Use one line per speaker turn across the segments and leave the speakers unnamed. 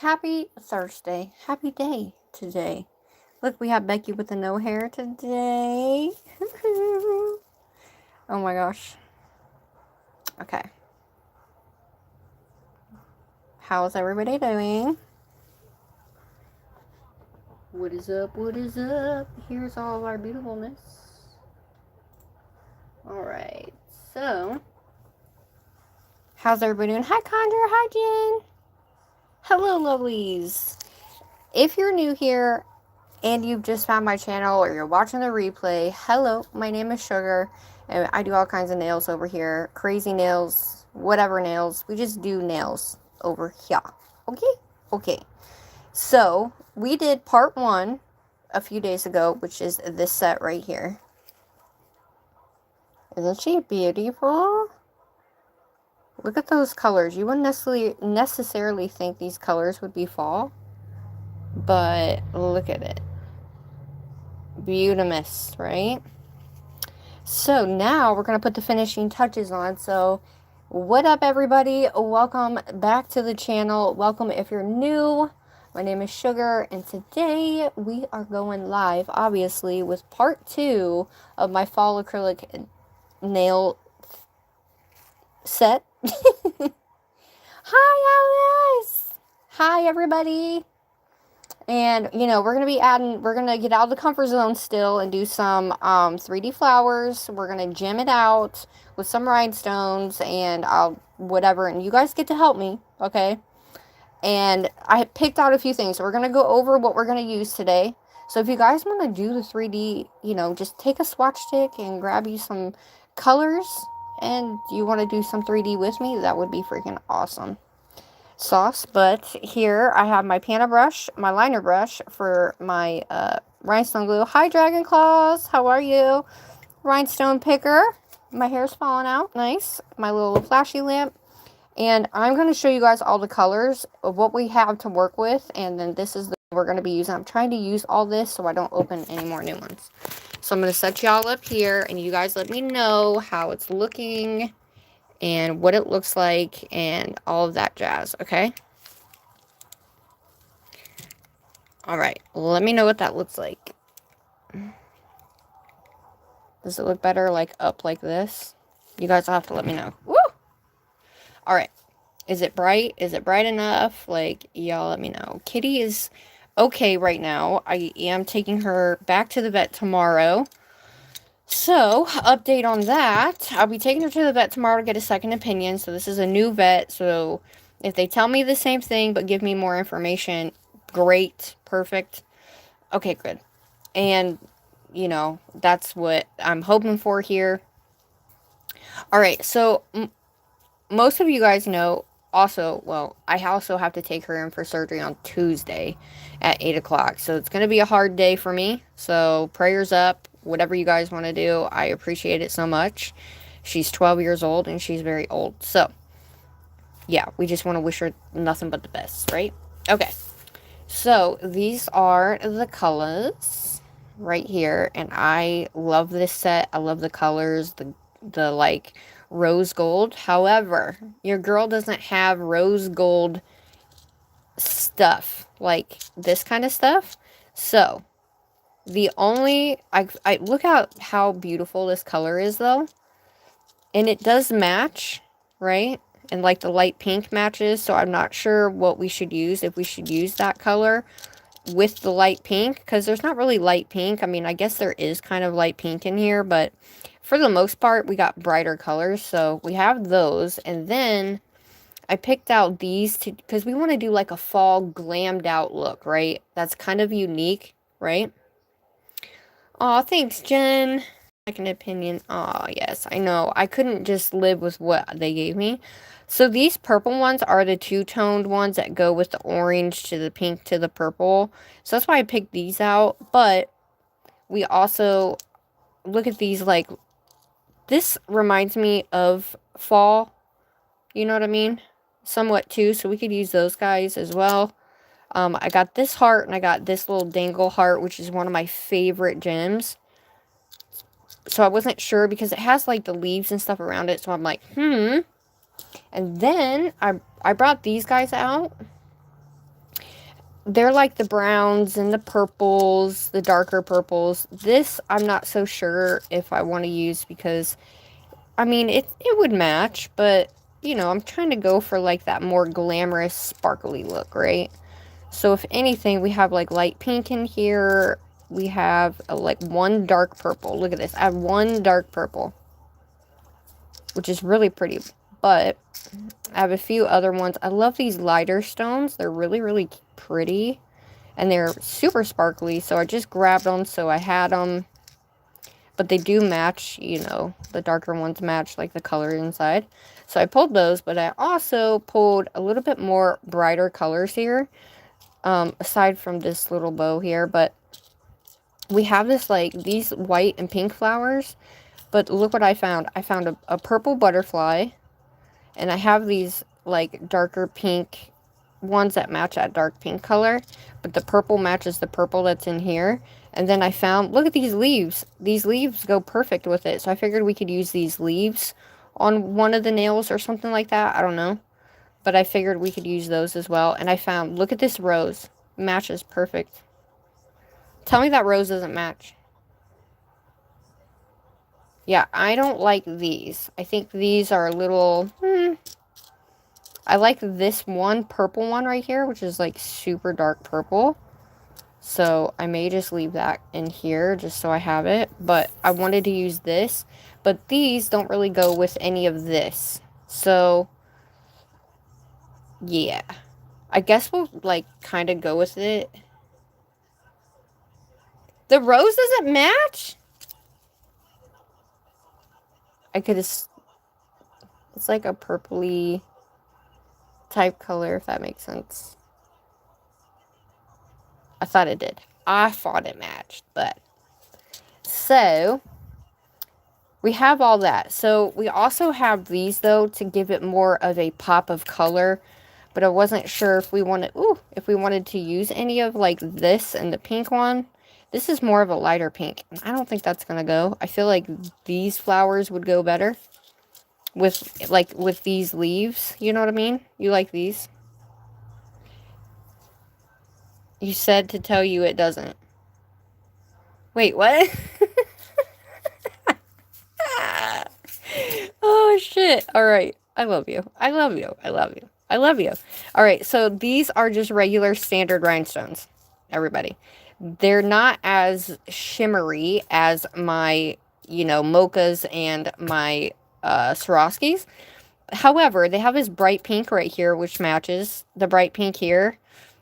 happy Thursday. Happy day today. Look, we have Becky with the no hair today. Oh my gosh. Okay. How's everybody doing? What is up? What is up? Here's all of our beautifulness. Alright, so how's everybody doing? Hi, Condra. Hi, Jen. Hello, lovelies. If you're new here and you've just found my channel or you're watching the replay, hello, my name is Sugar, and I do all kinds of nails over here. Crazy nails, whatever nails. We just do nails over here. Okay? Okay. So, we did part 1 a few days ago, which is this set right here. Isn't she beautiful? Look at those colors. You wouldn't necessarily think these colors would be fall, but look at it. Beautimous, right? So now we're going to put the finishing touches on. So what up, everybody? Welcome back to the channel. Welcome if you're new. My name is Sugar, and today we are going live, obviously, with part 2 of my fall acrylic nail set. Hi, Alice! Hi, everybody! And, you know, we're going to get out of the comfort zone still and do some 3D flowers. We're going to gem it out with some rhinestones and whatever. And you guys get to help me, okay? And I picked out a few things. So we're going to go over what we're going to use today. So if you guys want to do the 3D, you know, just take a swatch stick and grab you some colors. And you want to do some 3D with me, that would be freaking awesome sauce. But here I have my panna brush, my liner brush for my rhinestone glue. Hi, Dragon Claws, how are you? Rhinestone picker. My hair's falling out. Nice. My little flashy lamp. And I'm going to show you guys all the colors of what we have to work with. And then this is the we're going to be using. I'm trying to use all this so I don't open any more new ones. So I'm going to set y'all up here, and you guys let me know how it's looking and what it looks like and all of that jazz, okay? Alright, let me know what that looks like. Does it look better, like, up like this? You guys will have to let me know. Woo! Alright, is it bright? Is it bright enough? Like, y'all let me know. Kitty is okay right now. I am taking her back to the vet tomorrow. So, update on that. I'll be taking her to the vet tomorrow to get a second opinion. So, this is a new vet. So, if they tell me the same thing but give me more information, great. Perfect. Okay, good. And, you know, that's what I'm hoping for here. Alright, so, most of you guys know also, well, I also have to take her in for surgery on Tuesday at 8 o'clock. So, it's going to be a hard day for me. So, prayers up. Whatever you guys want to do, I appreciate it so much. She's 12 years old, and she's very old. So, yeah, we just want to wish her nothing but the best, right? Okay. So, these are the colors right here. And I love this set. I love the colors, the like, rose gold. However, your girl doesn't have rose gold stuff. Like, this kind of stuff. So, the only, I look at how beautiful this color is, though. And it does match, right? And, like, the light pink matches. So, I'm not sure what we should use. If we should use that color with the light pink. Because there's not really light pink. I mean, I guess there is kind of light pink in here. But for the most part, we got brighter colors. So, we have those. And then I picked out these because we want to do, like, a fall glammed out look, right? That's kind of unique, right? Aw, thanks, Jen. Second opinion. Aw, yes, I know. I couldn't just live with what they gave me. So these purple ones are the two-toned ones that go with the orange to the pink to the purple. So that's why I picked these out. But we also look at these like, this reminds me of fall. You know what I mean? Somewhat too. So we could use those guys as well. I got this heart, and I got this little dangle heart, which is one of my favorite gems. So I wasn't sure, because it has, like, the leaves and stuff around it. So I'm like, And then I brought these guys out. they're like the browns and the purples, the darker purples. This, I'm not so sure if I want to use because, I mean, it would match, but, you know, I'm trying to go for, like, that more glamorous, sparkly look, right? So, if anything, we have, like, light pink in here. We have, like, one dark purple. Look at this. I have one dark purple, which is really pretty, but I have a few other ones. I love these lighter stones. They're really, really pretty. And they're super sparkly, so I just grabbed them, so I had them. But they do match, you know, the darker ones match, like, the color inside. So I pulled those, but I also pulled a little bit more brighter colors here. Aside from this little bow here, but we have this, like, these white and pink flowers. But look what I found. I found a purple butterfly. And I have these, like, darker pink ones that match that dark pink color, but the purple matches the purple that's in here. And then I found, look at these leaves. These leaves go perfect with it. So I figured we could use these leaves on one of the nails or something like that. I don't know. But I figured we could use those as well. And I found, look at this rose. Matches perfect. Tell me that rose doesn't match. Yeah, I don't like these. I think these are a little, I like this one purple one right here, which is like super dark purple. So I may just leave that in here just so I have it. But I wanted to use this. But these don't really go with any of this. So, yeah. I guess we'll, like, kind of go with it. The rose doesn't match? I could have... It's like a purpley type color, if that makes sense. I thought it did. I thought it matched, but... So, we have all that. So, we also have these, though, to give it more of a pop of color. But I wasn't sure if we wanted... if we wanted to use any of, like, this and the pink one. This is more of a lighter pink. I don't think that's going to go. I feel like these flowers would go better with, like, with these leaves. You know what I mean? You like these? You said to tell you it doesn't. Wait, what? Oh, shit. All right. I love you. I love you. I love you. I love you. All right. So these are just regular standard rhinestones, everybody. They're not as shimmery as my, you know, mochas and my Swarovskis. However, they have this bright pink right here, which matches the bright pink here.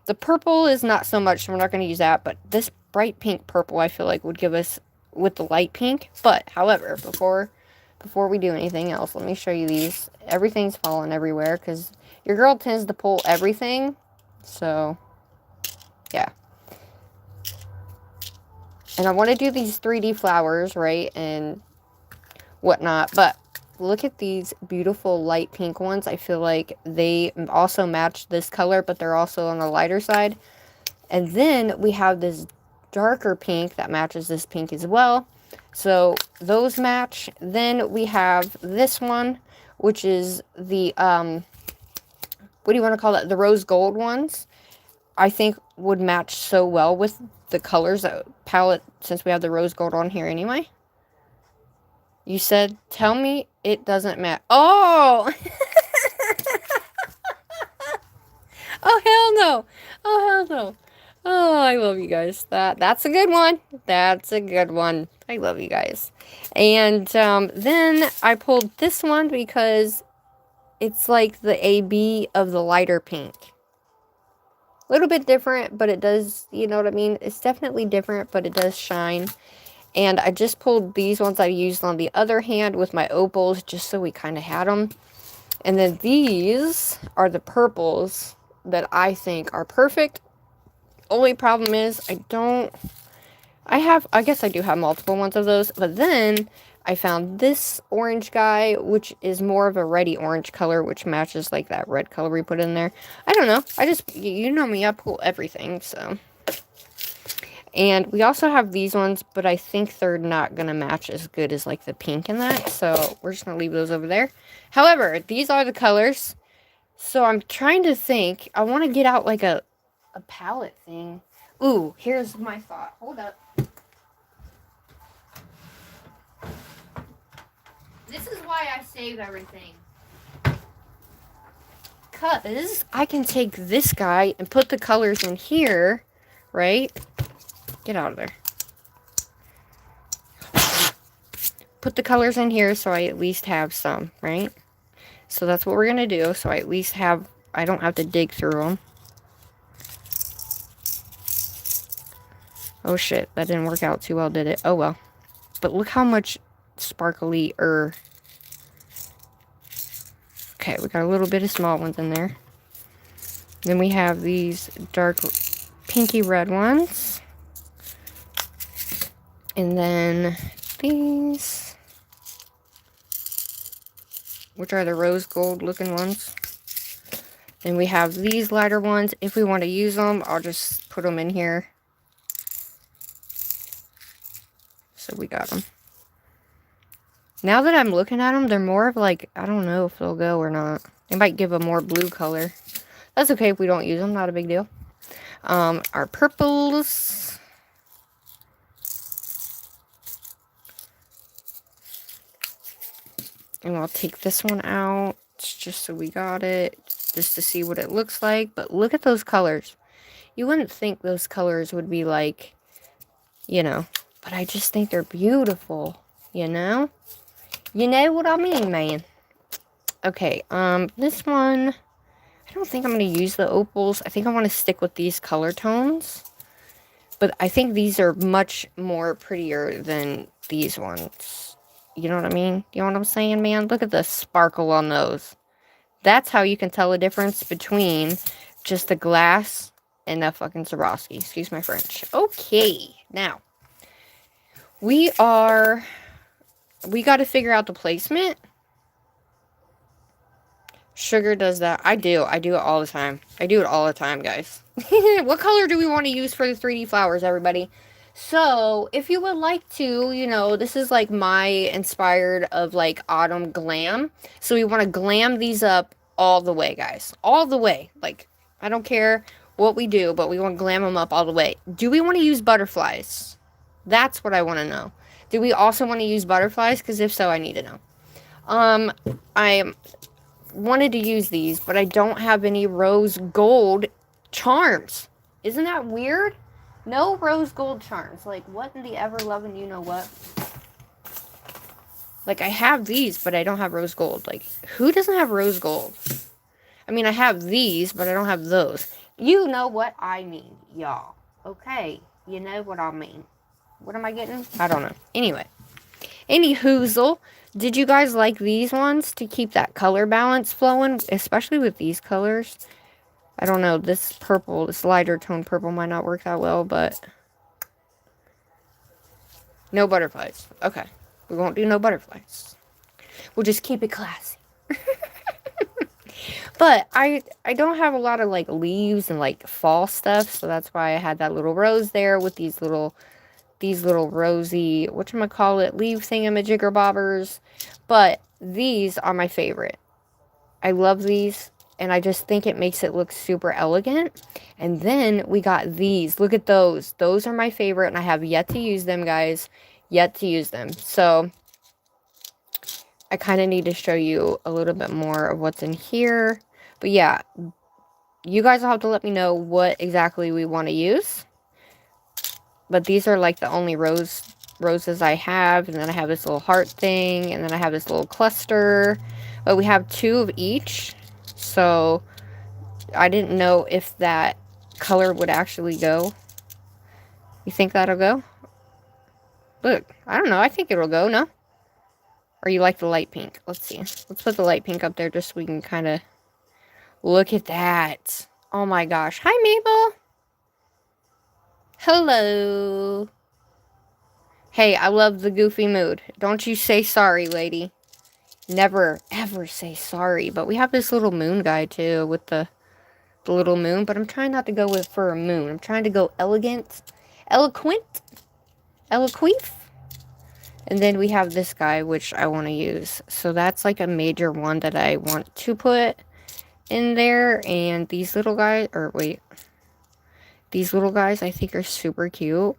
The purple is not so much, so we're not going to use that. But this bright pink purple, I feel like, would give us with the light pink. But, however, before we do anything else, let me show you these. Everything's falling everywhere because your girl tends to pull everything. So, yeah. And I want to do these 3D flowers, right, and whatnot. But look at these beautiful light pink ones. I feel like they also match this color, but they're also on the lighter side. And then we have this darker pink that matches this pink as well. So those match. Then we have this one, which is the, what do you want to call that? The rose gold ones. I think would match so well with the colors palette since we have the rose gold on here anyway. You said, tell me it doesn't match. Oh! Oh, hell no. Oh, hell no. Oh, I love you guys. That's a good one. That's a good one. I love you guys. And then I pulled this one because it's like the AB of the lighter pink. A little bit different, but it does, you know what I mean? It's definitely different, but it does shine. And I just pulled these ones I used on the other hand with my opals, just so we kind of had them. And then these are the purples that I think are perfect. Only problem is I guess I do have multiple ones of those. But then I found this orange guy, which is more of a reddy orange color, which matches like that red color we put in there. I don't know. You know me, I pull everything, so. And we also have these ones, but I think they're not going to match as good as like the pink in that. So we're just going to leave those over there. However, these are the colors. So I'm trying to think. I want to get out like a a palette thing. Ooh, here's my thought. Hold up. This is why I save everything. Because I can take this guy and put the colors in here, right? Get out of there. Put the colors in here so I at least have some, right? So that's what we're going to do. So I at least have, I don't have to dig through them. Oh shit, that didn't work out too well, did it? Oh well. But look how much sparkly Okay, we got a little bit of small ones in there. Then we have these dark pinky red ones. And then these, which are the rose gold looking ones. Then we have these lighter ones. If we want to use them, I'll just put them in here. So we got them. Now that I'm looking at them, they're more of like, I don't know if they'll go or not. They might give a more blue color. That's okay if we don't use them, not a big deal. Our purples. And I'll take this one out, just so we got it, just to see what it looks like. But look at those colors. You wouldn't think those colors would be like, you know, but I just think they're beautiful, you know? You know what I mean, man. Okay, this one, I don't think I'm going to use the opals. I think I want to stick with these color tones. But I think these are much more prettier than these ones. You know what I mean? You know what I'm saying, man? Look at the sparkle on those. That's how you can tell the difference between just the glass and a fucking Swarovski. Excuse my French. Okay, now. We got to figure out the placement. Sugar does that. I do it all the time. I do it all the time, guys. What color do we want to use for the 3D flowers, everybody? So, if you would like to, you know, this is like my inspired of like autumn glam. So, we want to glam these up all the way, guys. All the way. Like, I don't care what we do, but we want to glam them up all the way. Do we want to use butterflies? That's what I want to know. Do we also want to use butterflies? Because if so, I need to know. I wanted to use these, but I don't have any rose gold charms. Isn't that weird? No rose gold charms. Like, what in the ever-loving you-know-what? Like, I have these, but I don't have rose gold. Like, who doesn't have rose gold? I mean, I have these, but I don't have those. You know what I mean, y'all. Okay, you know what I mean. What am I getting? I don't know. Anyway. Any hoozle. Did you guys like these ones to keep that color balance flowing? Especially with these colors. I don't know. This purple, this lighter tone purple might not work that well, but... No butterflies. Okay. We won't do no butterflies. We'll just keep it classy. But I don't have a lot of like leaves and like fall stuff. So that's why I had that little rose there with these little rosy, whatchamacallit, leaf thingamajigger bobbers. But these are my favorite. I love these, and I just think it makes it look super elegant. And then we got these. Look at those. Those are my favorite, and I have yet to use them, guys. Yet to use them. So I kind of need to show you a little bit more of what's in here. But yeah, you guys will have to let me know what exactly we want to use. But these are like the only roses I have. And then I have this little heart thing. And then I have this little cluster. But we have 2 of each. So I didn't know if that color would actually go. You think that'll go? Look, I don't know. I think it'll go, no? Or you like the light pink? Let's see. Let's put the light pink up there just so we can kind of look at that. Oh my gosh. Hi, Mabel. Hello. Hey, I love the goofy mood. Don't you say sorry, lady. Never, ever say sorry. But we have this little moon guy, too, with the little moon. But I'm trying not to go for a moon. I'm trying to go elegant. Eloquent. Eloqueef. And then we have this guy, which I want to use. So that's like a major one that I want to put in there. And these little guys, or wait. These little guys I think are super cute.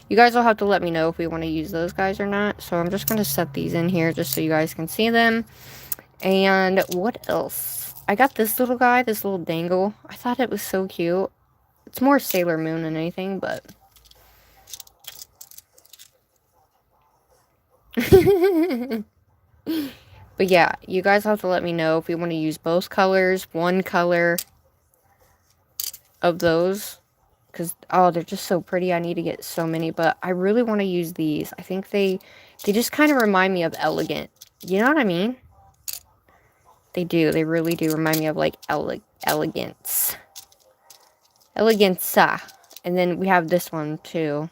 You guys will have to let me know if we want to use those guys or not. So I'm just going to set these in here just so you guys can see them. And what else? I got this little guy, this little dangle. I thought it was so cute. It's more Sailor Moon than anything, but... But yeah, you guys have to let me know if we want to use both colors, one color of those. Because, oh, they're just so pretty. I need to get so many, but I really want to use these. I think they just kind of remind me of elegant. You know what I mean? They do. They really do remind me of, like, elegance. Eleganza. And then we have this one, too.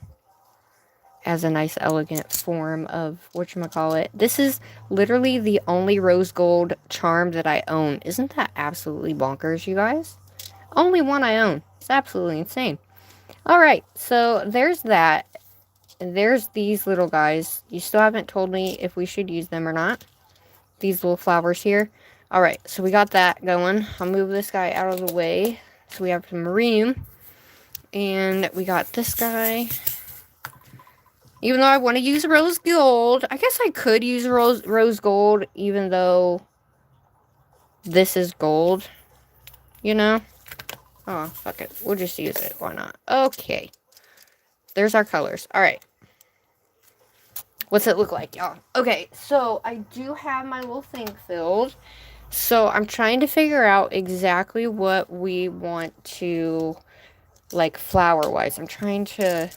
As a nice, elegant form of whatchamacallit. This is literally the only rose gold charm that I own. Isn't that absolutely bonkers, you guys? Only one I own. It's absolutely insane. Alright, so there's that. And there's these little guys. You still haven't told me if we should use them or not. These little flowers here. Alright, so we got that going. I'll move this guy out of the way. So we have some room. And we got this guy. Even though I want to use rose gold. I guess I could use rose gold even though this is gold. You know? Oh, fuck it. We'll just use it. Why not? Okay. There's our colors. Alright. What's it look like, y'all? Okay, so I do have my little thing filled. So I'm trying to figure out exactly what we want to, like, flower-wise. I'm trying to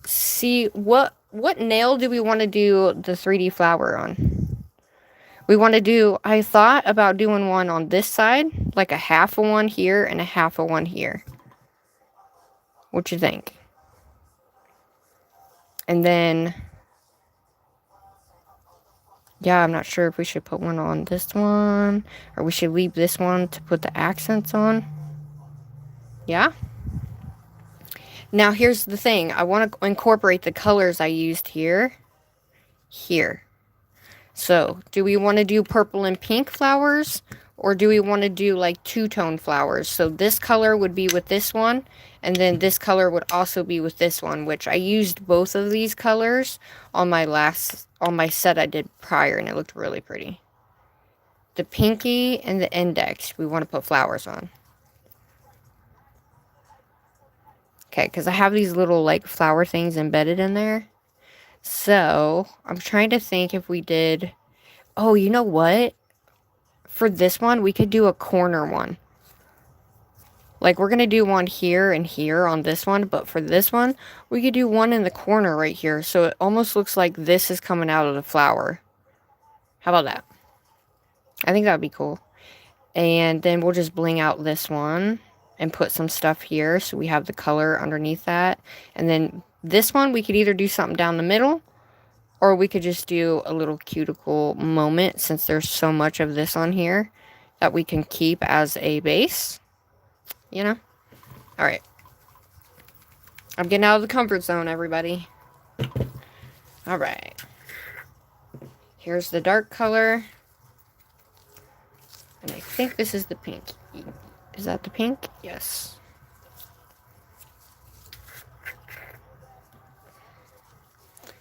see what nail do we want to do the 3D flower on. We want to do, I thought about doing one on this side, like a half of one here and a half of one here. What you think? And then, yeah, I'm not sure if we should put one on this one or we should leave this one to put the accents on. Yeah. Now, here's the thing. I want to incorporate the colors I used here. So, do we want to do purple and pink flowers? Or do we want to do, like, two-tone flowers? So, this color would be with this one. And then this color would also be with this one. Which I used both of these colors on my set I did prior. And it looked really pretty. The pinky and the index we want to put flowers on. Okay, because I have these little, like, flower things embedded in there. So, I'm trying to think if we did... Oh, you know what? For this one, we could do a corner one. Like, we're going to do one here and here on this one. But for this one, we could do one in the corner right here. So, it almost looks like this is coming out of the flower. How about that? I think that would be cool. And then we'll just bling out this one. And put some stuff here so we have the color underneath that. And then this one we could either do something down the middle or we could just do a little cuticle moment since there's so much of this on here that we can keep as a base. You know? Alright. I'm getting out of the comfort zone, everybody. Alright. Here's the dark color. And I think this is the pink. Is that the pink? Yes.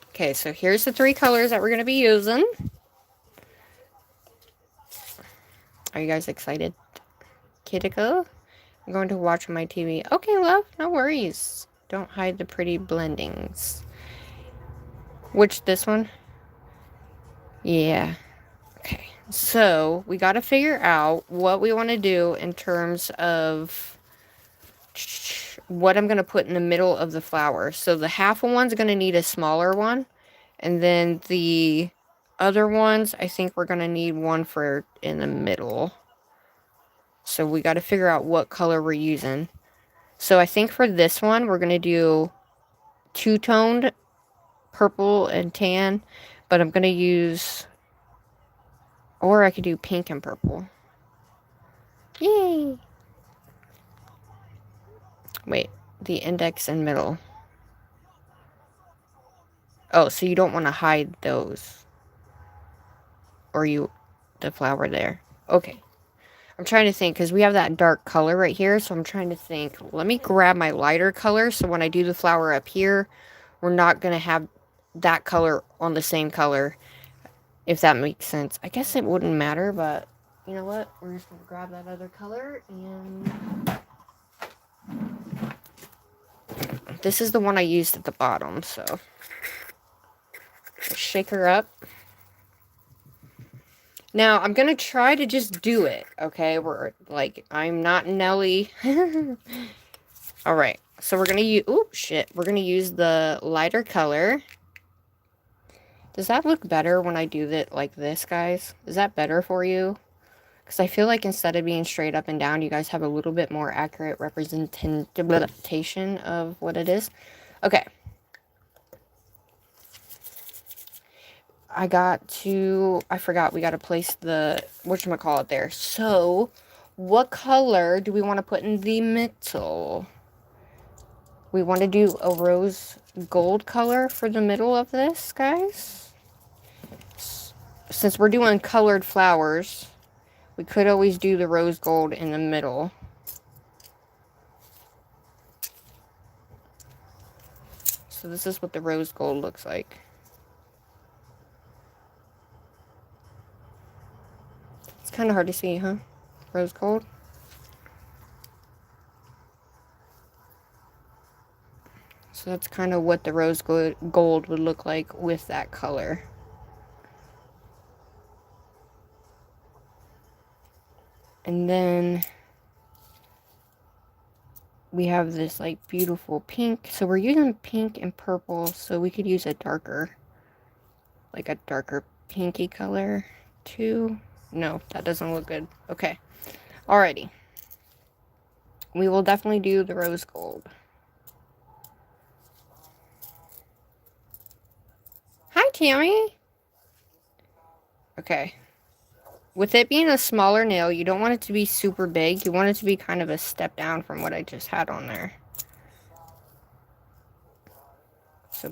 Okay, so here's the 3 colors that we're going to be using. Are you guys excited? Kittico? I'm going to watch my TV. Okay, love. No worries. Don't hide the pretty blendings. Which, this one? Yeah. Okay. So, we got to figure out what we want to do in terms of what I'm going to put in the middle of the flower. So, the half one's going to need a smaller one. And then the other ones, I think we're going to need one for in the middle. So, we got to figure out what color we're using. So, I think for this one, we're going to do two-toned purple and tan. But I'm going to use... Or I could do pink and purple. Yay! Wait, the index and middle. Oh, so you don't want to hide those. Or the flower there. Okay. I'm trying to think, because we have that dark color right here, so I'm trying to think. Let me grab my lighter color, so when I do the flower up here, we're not going to have that color on the same color, if that makes sense. I guess it wouldn't matter, but you know what? We're just going to grab that other color, and this is the one I used at the bottom, so shake her up. Now, I'm going to try to just do it, okay? I'm not Nelly. Alright, so we're going to use, we're going to use the lighter color. Does that look better when I do it like this, guys? Is that better for you? Because I feel like instead of being straight up and down, you guys have a little bit more accurate representation of what it is. Okay. I forgot we got to place the, whatchamacallit there. So, what color do we want to put in the middle? We want to do a rose gold color for the middle of this, guys. Since we're doing colored flowers, we could always do the rose gold in the middle. So this is what the rose gold looks like. It's kind of hard to see, huh? Rose gold. So that's kind of what the rose gold would look like with that color. And then we have this like beautiful pink. So we're using pink and purple, so we could use a darker pinky color too. No, that doesn't look good. Okay. Alrighty. We will definitely do the rose gold. Hi, Tammy. Okay. With it being a smaller nail, you don't want it to be super big. You want it to be kind of a step down from what I just had on there. So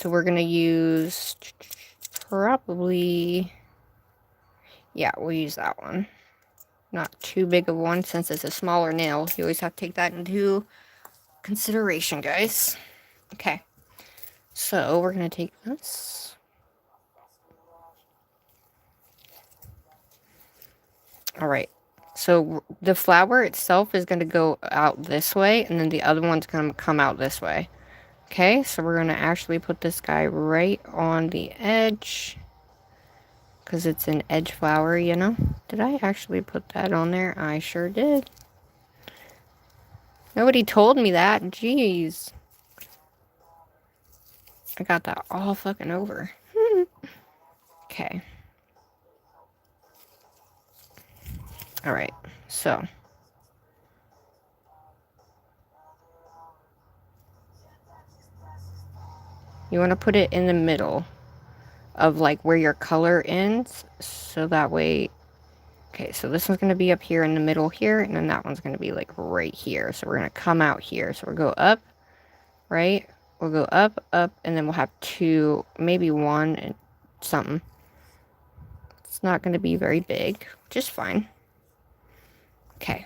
we're going to use probably, yeah, we'll use that one. Not too big of one since it's a smaller nail. You always have to take that into consideration, guys. Okay. So we're going to take this. Alright, so the flower itself is going to go out this way, and then the other one's going to come out this way. Okay, so we're going to actually put this guy right on the edge, because it's an edge flower, you know? Did I actually put that on there? I sure did. Nobody told me that, jeez. I got that all fucking over. Okay. Alright, so. You want to put it in the middle of like where your color ends, so that way. Okay, so this one's going to be up here in the middle here, and then that one's going to be like right here. So we're going to come out here. So we'll go up, right? We'll go up, up, and then we'll have two, maybe one and something. It's not going to be very big, which is fine. Okay.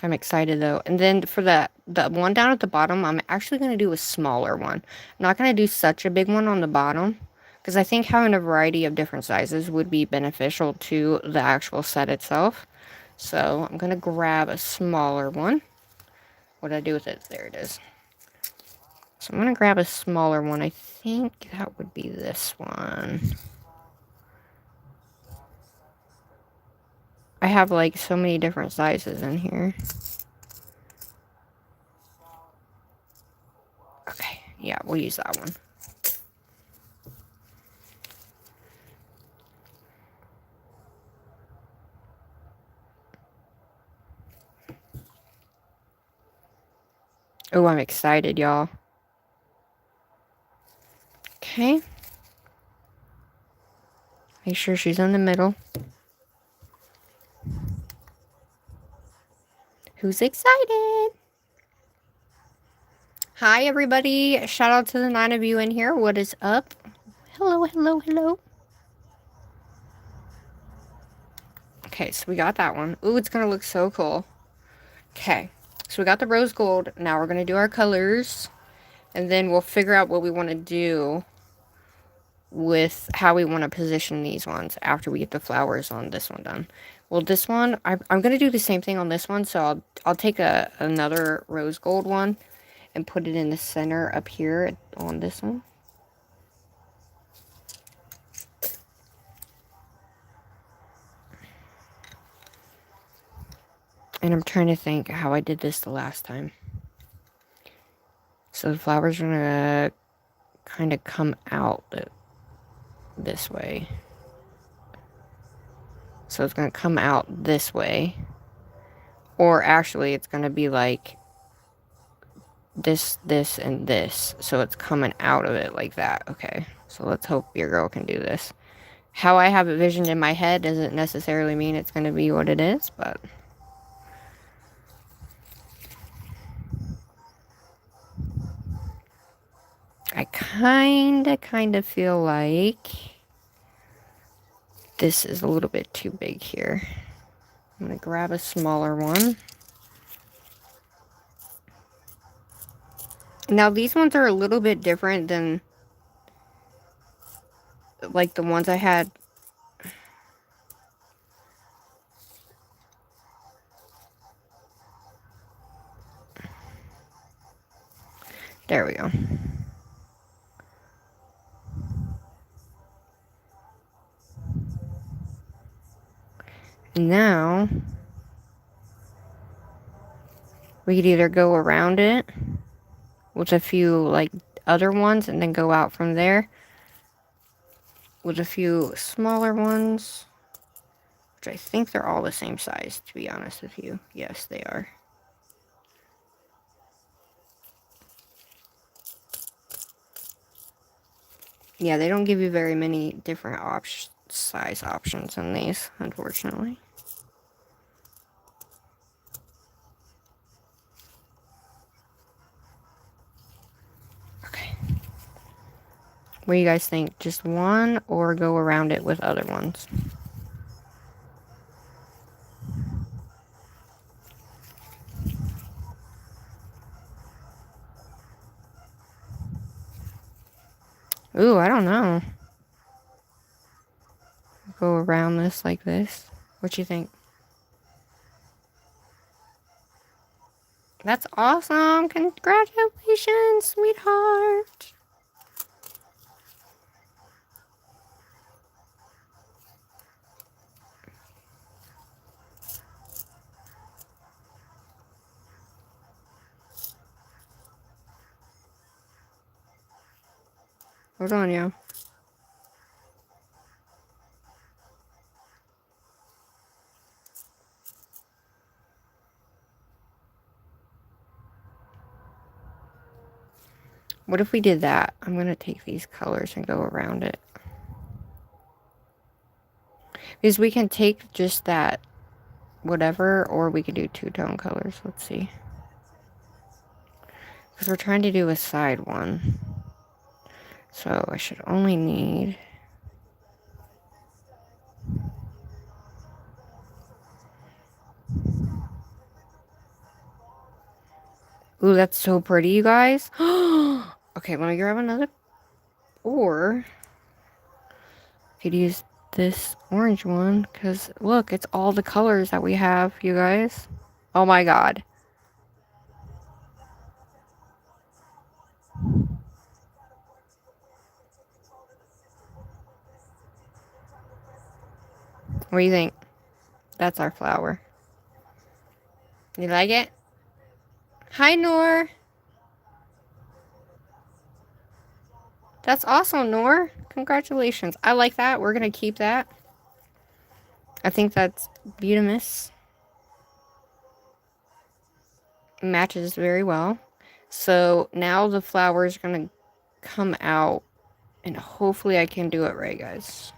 I'm excited though. And then for the one down at the bottom, I'm actually going to do a smaller one. I'm not going to do such a big one on the bottom, because I think having a variety of different sizes would be beneficial to the actual set itself. So I'm going to grab a smaller one. What did I do with it? There it is. So I'm going to grab a smaller one. I think that would be this one. I have like so many different sizes in here. Okay, yeah, we'll use that one. Oh, I'm excited, y'all. Okay. Make sure she's in the middle. Who's excited? Hi, everybody. Shout out to the 9 of you in here. What is up? Hello, hello, hello. Okay, so we got that one. Ooh, it's going to look so cool. Okay, so we got the rose gold. Now we're going to do our colors. And then we'll figure out what we want to do with how we want to position these ones after we get the flowers on this one done. Well, this one, I'm going to do the same thing on this one. So I'll take another rose gold one and put it in the center up here on this one. And I'm trying to think how I did this the last time. So the flowers are gonna kind of come out this way. So it's gonna come out this way. Or actually, it's gonna be like this, this, and this. So it's coming out of it like that. Okay, so let's hope your girl can do this. How I have it visioned in my head doesn't necessarily mean it's gonna be what it is, but... I kind of feel like this is a little bit too big here. I'm going to grab a smaller one. Now, these ones are a little bit different than, like, the ones I had. There we go. Now, we could either go around it with a few, like, other ones and then go out from there with a few smaller ones, which I think they're all the same size, to be honest with you. Yes, they are. Yeah, they don't give you very many different size options in these, unfortunately. Okay. What do you guys think? Just one or go around it with other ones? Ooh, I don't know. Go around this like this. What you think? That's awesome. Congratulations, sweetheart. Hold on, yo. What if we did that? I'm going to take these colors and go around it. Because we can take just that whatever, or we could do two-tone colors. Let's see. Because we're trying to do a side one. So I should only need... Ooh, that's so pretty, you guys. Okay, let me grab another. Or I could use this orange one, because look, it's all the colors that we have, you guys. Oh my god. What do you think? That's our flower. You like it? Hi, Noor. That's awesome, Noor. Congratulations. I like that. We're going to keep that. I think that's beautimous. Matches very well. So now the flower is going to come out, and hopefully I can do it right, guys.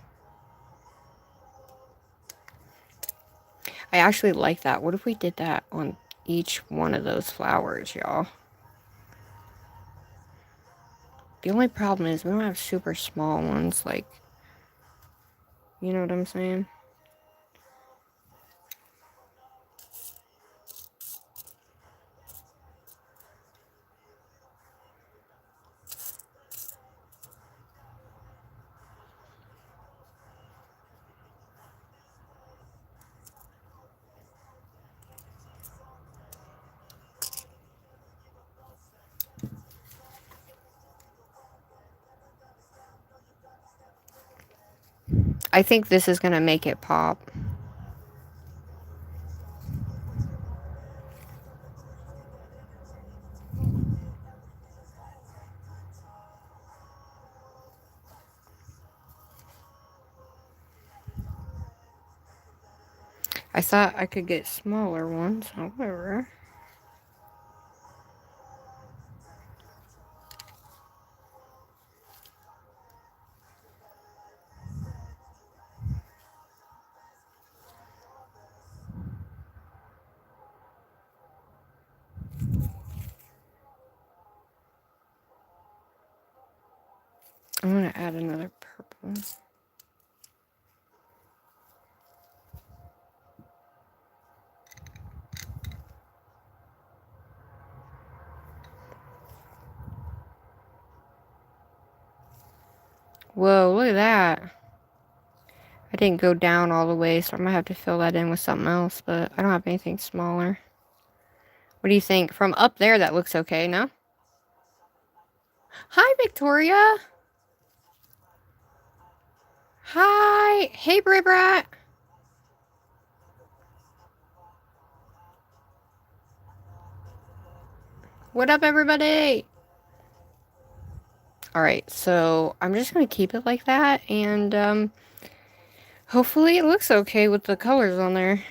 I actually like that. What if we did that on each one of those flowers, y'all? The only problem is we don't have super small ones, like, you know what I'm saying? I think this is gonna make it pop. I thought I could get smaller ones, however. I'm gonna add another purple. Whoa, look at that. I didn't go down all the way, so I'm gonna have to fill that in with something else, but I don't have anything smaller. What do you think? From up there, that looks okay, no? Hi, Victoria! Hi! Hey, Bribrat! What up, everybody? Alright, so I'm just gonna keep it like that, and, hopefully it looks okay with the colors on there.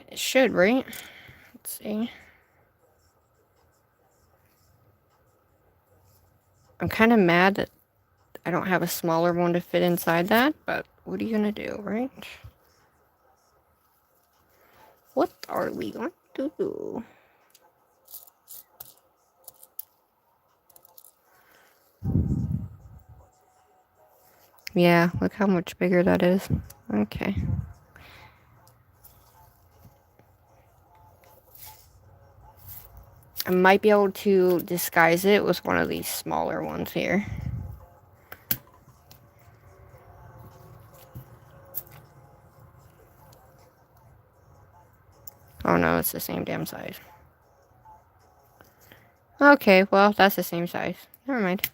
It should, right? Let's see. I'm kind of mad that I don't have a smaller one to fit inside that, but what are you gonna do, right? What are we going to do? Yeah, look how much bigger that is. Okay. I might be able to disguise it with one of these smaller ones here. Oh no, it's the same damn size. Okay, well, that's the same size. Never mind.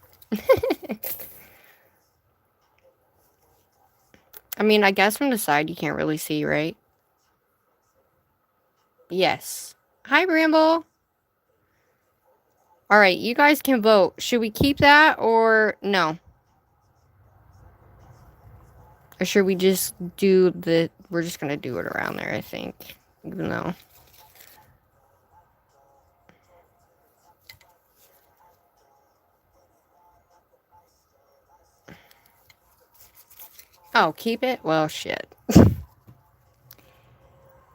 I mean, I guess from the side you can't really see, right? Yes. Hi, Bramble. Alright, you guys can vote. Should we keep that or no? Or should we just do the... We're just gonna do it around there, I think. Even though... Oh, keep it? Well, shit.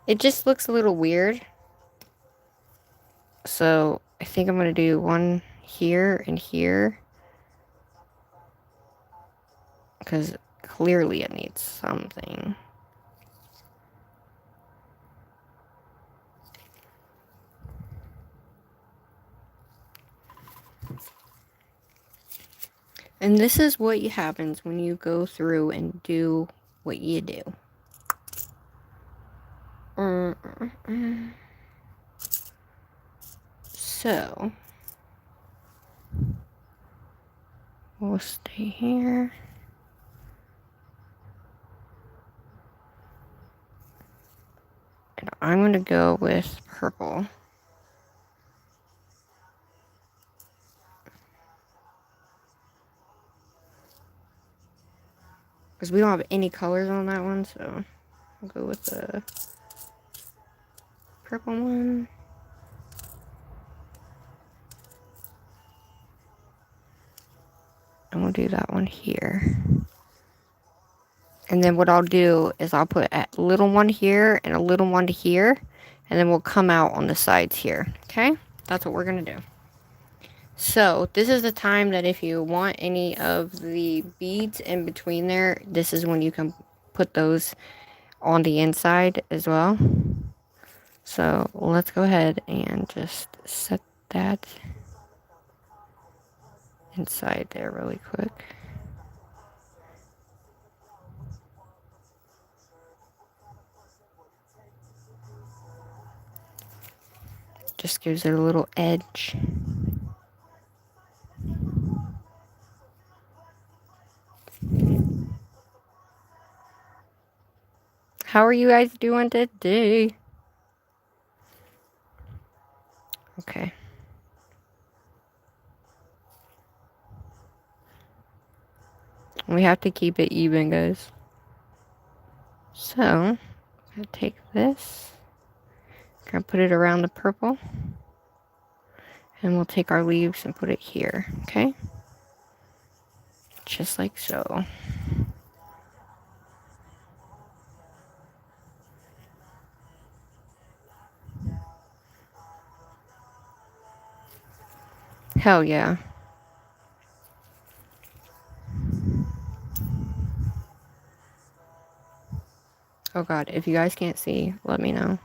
It just looks a little weird. So, I think I'm gonna do one here and here. Because clearly it needs something. And this is what happens when you go through and do what you do. So, we'll stay here. And I'm going to go with purple. Because we don't have any colors on that one, so I'll go with the purple one. And we'll do that one here. And then what I'll do is I'll put a little one here and a little one here. And then we'll come out on the sides here. Okay? That's what we're going to do. So this is the time that if you want any of the beads in between there, this is when you can put those on the inside as well. So let's go ahead and just set that inside there really quick. Just gives it a little edge. How are you guys doing today? Okay. We have to keep it even, guys. So, I'm gonna take this. Gonna put it around the purple. And we'll take our leaves and put it here, okay? Just like so. Hell yeah. Oh god, if you guys can't see, let me know.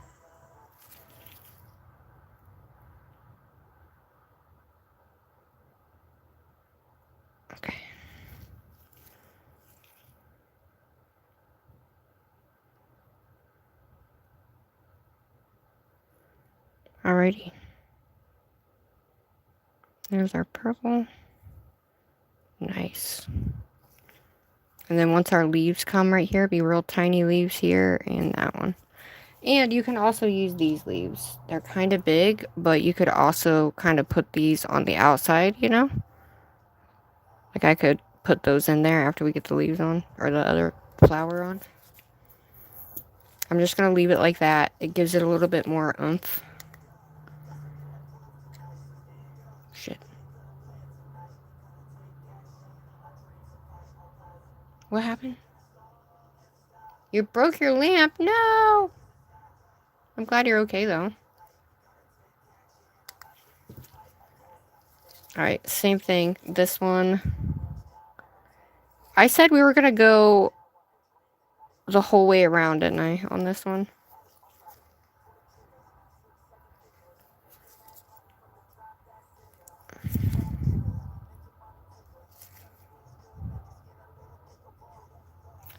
Okay. Alrighty. There's our purple. Nice. And then once our leaves come right here, be real tiny leaves here and that one. And you can also use these leaves. They're kind of big, but you could also kind of put these on the outside, you know? Like I could put those in there after we get the leaves on, or the other flower on. I'm just going to leave it like that. It gives it a little bit more oomph. Shit. What happened? You broke your lamp? No! I'm glad you're okay, though. Alright, same thing. This one. I said we were going to go the whole way around, didn't I, on this one?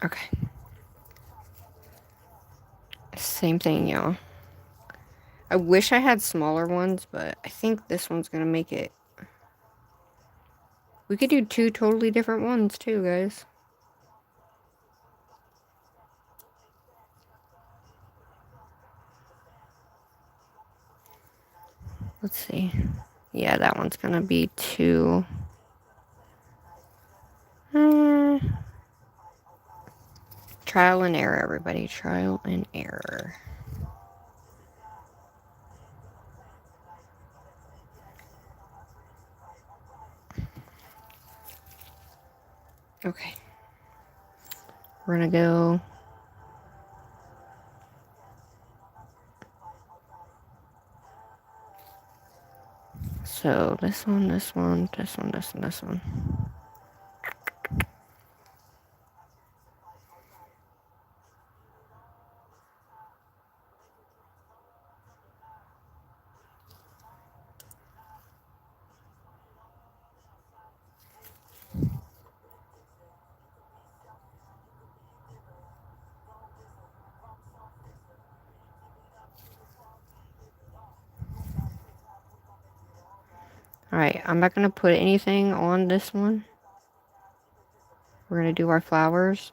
Okay. Same thing, y'all. I wish I had smaller ones, but I think this one's going to make it. We could do two totally different ones, too, guys. Let's see. Yeah, that one's going to be two. Trial and error, everybody. Trial and error. Okay. We're gonna go. So this one, this one, this one, this one, this one. Alright, I'm not gonna put anything on this one. We're gonna do our flowers.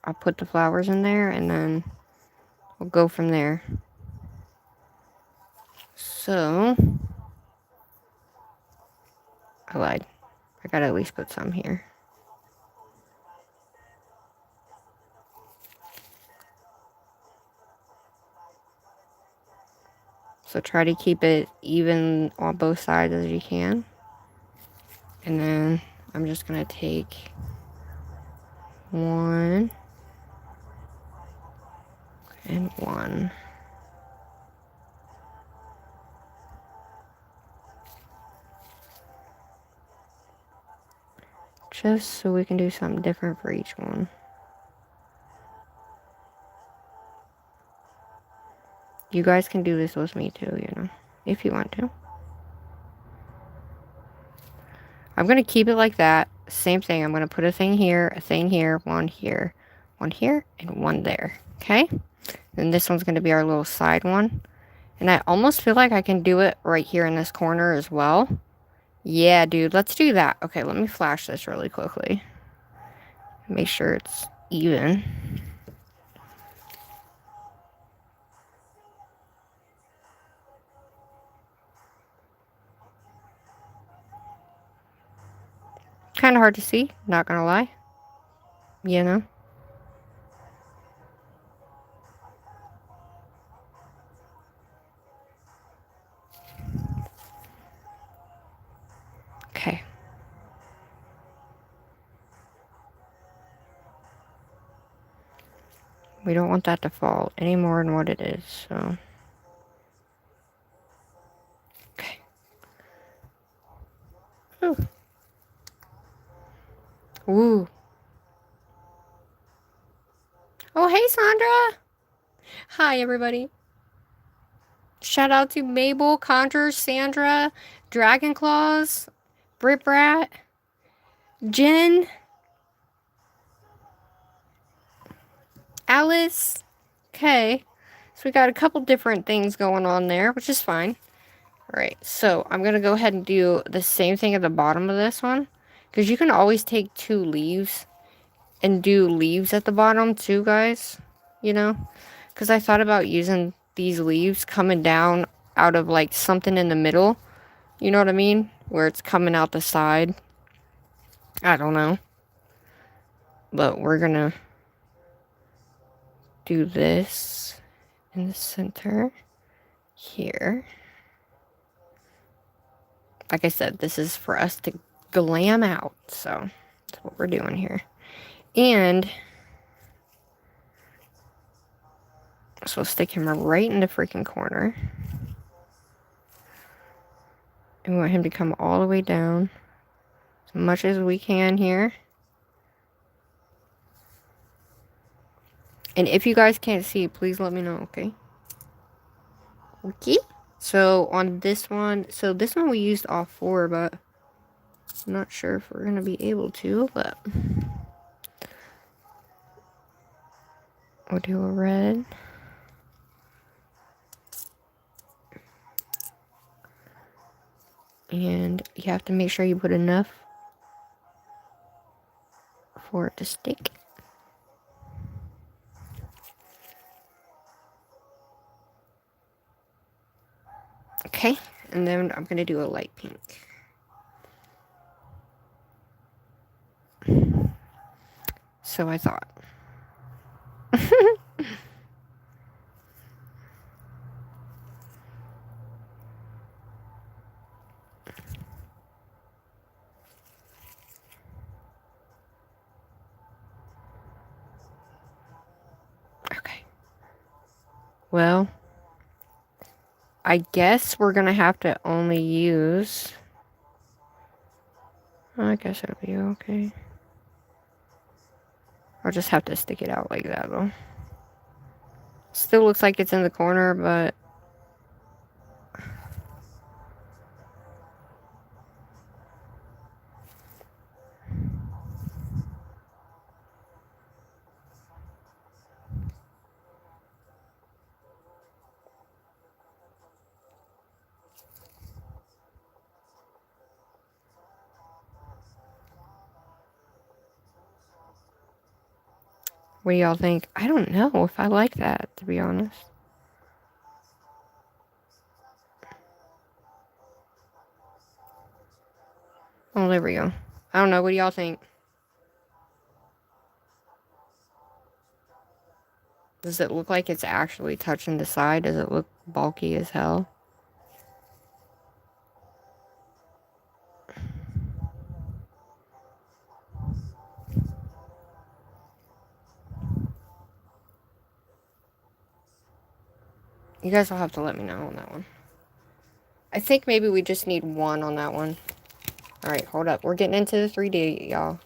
I'll put the flowers in there and then we'll go from there. So, I lied. I gotta at least put some here. So try to keep it even on both sides as you can. And then I'm just gonna take one and one. just so we can do something different for each one. You guys can do this with me too, you know, if you want to. I'm going to keep it like that. Same thing. I'm going to put a thing here, one here, and one there. Okay? Then this one's going to be our little side one. And I almost feel like I can do it right here in this corner as well. Yeah, dude, let's do that. Okay, let me flash this really quickly. Make sure it's even. Kind of hard to see, not gonna lie. You know? Okay. We don't want that to fall any more than what it is, so. Okay. Ooh. Ooh. Oh, hey, Sandra. Hi, everybody. Shout out to Mabel, Conjure, Sandra, Dragon Claws, Brit Brat, Jen, Alice. Okay. So we got a couple different things going on there, which is fine. Alright, so I'm going to go ahead and do the same thing at the bottom of this one. Because you can always take 2 leaves and do leaves at the bottom too, guys. You know? Because I thought about using these leaves coming down out of like something in the middle. You know what I mean? Where it's coming out the side. I don't know. But we're going to do this in the center here. Like I said, this is for us to glam out. So that's what we're doing here. And so we'll stick him right in the freaking corner. And we want him to come all the way down as much as we can here. And if you guys can't see, please let me know, okay? Okay. So on this one, we used all 4, but I'm not sure if we're going to be able to, but we'll do a red. And you have to make sure you put enough for it to stick. Okay, and then I'm going to do a light pink. So I thought. Okay. Well, I guess we're going to have to only use... I guess it'll be okay. I'll just have to stick it out like that, though. Still looks like it's in the corner, but... what do y'all think? I don't know if I like that, to be honest. Oh, there we go. I don't know. What do y'all think? Does it look like it's actually touching the side? Does it look bulky as hell? You guys will have to let me know on that one. I think maybe we just need 1 on that one. Alright, hold up. We're getting into the 3D, y'all.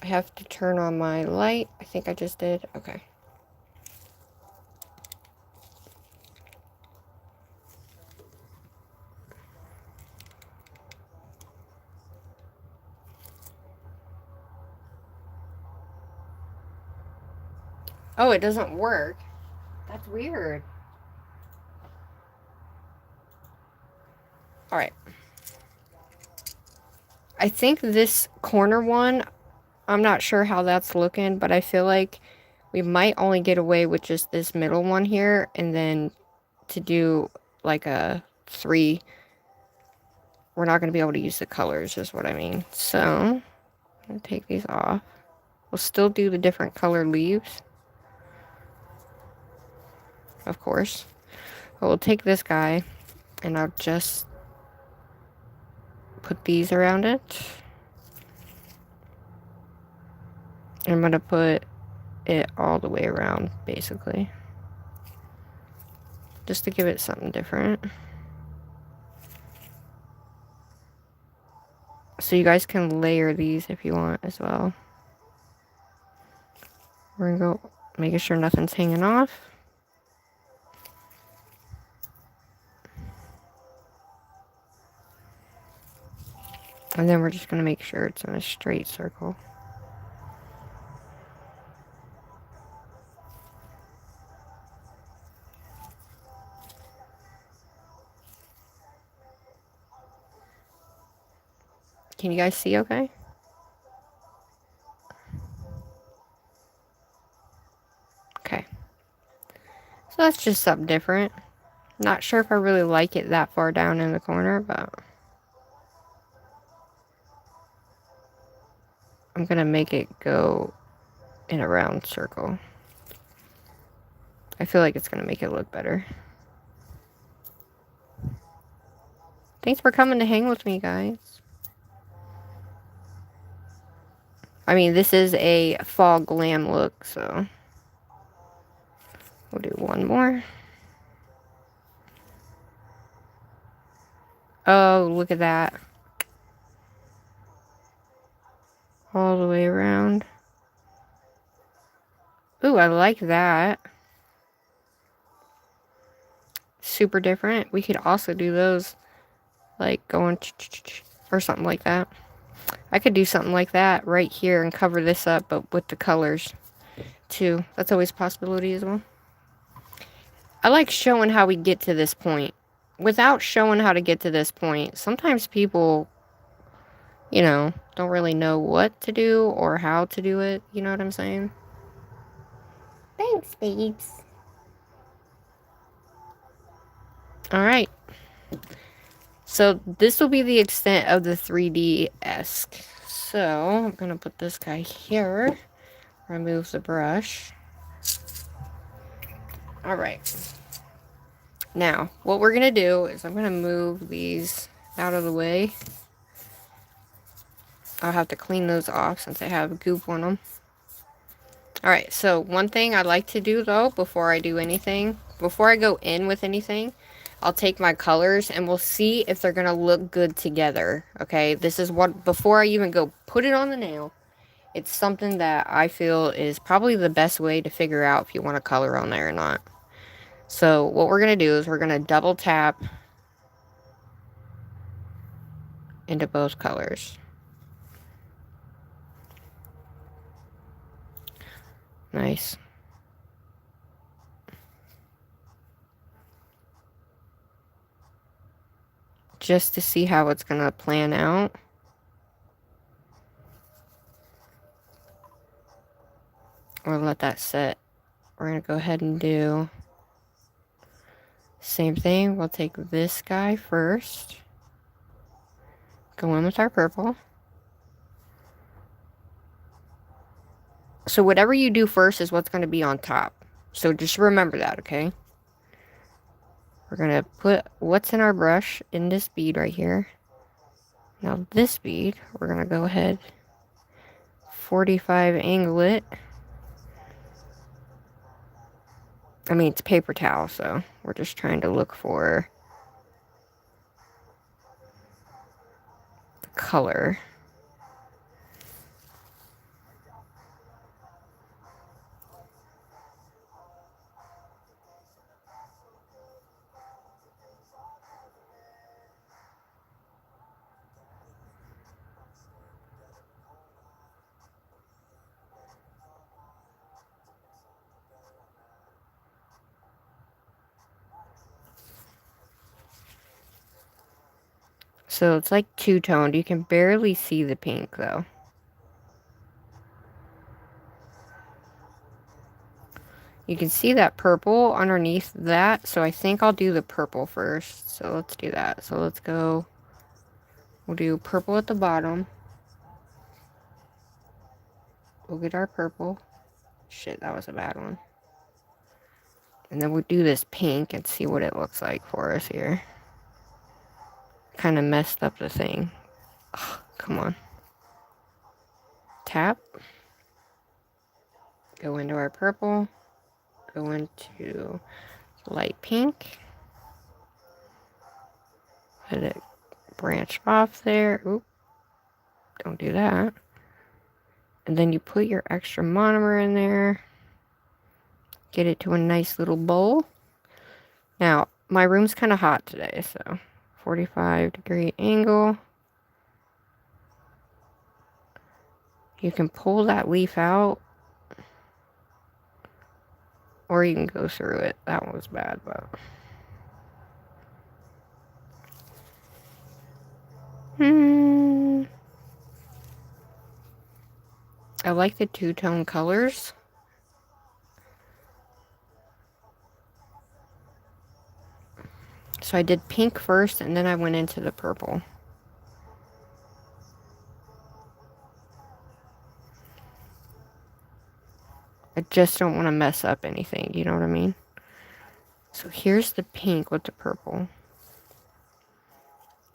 I have to turn on my light. I think I just did. Okay. Oh, it doesn't work. That's weird. Alright. I think this corner one, I'm not sure how that's looking, but I feel like we might only get away with just this middle one here, and then to do like a 3, we're not going to be able to use the colors, is what I mean. So, I'm going to take these off. We'll still do the different color leaves, of course. But we'll take this guy, and I'll just put these around it. I'm going to put it all the way around, basically. Just to give it something different. So you guys can layer these if you want as well. We're going to go making sure nothing's hanging off. And then we're just going to make sure it's in a straight circle. Can you guys see okay? Okay. So that's just something different. Not sure if I really like it that far down in the corner, but I'm going to make it go in a round circle. I feel like it's going to make it look better. Thanks for coming to hang with me, guys. I mean, this is a fall glam look, so we'll do one more. Oh, look at that. All the way around. Ooh, I like that. Super different. We could also do those, like, going or something like that. I could do something like that right here and cover this up, but with the colors, too. That's always a possibility as well. I like showing how we get to this point. Without showing how to get to this point, sometimes people, you know, don't really know what to do or how to do it. You know what I'm saying? Thanks, babes. Alright. So, this will be the extent of the 3D-esque. So, I'm going to put this guy here. Remove the brush. Alright. Now, what we're going to do is I'm going to move these out of the way. I'll have to clean those off since they have goop on them. Alright, so one thing I like to do though, before I do anything, before I go in with anything, I'll take my colors and we'll see if they're going to look good together. Okay, this is what, before I even go put it on the nail, it's something that I feel is probably the best way to figure out if you want a color on there or not. So what we're going to do is we're going to double tap into both colors. Nice. Just to see how it's going to plan out. We'll let that set. We're going to go ahead and do same thing. We'll take this guy first. Go in with our purple. So whatever you do first is what's going to be on top. So just remember that, okay? We're going to put what's in our brush in this bead right here. Now this bead, we're going to go ahead, 45 angle it. I mean, it's paper towel, so we're just trying to look for the color. So it's like two-toned. You can barely see the pink though. You can see that purple underneath that, so I think I'll do the purple first. So let's do that. So let's go, we'll do purple at the bottom. We'll get our purple. Shit, that was a bad one. And then we'll do this pink and see what it looks like for us here. Kind of messed up the thing. Ugh, come on. Tap. Go into our purple. Go into light pink. Let it branch off there. Oop. Don't do that. And then you put your extra monomer in there. Get it to a nice little bowl. Now, my room's kind of hot today, so 45-degree angle. You can pull that leaf out, or you can go through it. That one was bad, but... I like the two-tone colors. So I did pink first, and then I went into the purple. I just don't want to mess up anything, you know what I mean? So here's the pink with the purple.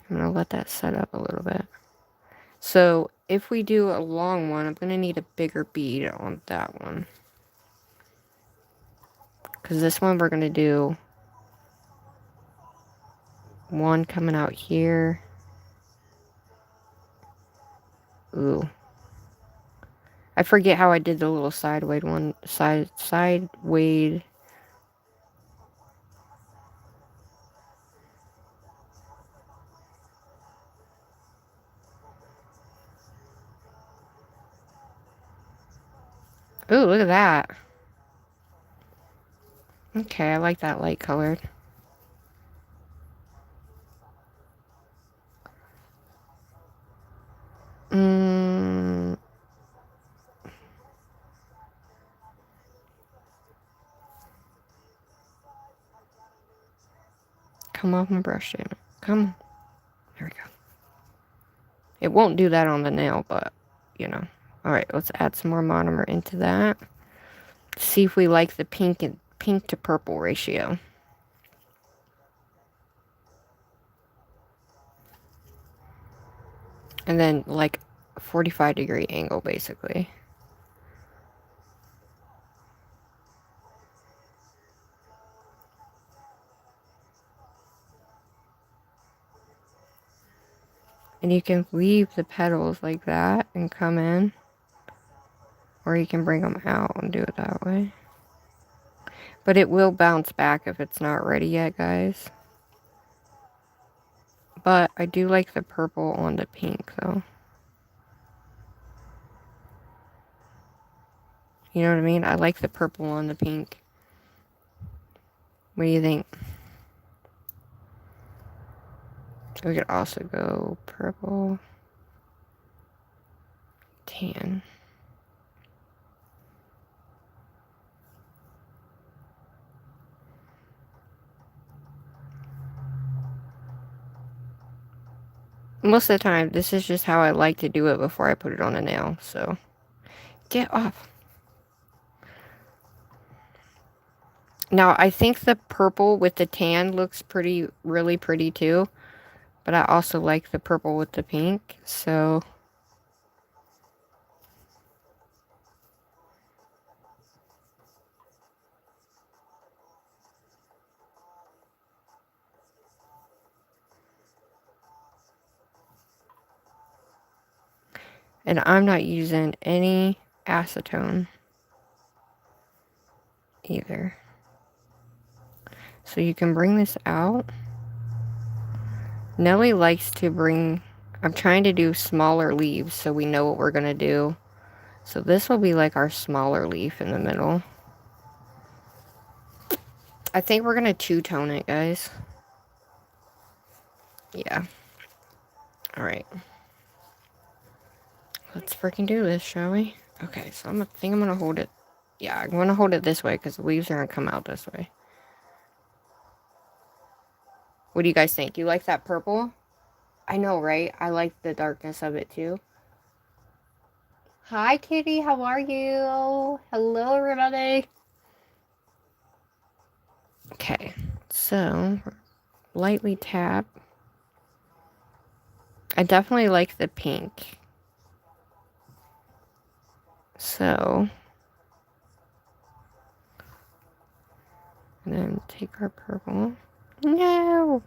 I'm going to let that set up a little bit. So if we do a long one, I'm going to need a bigger bead on that one. Because this one we're going to do one coming out here. Ooh. I forget how I did the little sideways one. Sideways. Ooh, look at that. Okay, I like that light colored. Come off my brush, damn it. Come on. There we go. It won't do that on the nail, but, you know. Alright, let's add some more monomer into that. See if we like the pink to purple ratio. And then, like, 45-degree angle, basically. And you can leave the petals like that and come in. Or you can bring them out and do it that way. But it will bounce back if it's not ready yet, guys. But I do like the purple on the pink, though. You know what I mean? I like the purple on the pink. What do you think? We could also go purple, tan. Most of the time, this is just how I like to do it before I put it on a nail, so get off. Now, I think the purple with the tan looks really pretty too. But I also like the purple with the pink, so... And I'm not using any acetone either. So you can bring this out. Nellie likes to bring... I'm trying to do smaller leaves so we know what we're going to do. So this will be like our smaller leaf in the middle. I think we're going to two-tone it, guys. Yeah. Alright. Let's freaking do this, shall we? Okay, so I think I'm gonna hold it. Yeah, I'm gonna hold it this way because the leaves are gonna come out this way. What do you guys think? You like that purple? I know, right? I like the darkness of it too. Hi, Kitty. How are you? Hello, everybody. Okay, so lightly tap. I definitely like the pink. So, and then take our purple. No!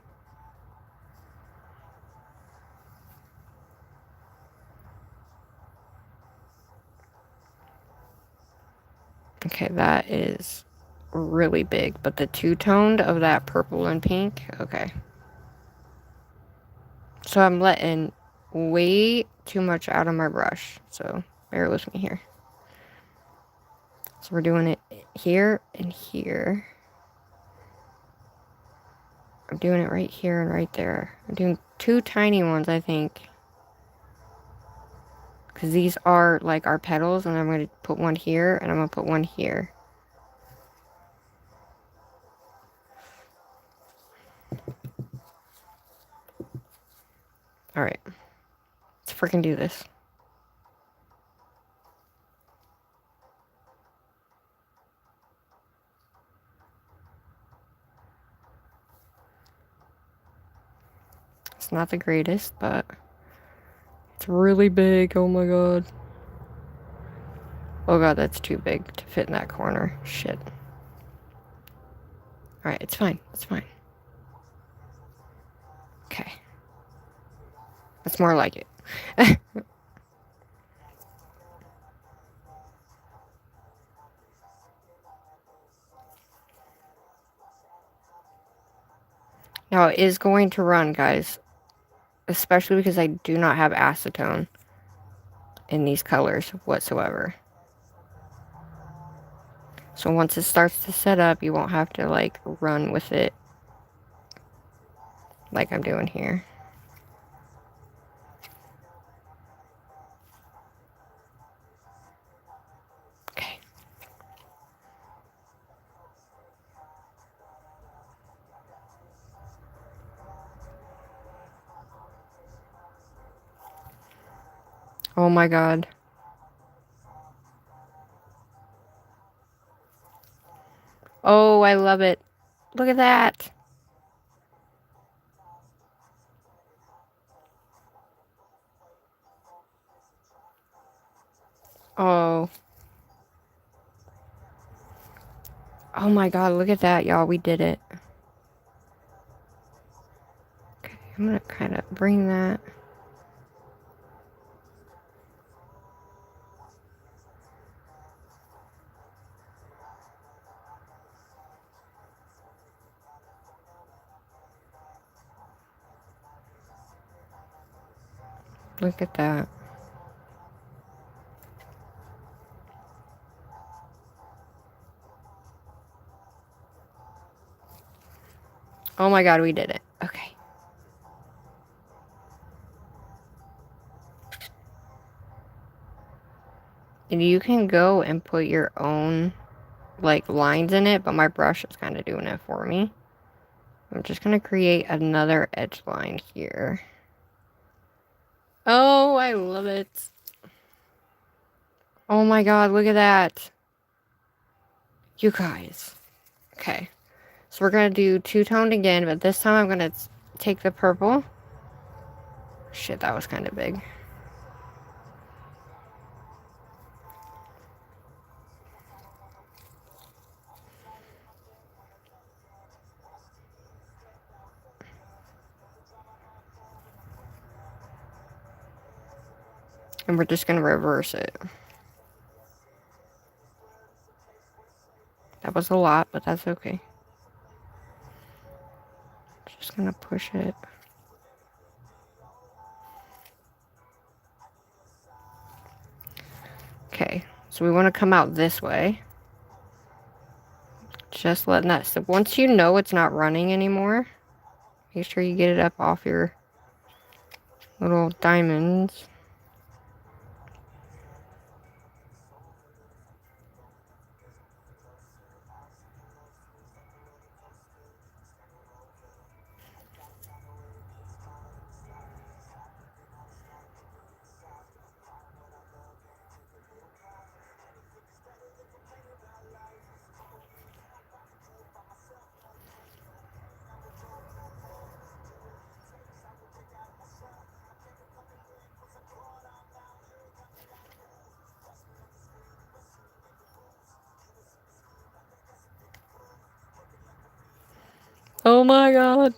Okay, that is really big, but the two-toned of that purple and pink, okay. So I'm letting way too much out of my brush, so bear with me here. So we're doing it here and here. I'm doing it right here and right there. I'm doing two tiny ones, I think. Because these are like our petals, and I'm going to put one here, and I'm going to put one here. Alright. Let's freaking do this. It's not the greatest, but it's really big. Oh my god. Oh god, that's too big to fit in that corner. Shit. Alright, it's fine. It's fine. Okay. That's more like it. Now, it is going to run, guys. Especially because I do not have acetone in these colors whatsoever. So once it starts to set up, you won't have to, like, run with it like I'm doing here. Okay. Oh my god. Oh, I love it. Look at that. Oh. Oh my god, look at that, y'all. We did it. Okay, I'm gonna kind of bring that. Look at that. Oh my god, we did it. Okay. And you can go and put your own, like, lines in it, but my brush is kind of doing it for me. I'm just gonna create another edge line here. Oh, I love it. Oh my god, look at that. You guys. Okay. So we're gonna do two-toned again, but this time I'm gonna take the purple. Shit, that was kind of big. And we're just gonna reverse it. That was a lot, but that's okay. Just gonna push it. Okay, so we want to come out this way. Just letting that sit. Once you know it's not running anymore, make sure you get it up off your little diamonds. Oh my god.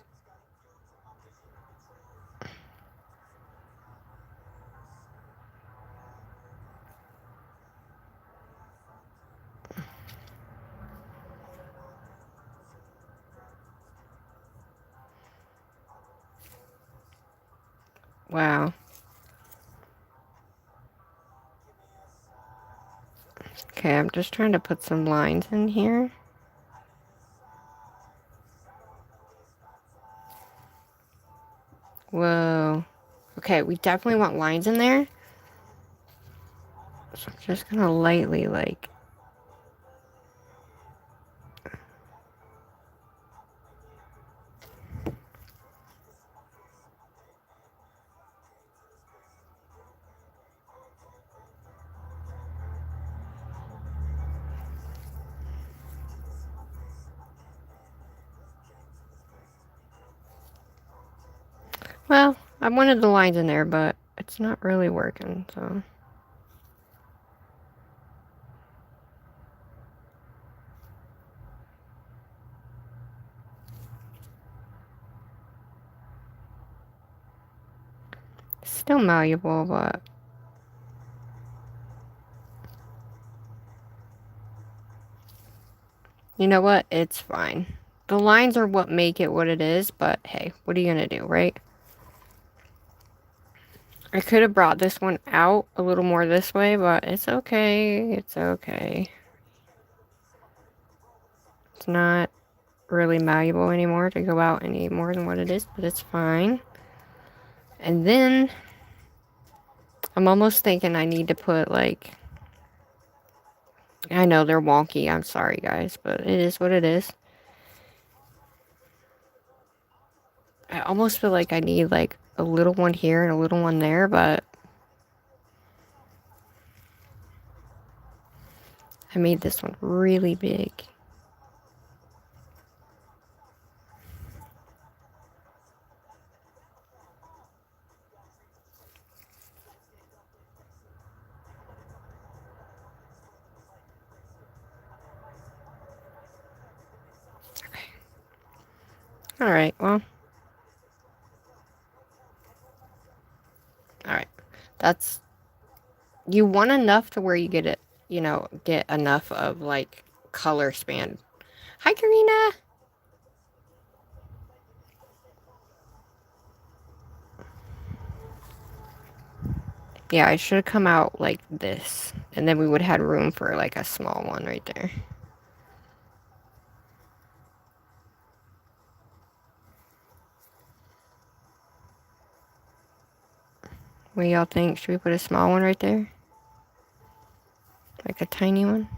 Wow. Okay, I'm just trying to put some lines in here. Whoa. Okay, we definitely want lines in there. So I'm just gonna lightly, like... Well, I wanted the lines in there, but it's not really working, so... Still malleable, but... You know what? It's fine. The lines are what make it what it is, but hey, what are you gonna do, right? I could have brought this one out a little more this way, but it's okay. It's okay. It's not really malleable anymore to go out any more than what it is, but it's fine. And then I'm almost thinking I need to put, like... I know they're wonky. I'm sorry, guys, but it is what it is. I almost feel like I need, like, a little one here and a little one there, but... I made this one really big. Alright, well. Alright. That's... You want enough to where you get it, you know, get enough of, like, color span. Hi, Karina! Yeah, I should have come out like this. And then we would have had room for, like, a small one right there. What do y'all think? Should we put a small one right there? Like a tiny one?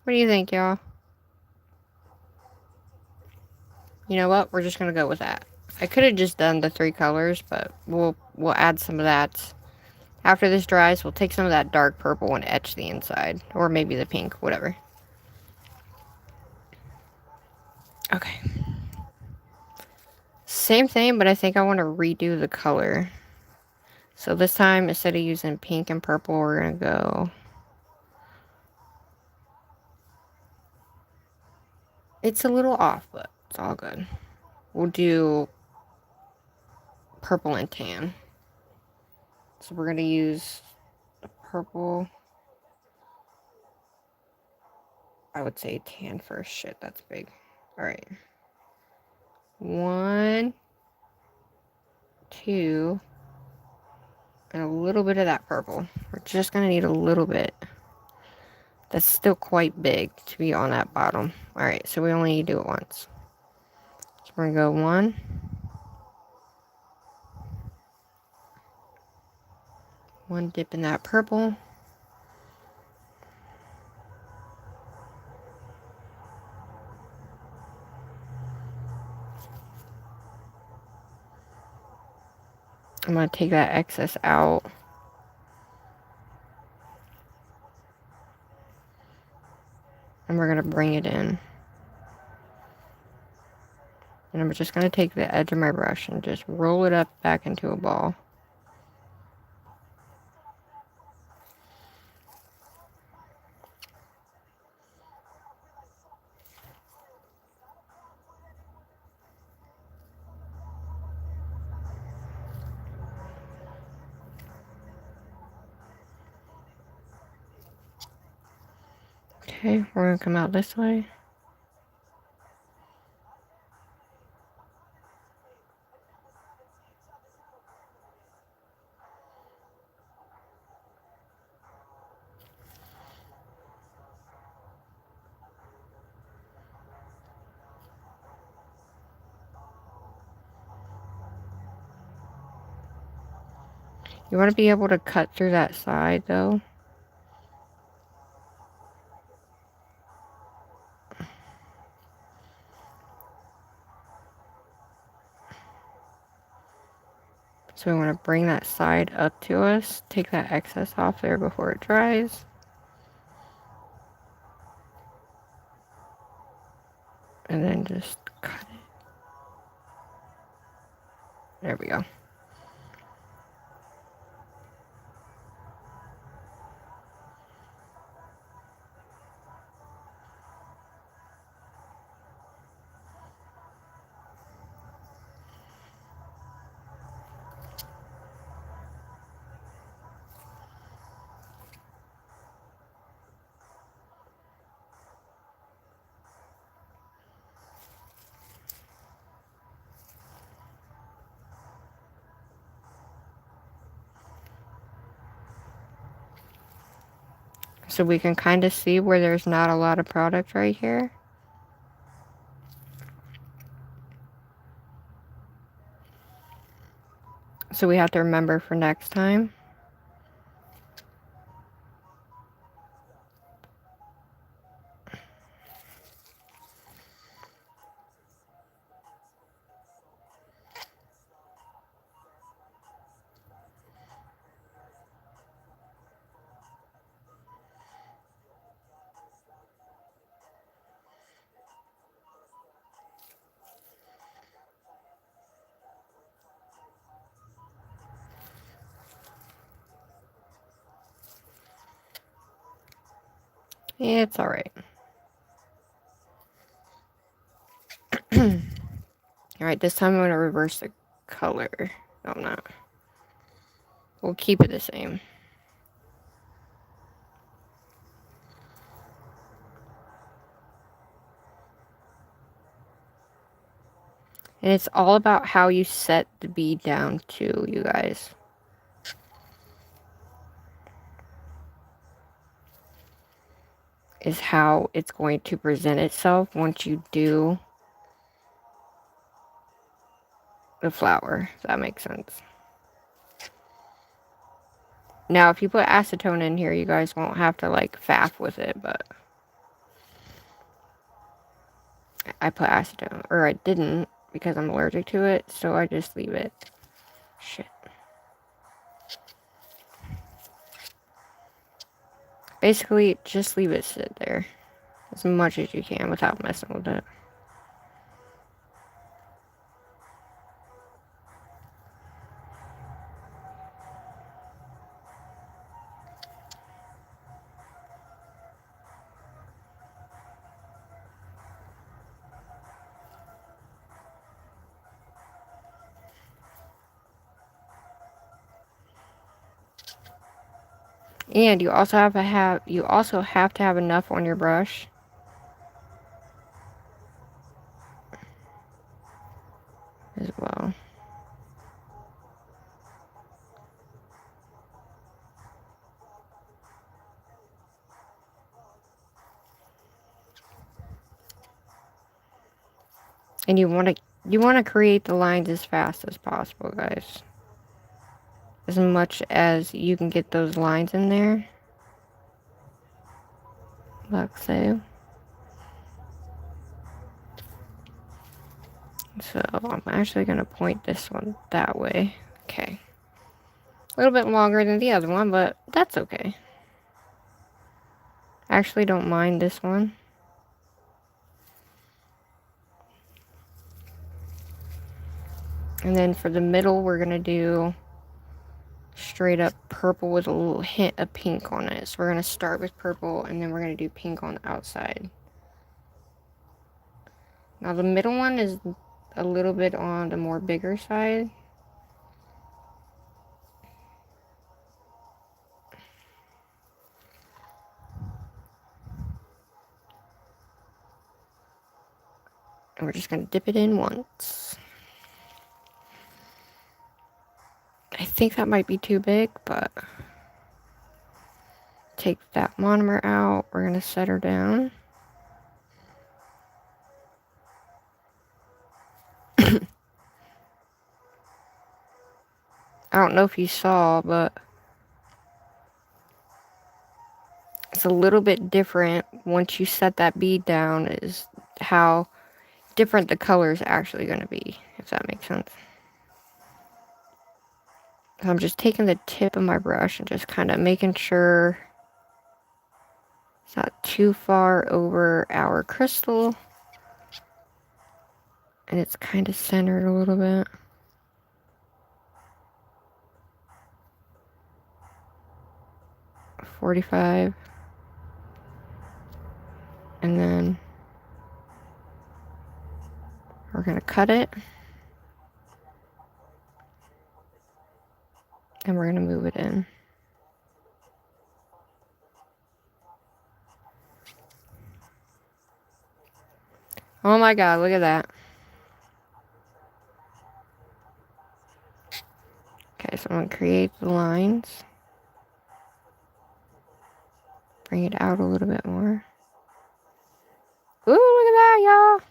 What do you think, y'all? You know what? We're just gonna go with that. I could have just done the 3 colors, but we'll add some of that. After this dries, we'll take some of that dark purple and etch the inside. Or maybe the pink, whatever. Okay. Same thing, but I think I want to redo the color. So this time, instead of using pink and purple, we're going to go... It's a little off, but it's all good. We'll do purple and tan. So we're going to use the purple. I would say tan first. Shit, that's big. Alright. 1, 2, and a little bit of that purple. We're just going to need a little bit. That's still quite big to be on that bottom. Alright, so we only need to do it once. So we're going to go 1. 1 dip in that purple. I'm going to take that excess out. And we're going to bring it in. And I'm just going to take the edge of my brush and just roll it up back into a ball. Okay, we're going to come out this way. You want to be able to cut through that side though. So we want to bring that side up to us. Take that excess off there before it dries. And then just cut it. There we go. So we can kind of see where there's not a lot of product right here. So we have to remember for next time. Yeah, it's alright. Alright, this time I'm going to reverse the color. No, I'm not. We'll keep it the same. And it's all about how you set the bead down too, you guys. Is how it's going to present itself once you do the flower, if that makes sense. Now, if you put acetone in here, you guys won't have to like faff with it, but I put acetone, or I didn't because I'm allergic to it, so I just leave it. Shit. Basically, just leave it sit there as much as you can without messing with it. And you also have to have enough on your brush as well. And you want to create the lines as fast as possible, guys. As much as you can get those lines in there. Like so. So I'm actually going to point this one that way. Okay. A little bit longer than the other one, but that's okay. I actually don't mind this one. And then for the middle, we're going to do straight up purple with a little hint of pink on it. So we're going to start with purple, and then we're going to do pink on the outside. Now the middle one is a little bit on the more bigger side. And we're just going to dip it in once. I think that might be too big, but take that monomer out. We're going to set her down. I don't know if you saw, but it's a little bit different once you set that bead down, is how different the color is actually going to be, if that makes sense. So I'm just taking the tip of my brush and just kind of making sure it's not too far over our crystal. And it's kind of centered a little bit. .45. And then we're going to cut it. And we're going to move it in. Oh my god, look at that. Okay, so I'm going to create the lines. Bring it out a little bit more. Ooh, look at that, y'all.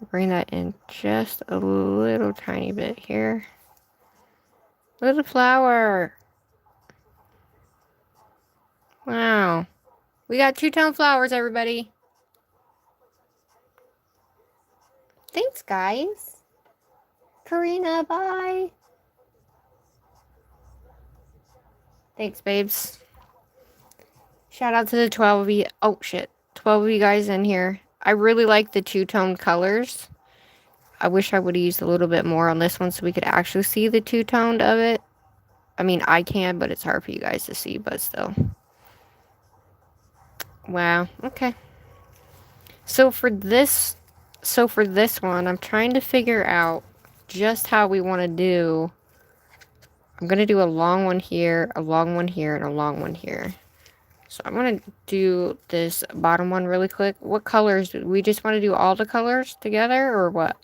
Bring that in just a little tiny bit here. Little flower. Wow. We got two-tone flowers, everybody. Thanks, guys. Karina, bye. Thanks, babes. Shout out to the 12 of you. Oh, shit. 12 of you guys in here. I really like the two-tone colors. I wish I would have used a little bit more on this one so we could actually see the two-toned of it. I mean, I can, but it's hard for you guys to see, but still. Wow. Okay. So for this one, I'm trying to figure out just how we want to do. I'm going to do a long one here, a long one here, and a long one here. So I'm going to do this bottom one really quick. What colors? Do we just want to do all the colors together or what?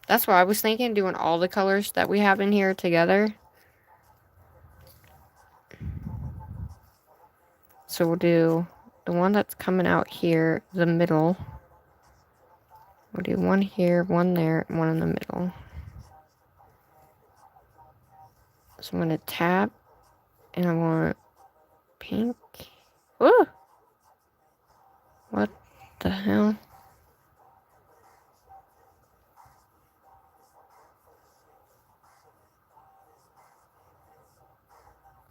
That's what I was thinking, doing all the colors that we have in here together. So we'll do the one that's coming out here, the middle. We'll do one here, one there, and one in the middle. So I'm going to tap, and I want pink. Ooh! What the hell?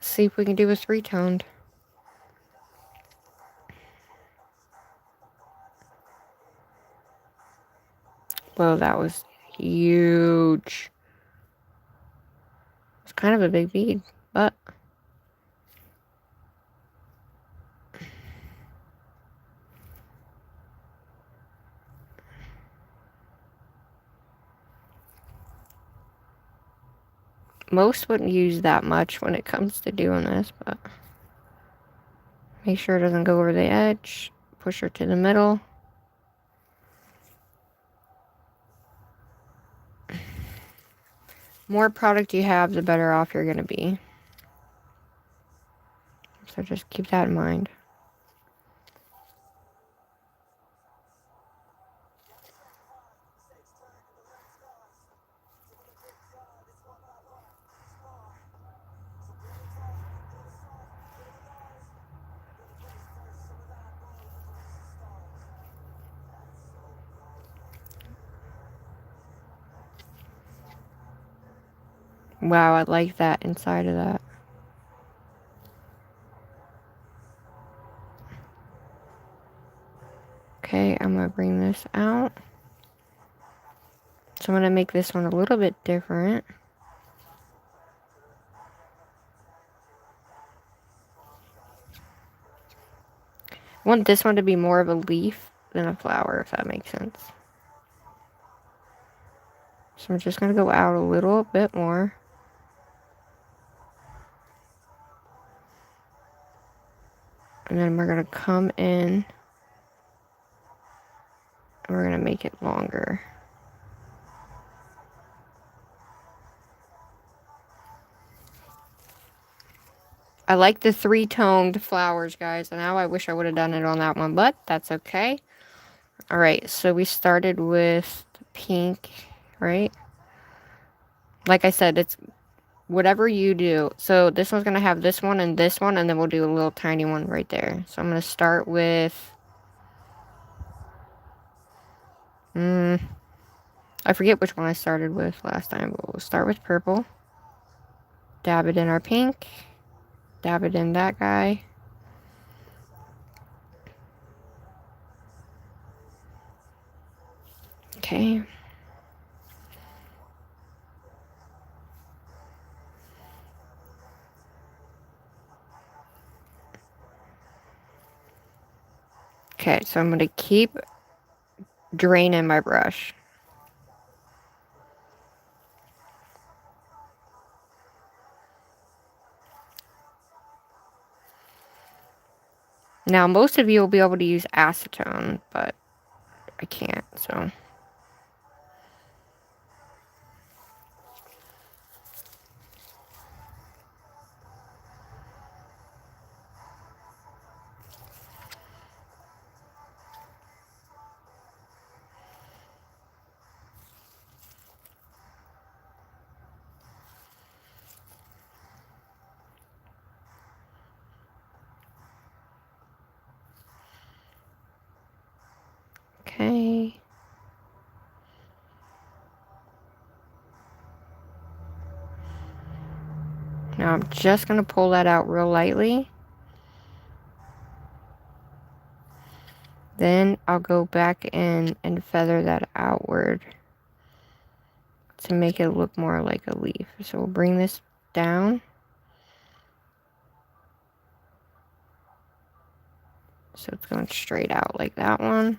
See if we can do a three-toned. Whoa, that was huge. It's kind of a big bead, but most wouldn't use that much when it comes to doing this, but make sure it doesn't go over the edge. Push her to the middle. More product you have, the better off you're going to be. So just keep that in mind. Wow, I like that inside of that. Okay, I'm going to bring this out. So I'm going to make this one a little bit different. I want this one to be more of a leaf than a flower, if that makes sense. So I'm just going to go out a little bit more. And then we're going to come in. And we're going to make it longer. I like the three-toned flowers, guys. And now I wish I would have done it on that one, but that's okay. Alright, so we started with pink, right? Like I said, it's whatever you do. So this one's going to have this one, and then we'll do a little tiny one right there. So I'm going to start with... I forget which one I started with last time, but we'll start with purple. Dab it in our pink. Dab it in that guy. Okay. Okay, so I'm going to keep draining my brush. Now, most of you will be able to use acetone, but I can't, so... Okay. Now I'm just going to pull that out real lightly. Then I'll go back in and feather that outward to make it look more like a leaf. So we'll bring this down. So it's going straight out like that one.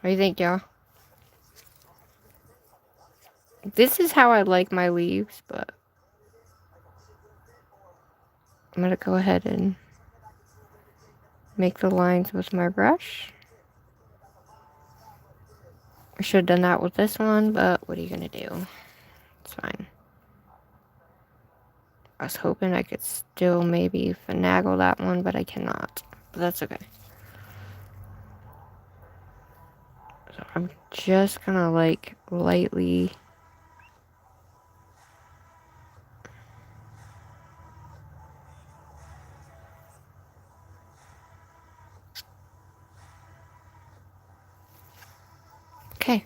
What do you think, y'all? This is how I like my leaves, but I'm going to go ahead and make the lines with my brush. I should have done that with this one, but what are you gonna do? It's fine. I was hoping I could still maybe finagle that one, but I cannot. But that's okay. So I'm just gonna like lightly... Okay.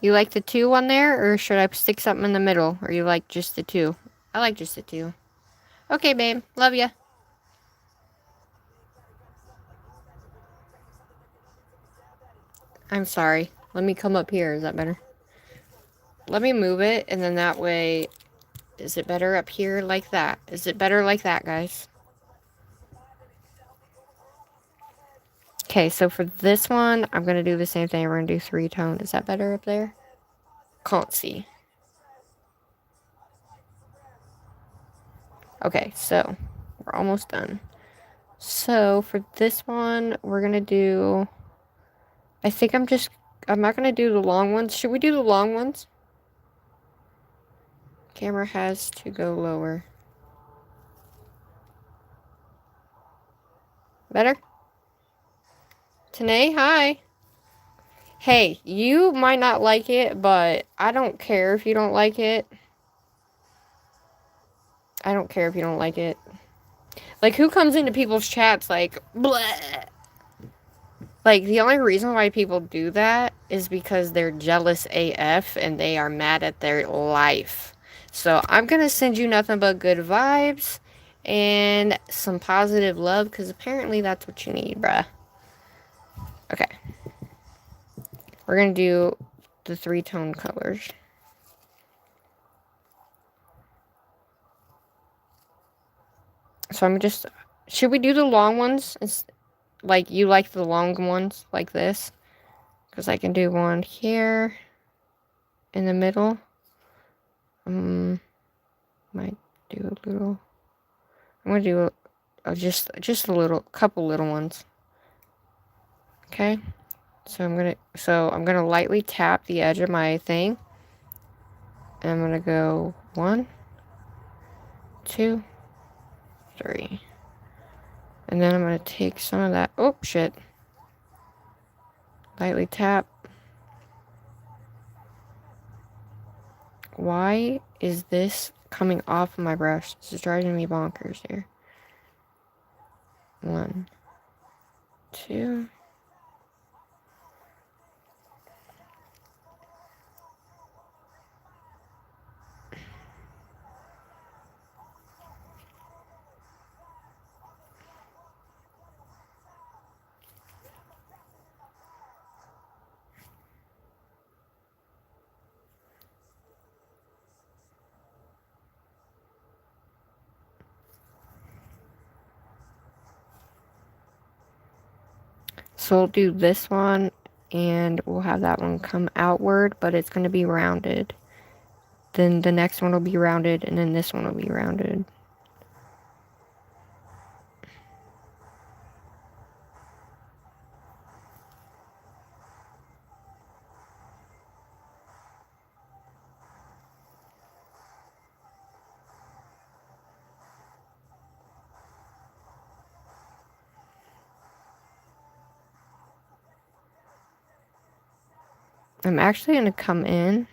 You like the 2 on there, or should I stick something in the middle? Or you like just the 2? I like just the 2. Okay, babe. Love ya. I'm sorry. Let me come up here. Is that better? Let me move it, and then that way... Is it better up here like that? Is it better like that, guys? Okay, so for this one, I'm going to do the same thing. We're going to do 3-tone. Is that better up there? Can't see. Okay, so we're almost done. So for this one, we're going to do... I think I'm not going to do the long ones. Should we do the long ones? Camera has to go lower. Better? Tanae, hi. Hey, you might not like it, but I don't care if you don't like it. I don't care if you don't like it. Like, who comes into people's chats like, bleh? Like, the only reason why people do that is because they're jealous AF and they are mad at their life. So, I'm gonna send you nothing but good vibes and some positive love, because apparently that's what you need, bruh. Okay. We're gonna do the 3-tone colors. So, I'm just... Should we do the long ones? It's like, you like the long ones like this? Because I can do one here in the middle. Might do a little... I'm gonna do just a little, couple little ones. Okay, so I'm gonna lightly tap the edge of my thing, and I'm gonna go 1, 2, 3, and then I'm gonna take some of that. Oh shit! Lightly tap. Why is this coming off of my brush? This is driving me bonkers here. 1, 2. So we'll do this one, and we'll have that one come outward, but it's going to be rounded. Then the next one will be rounded, and then this one will be rounded. I'm actually going to come in.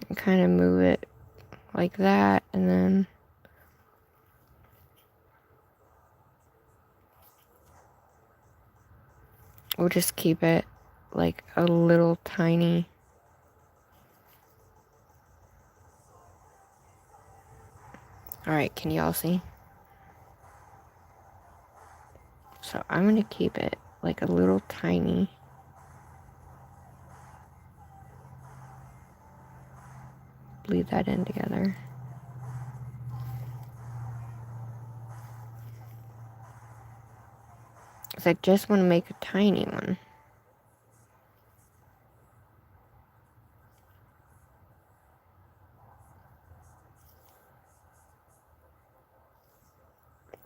And kind of move it like that, and then we'll just keep it like a little tiny. Alright, can y'all see? So I'm going to keep it like a little tiny. bleed that in together. Because I just want to make a tiny one.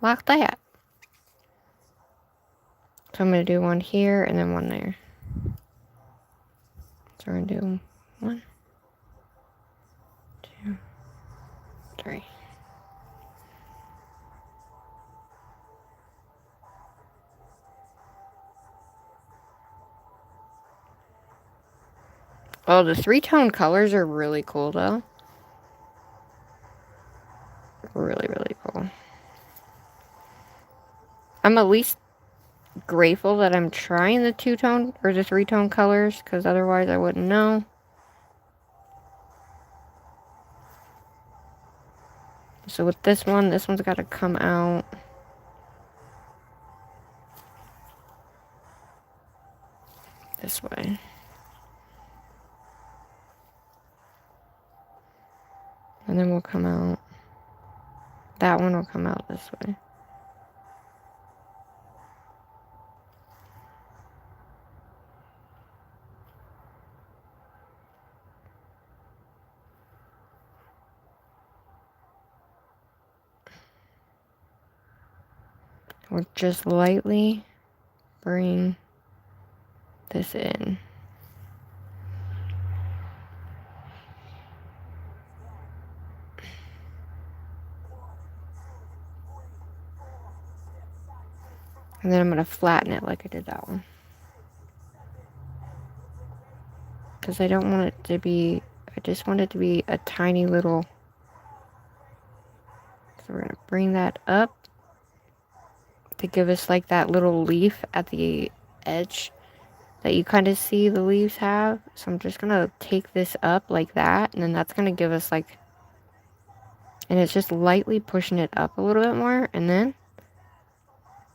Like that. So I'm going to do one here and then one there. So we're going to do 1, 2, 3. Oh, the 3-tone colors are really cool though. Really, really cool. I'm at least grateful that I'm trying the 2-tone or the 3-tone colors, because otherwise I wouldn't know. So with this one's got to come out. This way. And then we'll come out. That one will come out this way. We'll just lightly bring this in. And then I'm going to flatten it like I did that one. Because I don't want it to be, I just want it to be a tiny little. So we're going to bring that up to give us like that little leaf at the edge that you kind of see the leaves have. So I'm just going to take this up like that, and then that's going to give us like, and it's just lightly pushing it up a little bit more, and then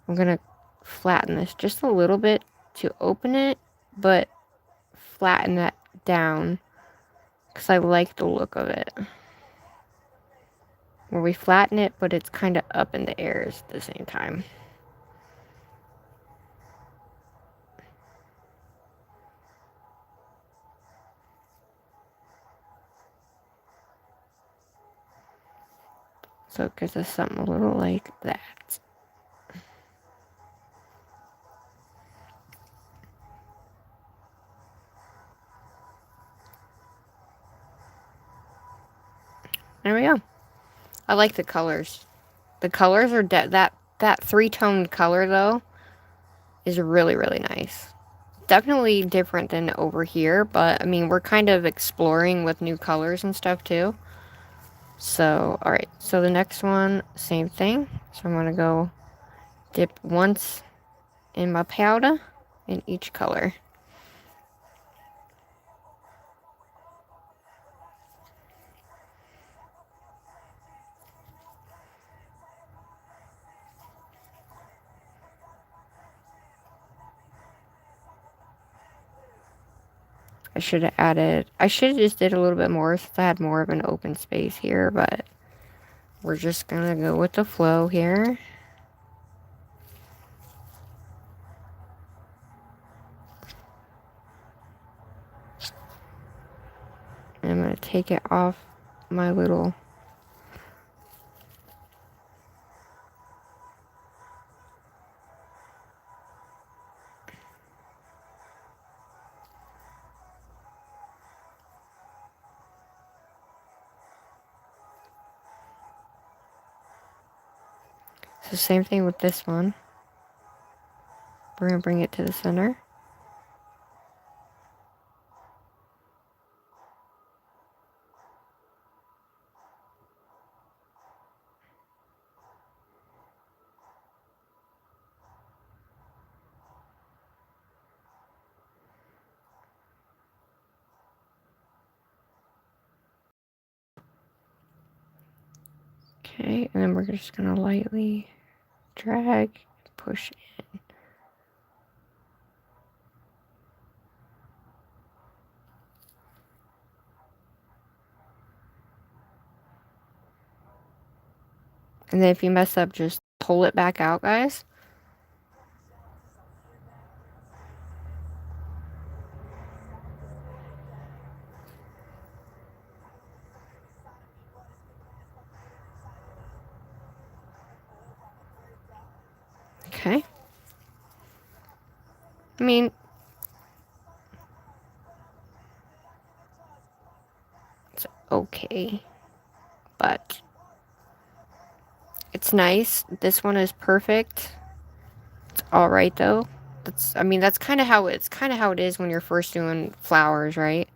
I'm going to flatten this just a little bit to open it, but flatten that down because I like the look of it. Where we flatten it, but it's kind of up in the air at the same time. So it gives us something a little like that. There we go. I like the colors. The colors are that 3-tone color though is really, really nice. Definitely different than over here, but I mean, we're kind of exploring with new colors and stuff too. So, alright, so the next one, same thing. So I'm going to go dip once in my powder in each color. I should have just did a little bit more since I had more of an open space here, but we're just gonna go with the flow here. And I'm gonna take it off my little So same thing with this one. We're going to bring it to the center. Okay, and then we're just going to lightly drag, push in. And then if you mess up, just pull it back out, guys. Okay. I mean, it's okay, but it's nice. This one is perfect. It's all right though. I mean, that's kind of how it is when you're first doing flowers, right?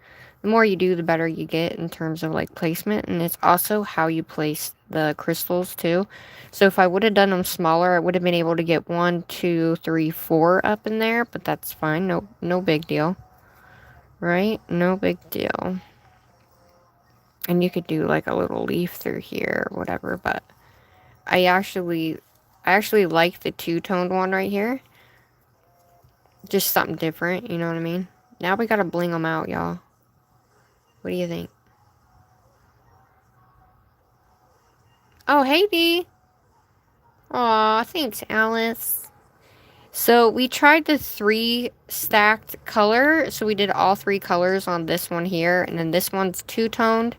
The more you do, the better you get in terms of like placement, and it's also how you place the crystals too. So if I would have done them smaller, I would have been able to get 1, 2, 3, 4 up in there, but that's fine. No big deal, right? No big deal. And you could do like a little leaf through here or whatever, but I actually like the two-toned one right here. Just something different, you know what I mean? Now we gotta bling them out, y'all. What do you think? Oh, hey, Dee. Aw, thanks, Alice. So we tried the 3 stacked color. So we did all 3 colors on this one here. And then this one's two-toned.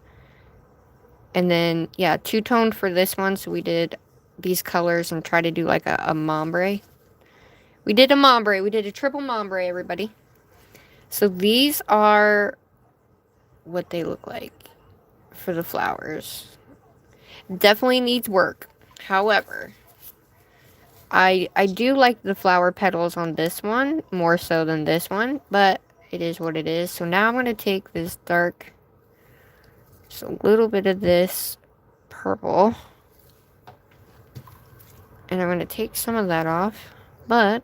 And then, yeah, two-toned for this one. So we did these colors and tried to do like a mambre. We did a mambre. We did a triple mambre, everybody. So these are what they look like for the flowers. Definitely needs work. However, I do like the flower petals on this one more so than this one, but it is what it is. So now I'm going to take this dark, just a little bit of this purple, and I'm going to take some of that off, but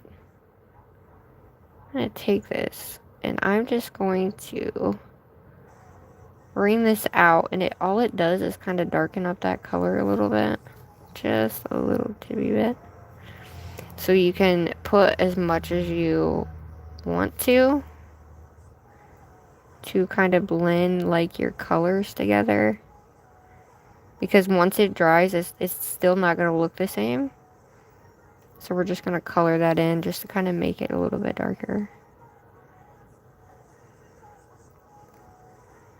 I'm going to take this, and I'm just going to bring this out, and all it does is kind of darken up that color a little bit, just a little tibby bit. So you can put as much as you want to kind of blend like your colors together, because once it dries, it's still not going to look the same. So we're just going to color that in just to kind of make it a little bit darker.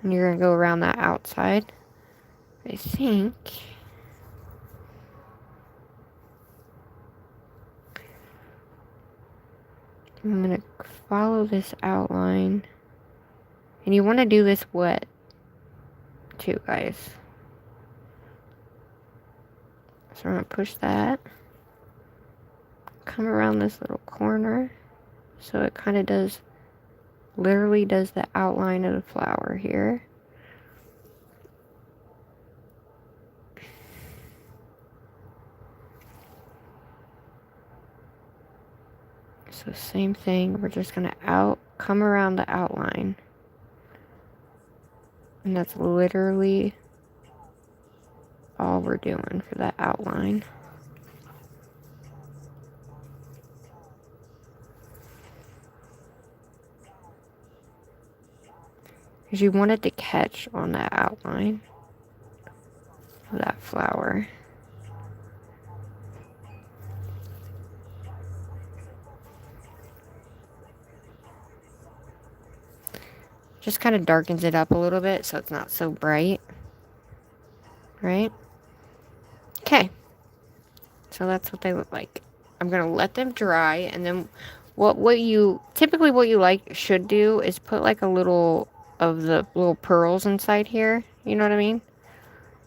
And you're going to go around that outside. I think I'm going to follow this outline. And you want to do this wet too, guys. So I'm going to push that. Come around this little corner. So it kind of does, literally does the outline of the flower here. So same thing, we're just going to come around the outline. And that's literally all we're doing for that outline. Because you want it to catch on that outline of that flower. Just kind of darkens it up a little bit so it's not so bright. Right? Okay. So that's what they look like. I'm going to let them dry, and then what you should do is put like a little of the little pearls inside here. You know what I mean?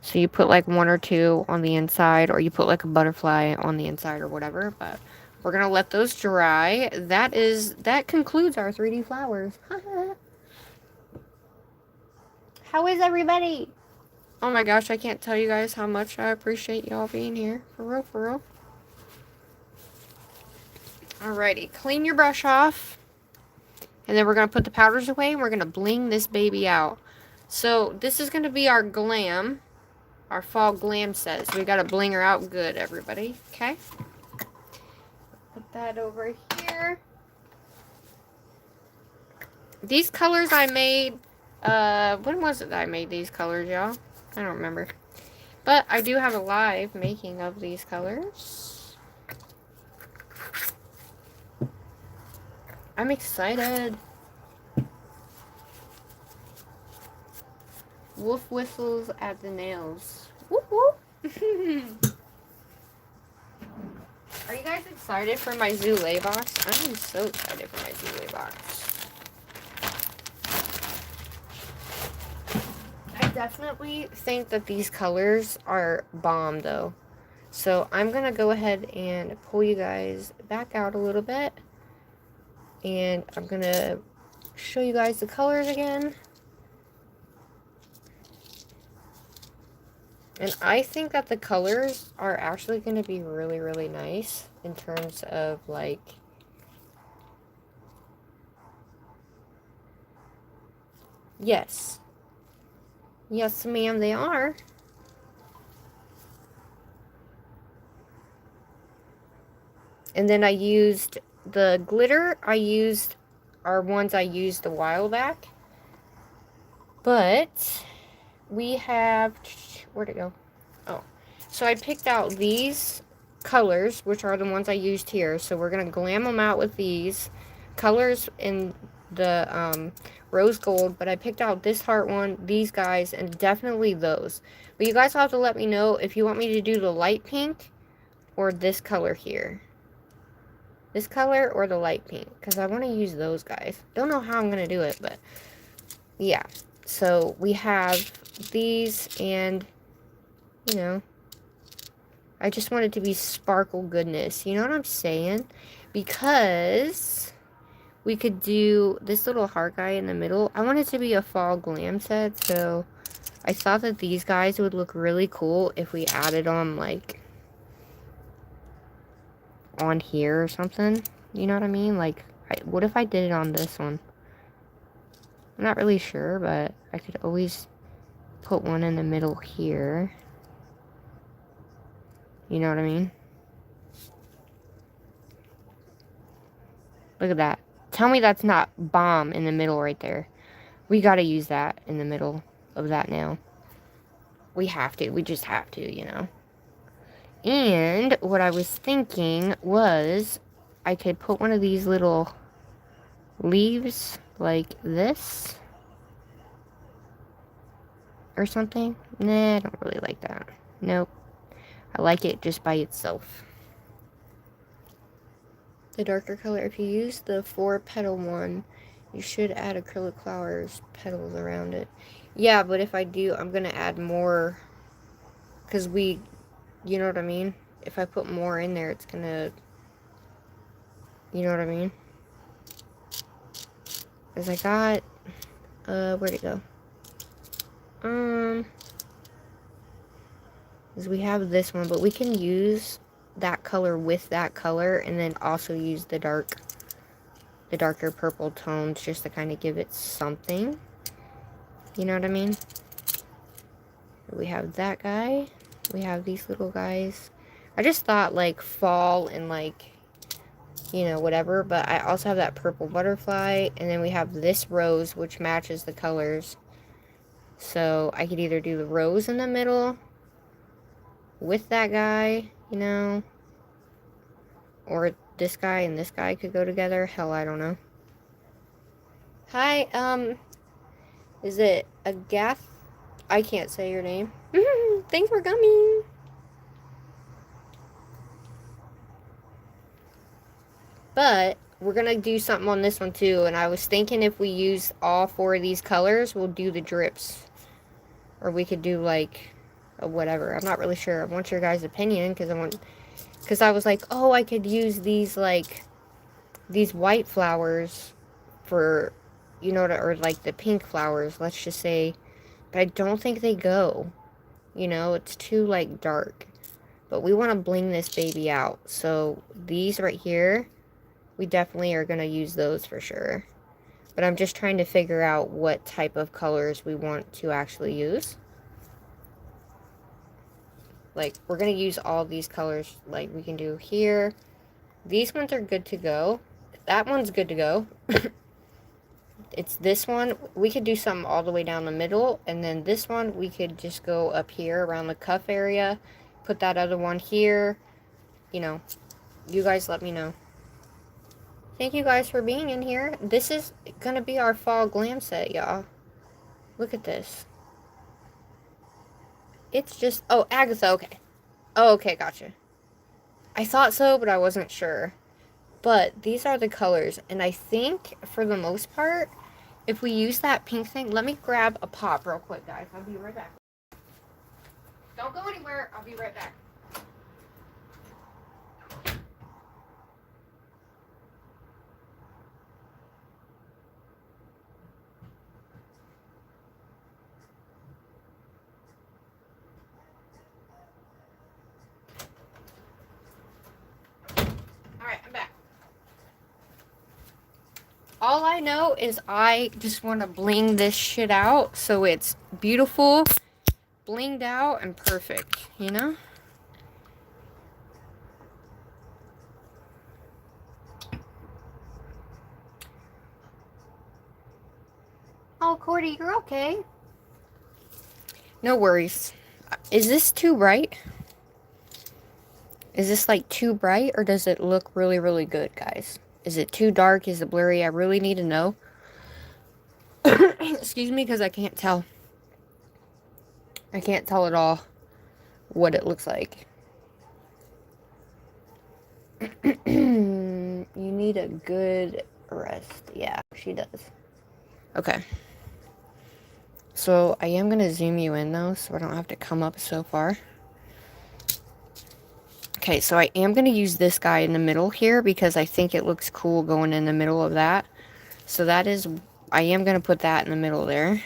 So you put like 1 or 2 on the inside, or you put like a butterfly on the inside or whatever, but we're going to let those dry. That concludes our 3D flowers. How is everybody? Oh my gosh, I can't tell you guys how much I appreciate y'all being here. For real, for real. Alrighty, clean your brush off. And then we're going to put the powders away, and we're going to bling this baby out. So this is going to be our glam. Our fall glam set. So we got to bling her out good, everybody. Okay? Put that over here. These colors I made, when was it that I made these colors, y'all? I don't remember. But I do have a live making of these colors. I'm excited. Wolf whistles at the nails. Whoop whoop. Are you guys excited for my Zoulé box? I am so excited for my Zoulé box. I definitely think that these colors are bomb though. So I'm going to go ahead and pull you guys back out a little bit. And I'm going to show you guys the colors again. And I think that the colors are actually going to be really, really nice in terms of like, yes. Yes, ma'am, they are. And then I used the glitter are ones I used a while back. But we have, where'd it go? Oh, so I picked out these colors, which are the ones I used here. So we're going to glam them out with these colors in the rose gold. But I picked out this heart one, these guys, and definitely those. But you guys will have to let me know if you want me to do the light pink or this color here. This color or the light pink, because I want to use those guys. Don't know how I'm going to do it, but yeah. So we have these, and, you know, I just want it to be sparkle goodness. You know what I'm saying? Because we could do this little heart guy in the middle. I want it to be a fall glam set, so I thought that these guys would look really cool if we added them, like, on here or something. You know what I mean? Like, what if I did it on this one? I'm not really sure, but I could always put one in the middle here. You know what I mean? Look at that. Tell me that's not bomb in the middle right there. We gotta use that in the middle of that nail. We have to. We just have to, you know. And what I was thinking was I could put one of these little leaves like this or something. Nah, I don't really like that. Nope. I like it just by itself. The darker color, if you use the 4-petal one, you should add acrylic flowers petals around it. Yeah, but if I do, I'm gonna add more, because you know what I mean? If I put more in there, it's gonna, you know what I mean? Because I got, where'd it go? Because we have this one, but we can use that color with that color, and then also use the darker purple tones just to kind of give it something. You know what I mean? We have that guy. We have these little guys. I just thought like fall and like, you know, whatever. But I also have that purple butterfly. And then we have this rose, which matches the colors. So I could either do the rose in the middle with that guy, you know. Or this guy and this guy could go together. Hell, I don't know. Hi, is it Agath? I can't say your name. Thanks for coming. But we're gonna do something on this one too, and I was thinking if we use all 4 of these colors, we'll do the drips. Or we could do like a whatever. I'm not really sure. I want your guys' opinion, because I was like, oh, I could use these like these white flowers for, you know, or like the pink flowers, let's just say. But I don't think they go. You know, it's too like dark. But we want to bling this baby out. So these right here, we definitely are going to use those for sure. But I'm just trying to figure out what type of colors we want to actually use. Like, we're going to use all these colors. Like, we can do here. These ones are good to go. That one's good to go. it's this one. We could do something all the way down the middle, and then this one we could just go up here around the cuff area, put that other one here. You know, you guys let me know. Thank you guys for being in here. This is gonna be our fall glam set, y'all. Look at this. It's just, oh, Agatha, okay. Oh, okay, gotcha. I thought so, but I wasn't sure. But these are the colors, and I think, for the most part, if we use that pink thing, let me grab a pop real quick, guys. I'll be right back. Don't go anywhere. I'll be right back. Alright, I'm back. All I know is I just want to bling this shit out so it's beautiful, blinged out, and perfect, you know? Oh, Cordy, you're okay. No worries. Is this too bright? Is this like too bright, or does it look really, really good, guys? Is it too dark? Is it blurry? I really need to know. Excuse me, because I can't tell. I can't tell at all what it looks like. You need a good rest. Yeah, she does. Okay. So, I am going to zoom you in, though, so I don't have to come up so far. Okay, so I am going to use this guy in the middle here because I think it looks cool going in the middle of that. So that is, I am going to put that in the middle there.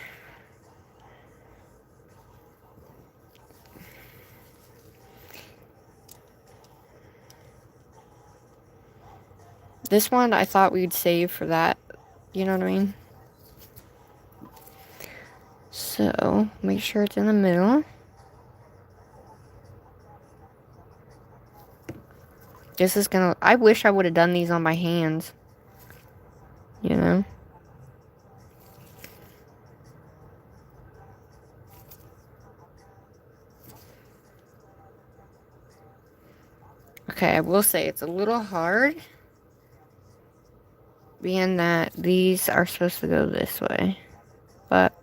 This one I thought we'd save for that, you know what I mean? So, make sure it's in the middle. This is gonna, I wish I would have done these on my hands. You know? Okay, I will say it's a little hard, being that these are supposed to go this way. But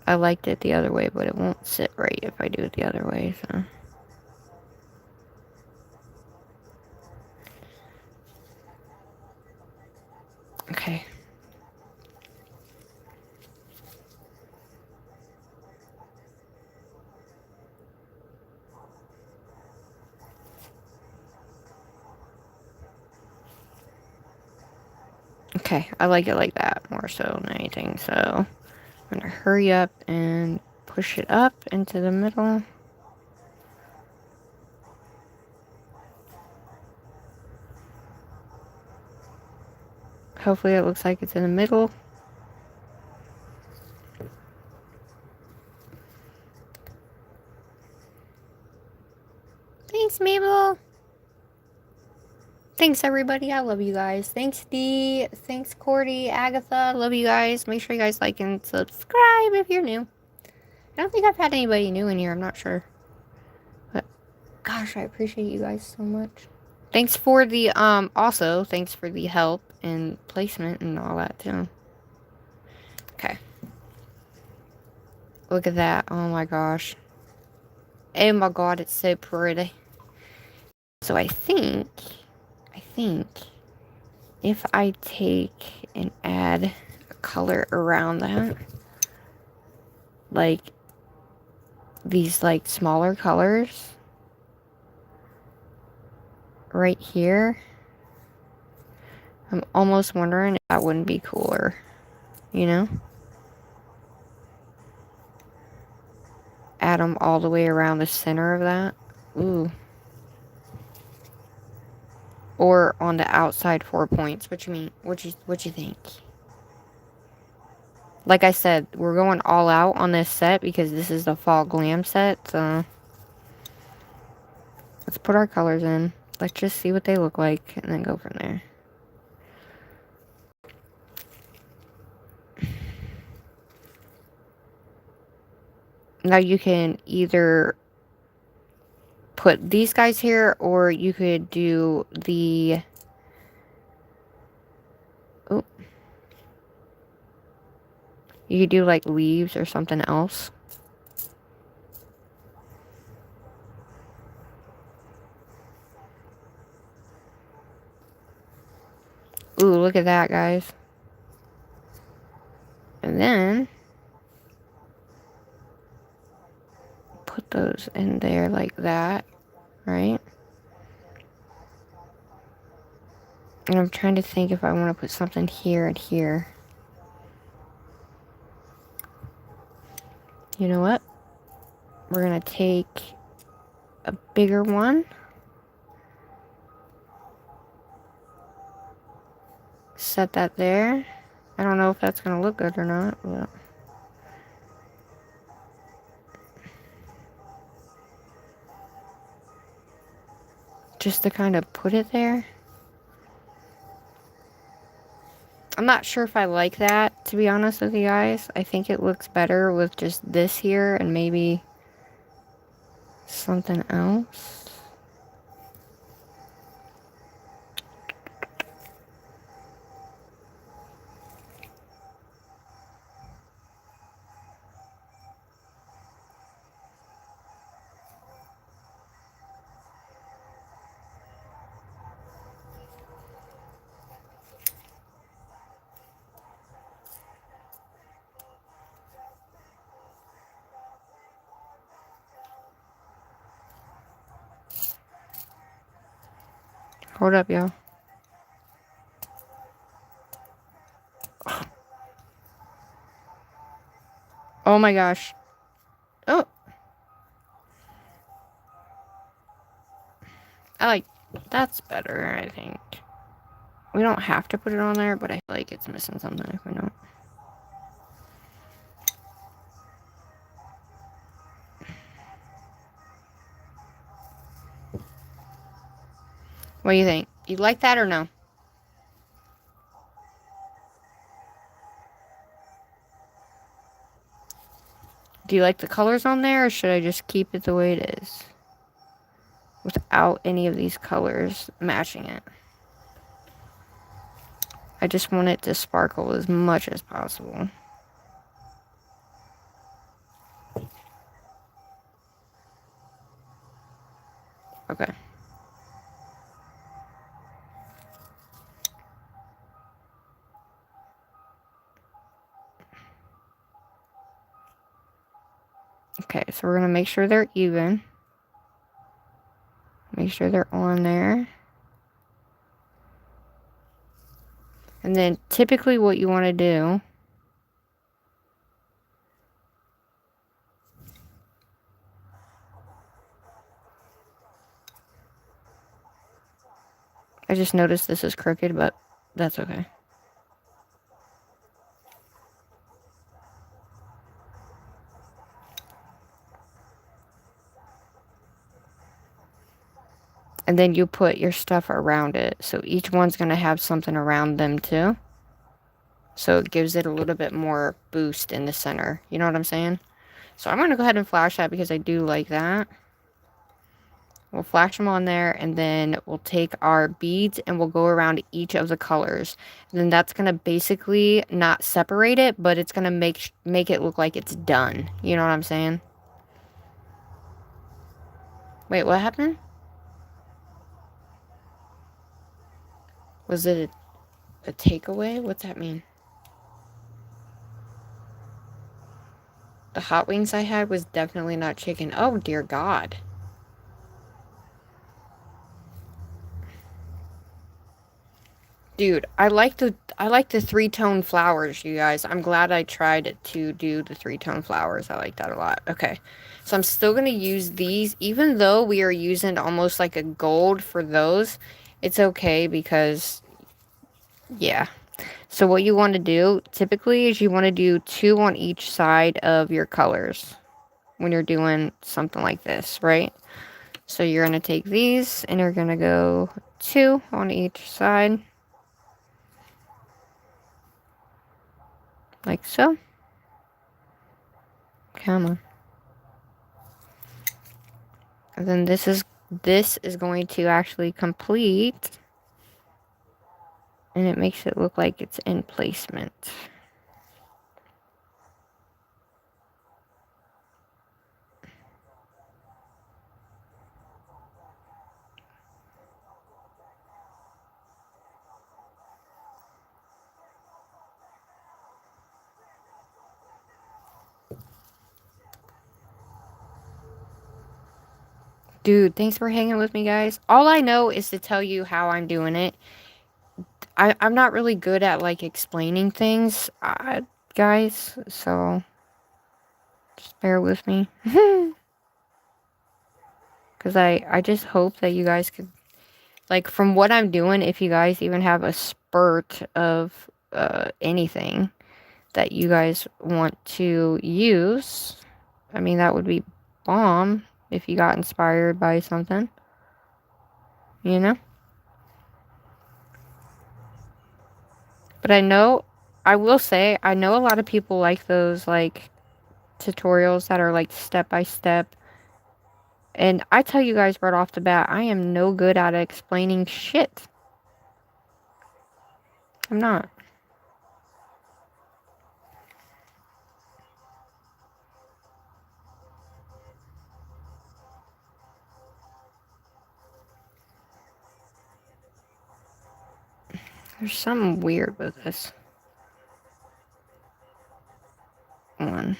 I liked it the other way, but it won't sit right if I do it the other way, so. Okay. Okay, I like it like that more so than anything, so I'm gonna hurry up and push it up into the middle. Hopefully it looks like it's in the middle. Thanks, Mabel. Thanks, everybody. I love you guys. Thanks, Dee. Thanks, Cordy, Agatha. Love you guys. Make sure you guys like and subscribe if you're new. I don't think I've had anybody new in here. I'm not sure. But, gosh, I appreciate you guys so much. Thanks for the, also, thanks for the help and placement and all that, too. Okay. Look at that. Oh, my gosh. Oh, my God. It's so pretty. So, I think if I take and add a color around that, like these like smaller colors right here, I'm almost wondering if that wouldn't be cooler, you know? Add them all the way around the center of that. Ooh. Or on the outside 4 points. What you mean? What you think? Like I said, we're going all out on this set because this is the fall glam set. So let's put our colors in. Let's just see what they look like and then go from there. Now you can either put these guys here, or you could do the... Oh. You could do like leaves or something else. Ooh, look at that, guys. And then put those in there like that, right? And I'm trying to think if I want to put something here and here. You know what? We're going to take a bigger one. Set that there. I don't know if that's going to look good or not, but... just to kind of put it there. I'm not sure if I like that, to be honest with you guys. I think it looks better with just this here and maybe something else. Hold up, y'all. Oh my gosh. Oh. That's better, I think. We don't have to put it on there, but I feel like it's missing something if we don't. What do you think? You like that or no? Do you like the colors on there, or should I just keep it the way it is? Without any of these colors matching it. I just want it to sparkle as much as possible. Okay. Okay, so we're going to make sure they're even. Make sure they're on there. And then typically what you want to do I just noticed this is crooked, but that's okay. And then you put your stuff around it. So each one's going to have something around them too. So it gives it a little bit more boost in the center. You know what I'm saying? So I'm going to go ahead and flash that because I do like that. We'll flash them on there, and then we'll take our beads and we'll go around each of the colors. And then that's going to basically not separate it, but it's going to make it look like it's done. You know what I'm saying? Wait, what happened? Was it a takeaway? What's that mean? The hot wings I had was definitely not chicken. Oh, dear God. Dude, I like the three-tone flowers, you guys. I'm glad I tried to do the three-tone flowers. I like that a lot. Okay. So I'm still going to use these. Even though we are using almost like a gold for those, it's okay because, yeah. So what you want to do, typically, is you want to do 2 on each side of your colors when you're doing something like this, right? So you're going to take these, and you're going to go 2 on each side. Like so. Come on. And then this is going to actually complete, and it makes it look like it's in placement. Dude, thanks for hanging with me, guys. All I know is to tell you how I'm doing it. I'm not really good at, like, explaining things, guys, so just bear with me. Because I just hope that you guys could, like, from what I'm doing, if you guys even have a spurt of anything that you guys want to use, I mean, that would be bomb if you got inspired by something, you know? But I will say, I know a lot of people like those, like, tutorials that are, like, step by step. And I tell you guys right off the bat, I am no good at explaining shit. I'm not. There's something weird with this one.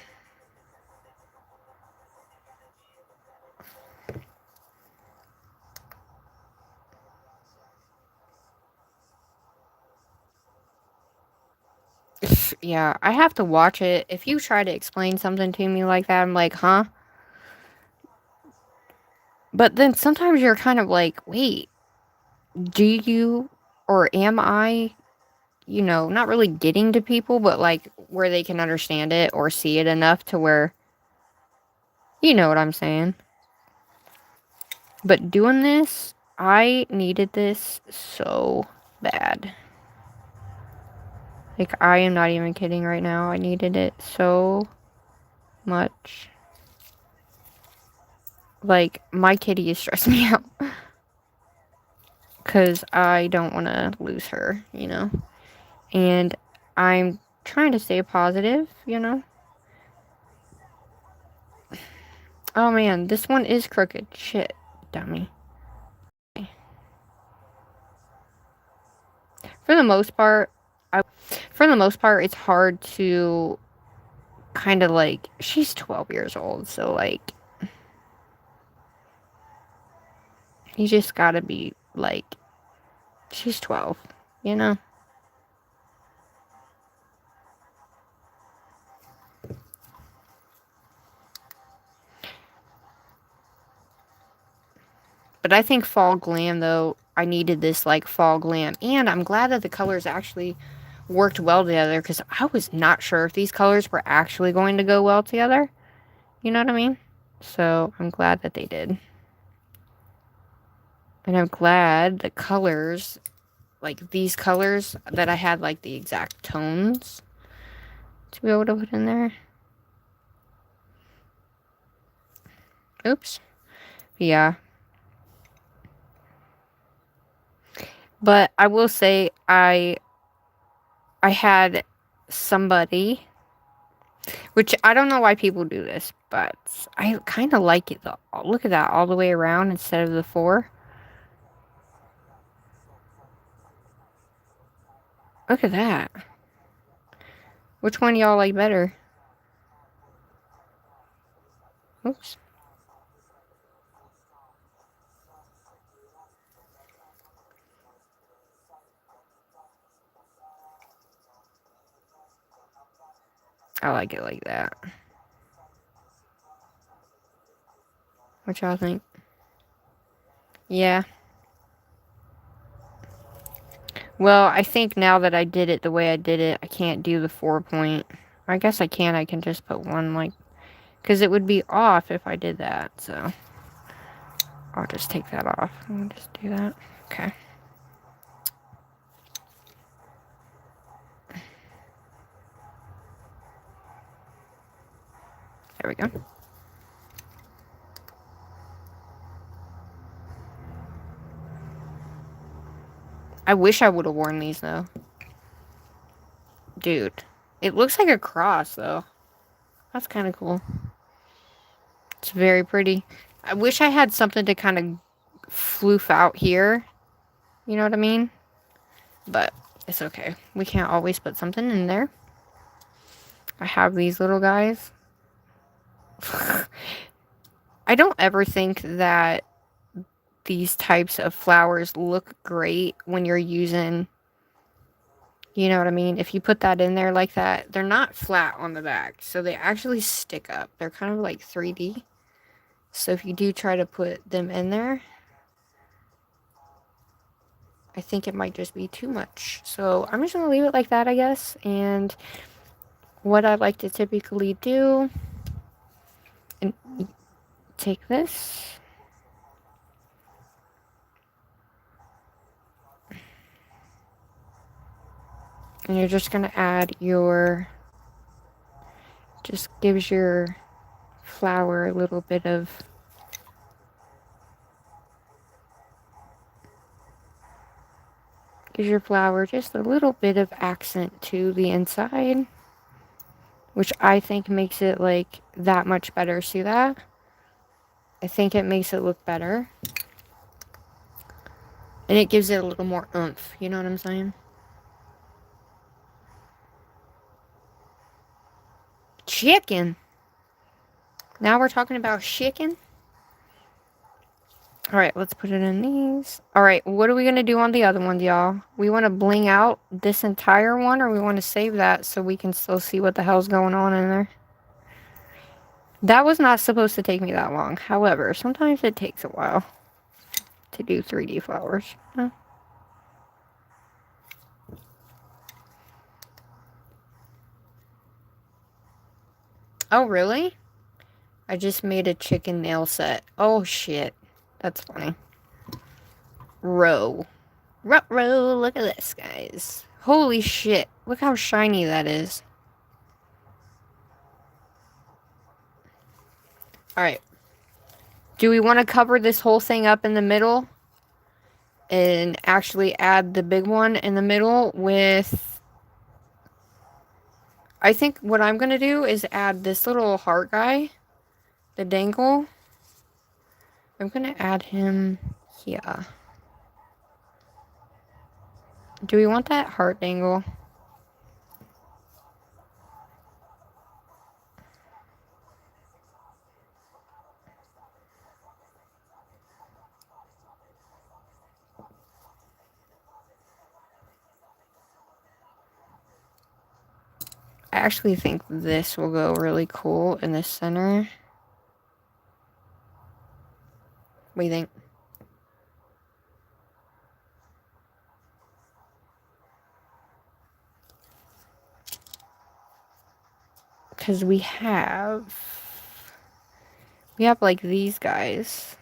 Yeah, I have to watch it. If you try to explain something to me like that, I'm like, huh? But then sometimes you're kind of like, wait, do you or am I, not really getting to people, but like where they can understand it or see it enough to where, you know what I'm saying? But doing this, I needed this so bad. Like, I am not even kidding right now. I needed it so much. Like, my kitty is stressing me out. Because I don't want to lose her, And I'm trying to stay positive. Oh man, this one is crooked. Shit, dummy. For the most part, it's hard to kind of like, she's 12 years old, so like, you just gotta be like, she's 12. But I think fall glam, though, I needed this, like, fall glam. And I'm glad that the colors actually worked well together, because I was not sure if these colors were actually going to go well together. You know what I mean? So, I'm glad that they did. And I'm glad the colors, like, these colors, that I had, like, the exact tones to be able to put in there. Oops. Yeah. But I will say, I had somebody, which I don't know why people do this, but I kind of like it though. Look at that, all the way around instead of the 4. Look at that. Which one y'all like better? Oops. I like it like that. What y'all think? Yeah. Well, I think now that I did it the way I did it, I can't do the 4-point. I guess I can. I can just put one, like, because it would be off if I did that. So I'll just take that off. I'll just do that. Okay. There we go. I wish I would have worn these, though. Dude. It looks like a cross, though. That's kind of cool. It's very pretty. I wish I had something to kind of floof out here. You know what I mean? But it's okay. We can't always put something in there. I have these little guys. I don't ever think that these types of flowers look great when you're using, you know what I mean? If you put that in there like that, they're not flat on the back. So they actually stick up. They're kind of like 3D. So if you do try to put them in there, I think it might just be too much. So I'm just going to leave it like that, I guess. And what I like to typically do, and take this. And you're just going to add your, just gives your flower a little bit of, gives your flower just a little bit of accent to the inside. Which I think makes it like that much better. See that? I think it makes it look better. And it gives it a little more oomph. You know what I'm saying? Chicken. Now we're talking about chicken. Alright, let's put it in these. Alright, what are we going to do on the other ones, y'all? We want to bling out this entire one, or we want to save that so we can still see what the hell's going on in there? That was not supposed to take me that long. However, sometimes it takes a while to do 3D flowers. Huh? Oh, really? I just made a chicken nail set. Oh, shit. That's funny. Row. Ruh-roh, look at this, guys. Holy shit. Look how shiny that is. Alright. Do we want to cover this whole thing up in the middle? And actually add the big one in the middle with... I think what I'm going to do is add this little heart guy. The dangle. I'm going to add him here. Do we want that heart dangle? I actually think this will go really cool in the center. What do you think? Because we have like these guys.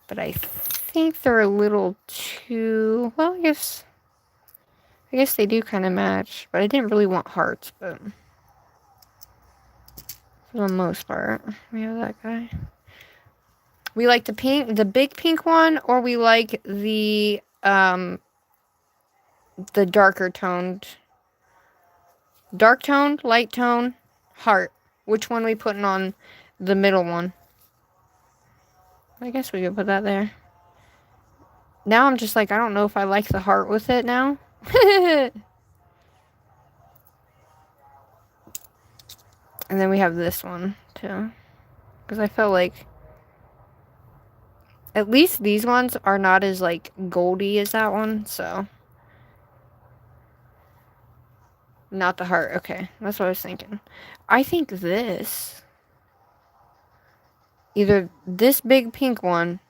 But I think they're a little too, well, I guess they do kind of match. But I didn't really want hearts, but for the most part, we have that guy. We like the big pink one, or we like the darker toned, dark toned, light tone, heart. Which one we putting on the middle one? I guess we could put that there. Now I'm just like, I don't know if I like the heart with it now. And then we have this one, too. Because I felt like... At least these ones are not as, like, goldy as that one, so... Not the heart. Okay, that's what I was thinking. I think this... Either this big pink one,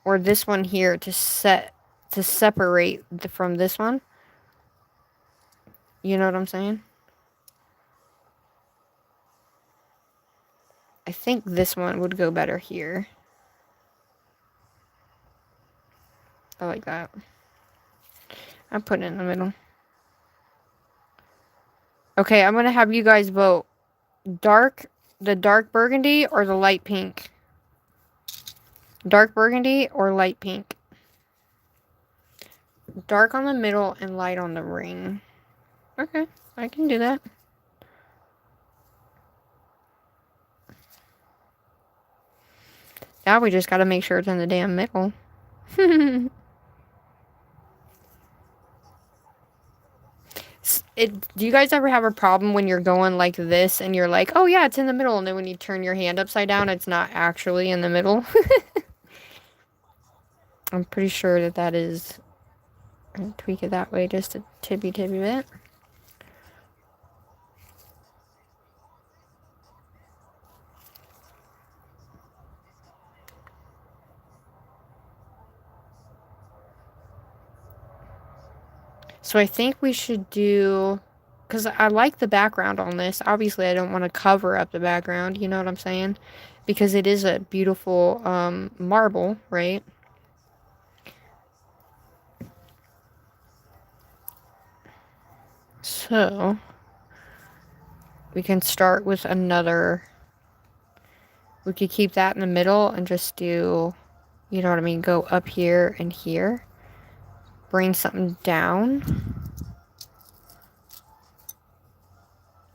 or this one here to separate from this one. You know what I'm saying? I think this one would go better here. I like that. I'm putting it in the middle. Okay, I'm gonna have you guys vote. The dark burgundy or the light pink? Dark burgundy or light pink? dark on the middle and light on the ring. Okay, I can do that. Now we just gotta make sure it's in the damn middle. Do you guys ever have a problem when you're going like this and you're like, oh yeah, it's in the middle, and then when you turn your hand upside down, it's not actually in the middle? I'm pretty sure that that is... I'm gonna tweak it that way just a tippy bit. So I think we should do... Because I like the background on this. Obviously, I don't want to cover up the background, you know what I'm saying? Because it is a beautiful marble, right? So, we can start with another... We could keep that in the middle and just do, you know what I mean, go up here and here. Bring something down.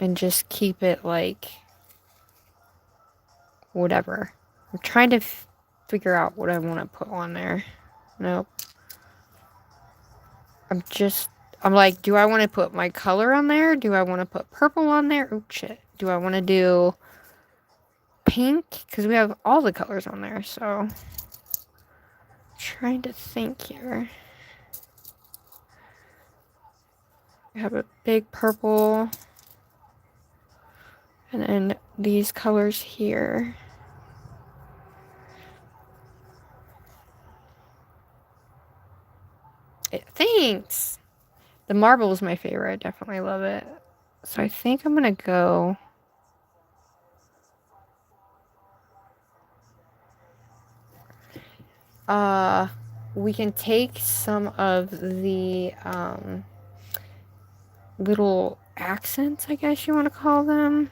And just keep it like... whatever. I'm trying to figure out what I want to put on there. Nope. I'm like, do I want to put my color on there? Do I want to put purple on there? Oh, shit. Do I want to do pink? Because we have all the colors on there, so... I'm trying to think here. We have a big purple. And then these colors here. Thanks! The marble is my favorite. I definitely love it. So I think I'm going to go... we can take some of the little accents, I guess you want to call them.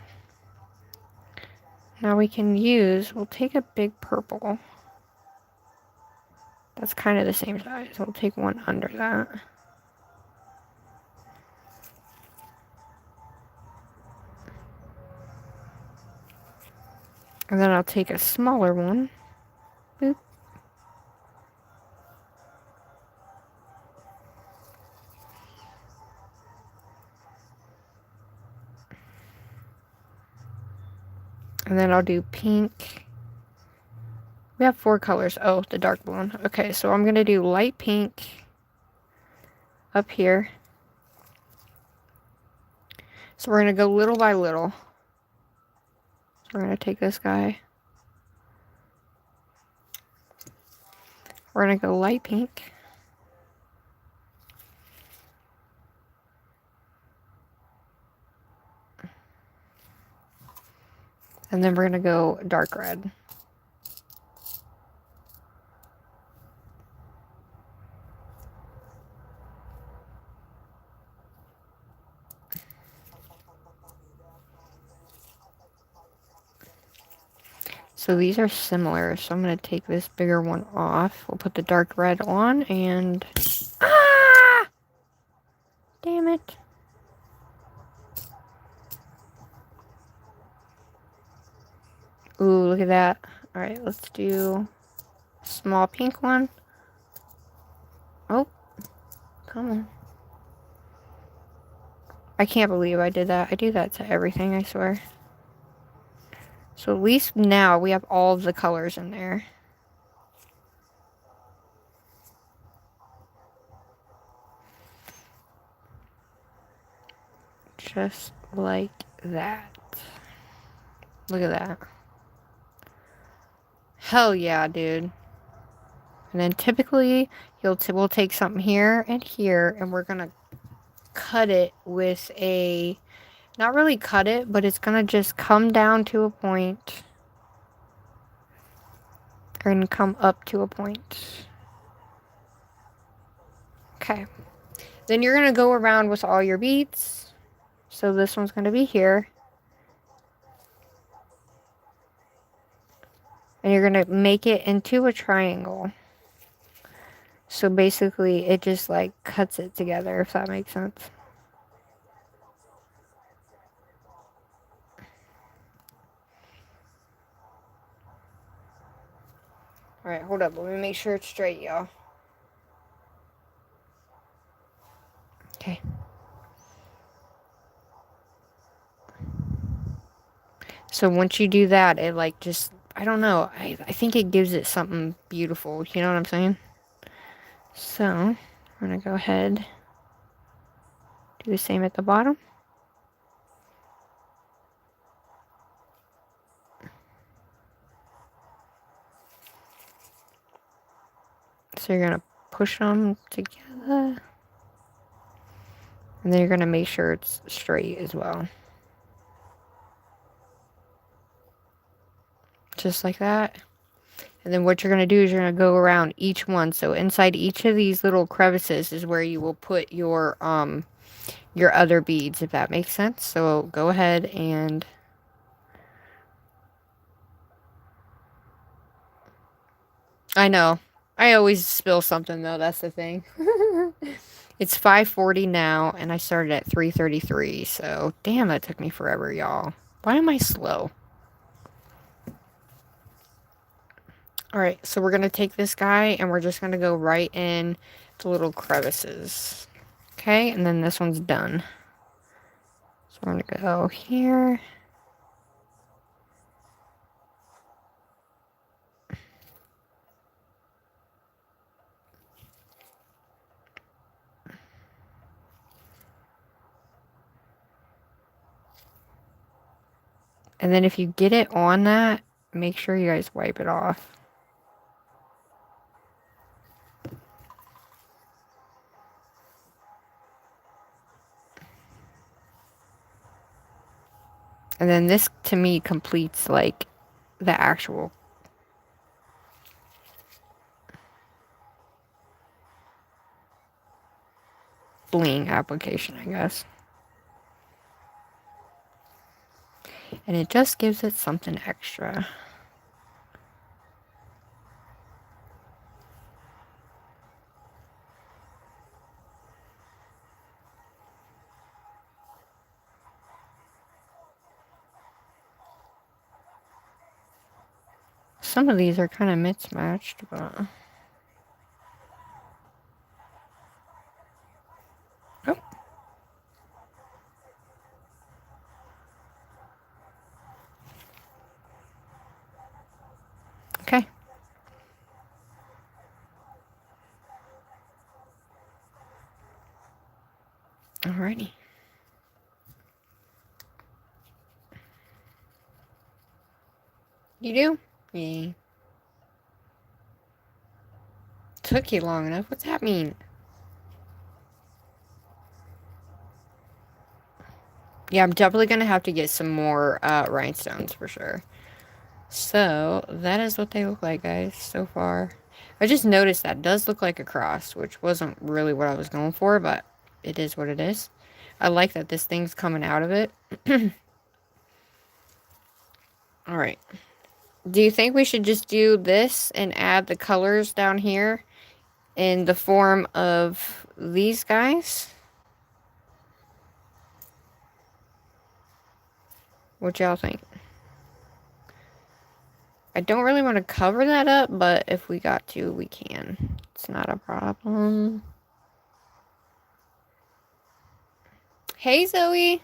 Now we can use... We'll take a big purple. That's kind of the same size. We'll take one under that. And then I'll take a smaller one. Boop. And then I'll do pink. We have 4 colors. Oh, the dark blue. Okay, so I'm going to do light pink up here. So we're going to go little by little. So we're going to take this guy. We're going to go light pink. And then we're going to go dark red. So these are similar, so I'm going to take this bigger one off. We'll put the dark red on and... Ah! Damn it. Ooh, look at that. Alright, let's do a small pink one. Oh, come on. I can't believe I did that. I do that to everything, I swear. So at least now we have all of the colors in there. Just like that. Look at that. Hell yeah, dude. And then typically we'll take something here and here, and we're gonna cut it with a... Not really cut it, but it's gonna just come down to a point. And come up to a point. Okay. Then you're gonna go around with all your beads. So this one's gonna be here. And you're gonna make it into a triangle. So basically, it just like cuts it together, if that makes sense. Alright, hold up. Let me make sure it's straight, y'all. Okay. So once you do that, it like just, I don't know, I think it gives it something beautiful. You know what I'm saying? So, I'm going to go ahead, do the same at the bottom. So you're going to push them together. And then you're going to make sure it's straight as well. Just like that. And then what you're going to do is you're going to go around each one. So inside each of these little crevices is where you will put your other beads, if that makes sense. So go ahead and... I know. I always spill something though, that's the thing. It's 5:40 now, and I started at 3:33, so damn, that took me forever, y'all. Why am I slow? Alright, so we're going to take this guy, and we're just going to go right in the little crevices. Okay, and then this one's done. So we're going to go here. And then if you get it on that, make sure you guys wipe it off. And then this, to me, completes, like, the actual bling application, I guess. And it just gives it something extra. Some of these are kind of mismatched, but... Oh. Okay. Alrighty. You do? Yeah. Took you long enough? What's that mean? Yeah, I'm definitely going to have to get some more rhinestones for sure. So, that is what they look like, guys, so far. I just noticed that does look like a cross, which wasn't really what I was going for, but it is what it is. I like that this thing's coming out of it. Alright. Do you think we should just do this and add the colors down here in the form of these guys? What y'all think? I don't really want to cover that up, but if we got to, we can. It's not a problem. Hey, Zoe.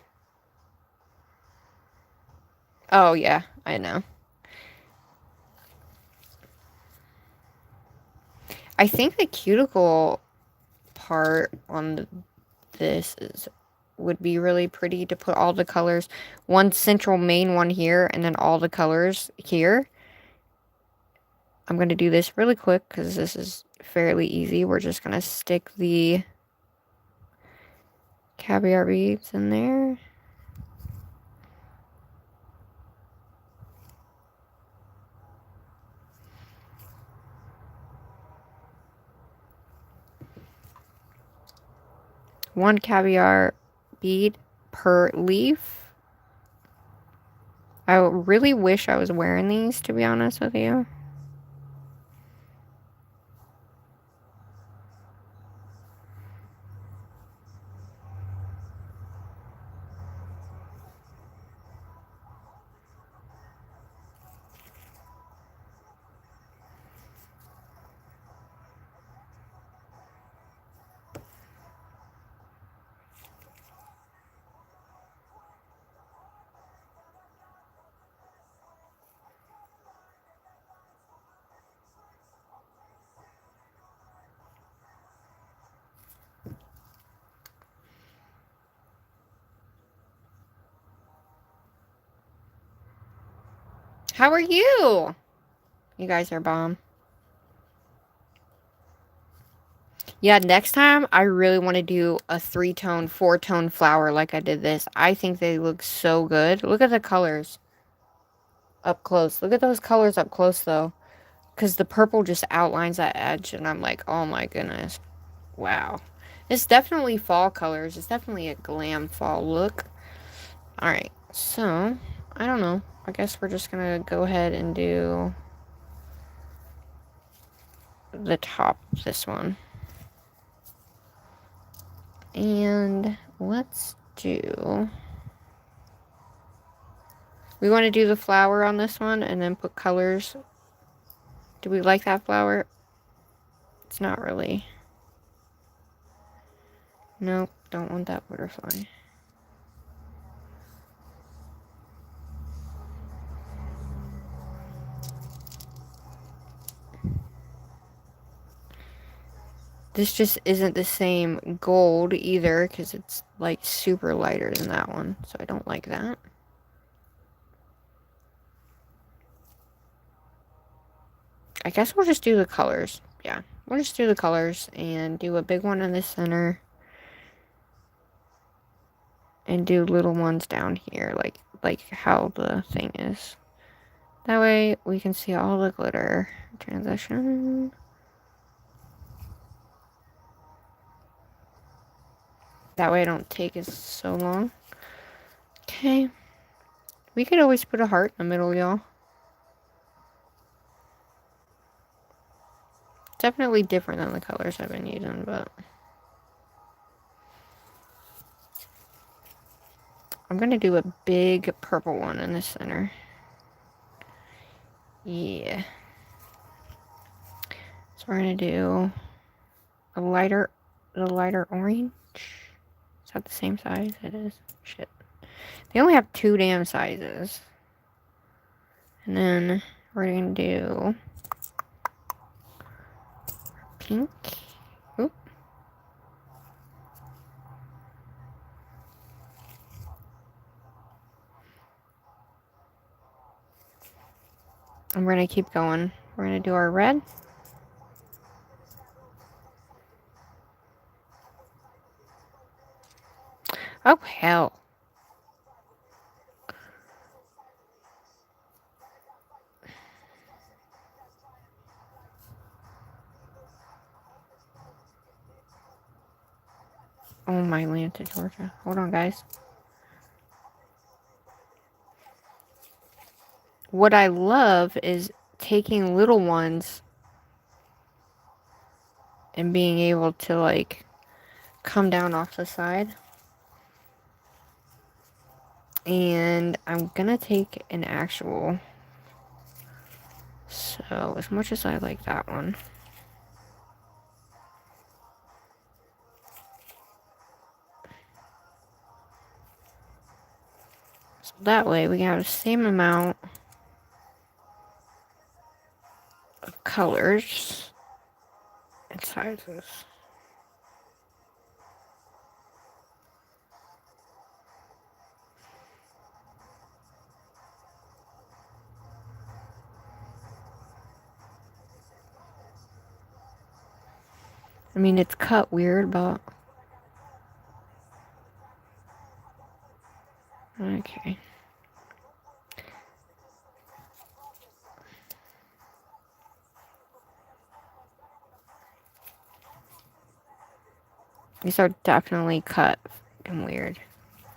Oh, yeah, I know. I think the cuticle part on this would be really pretty to put all the colors. One central main one here, and then all the colors here. I'm going to do this really quick because this is fairly easy. We're just going to stick the caviar beads in there. One caviar bead per leaf. I really wish I was wearing these, to be honest with you. How are you? You guys are bomb. Yeah, next time I really want to do a 3-tone, 4-tone flower like I did this. I think they look so good. Look at the colors up close. Look at those colors up close though. Because the purple just outlines that edge and I'm like, oh my goodness. Wow. It's definitely fall colors. It's definitely a glam fall look. Alright, so, I don't know. I guess we're just gonna go ahead and do the top of this one. And let's do... We want to do the flower on this one and then put colors. Do we like that flower? It's not really. Nope, don't want that butterfly. This just isn't the same gold either because it's like super lighter than that one. So I don't like that. I guess we'll just do the colors. Yeah, we'll just do the colors and do a big one in the center. And do little ones down here like how the thing is. That way we can see all the glitter. Transition. That way I don't take it so long. Okay. We could always put a heart in the middle, y'all. Definitely different than the colors I've been using, but... I'm gonna do a big purple one in the center. Yeah. So we're gonna do the lighter orange. Is that the same size? It is. Shit. They only have 2 damn sizes. And then we're gonna do pink. Oop. And we're gonna keep going. We're gonna do our red. Oh, hell. Oh, my Atlanta, Georgia. Hold on, guys. What I love is taking little ones and being able to, like, come down off the side. And I'm gonna take an actual. So, as much as I like that one. So that way we have the same amount of colors and sizes. I mean, it's cut weird, but... Okay. These are definitely cut and weird,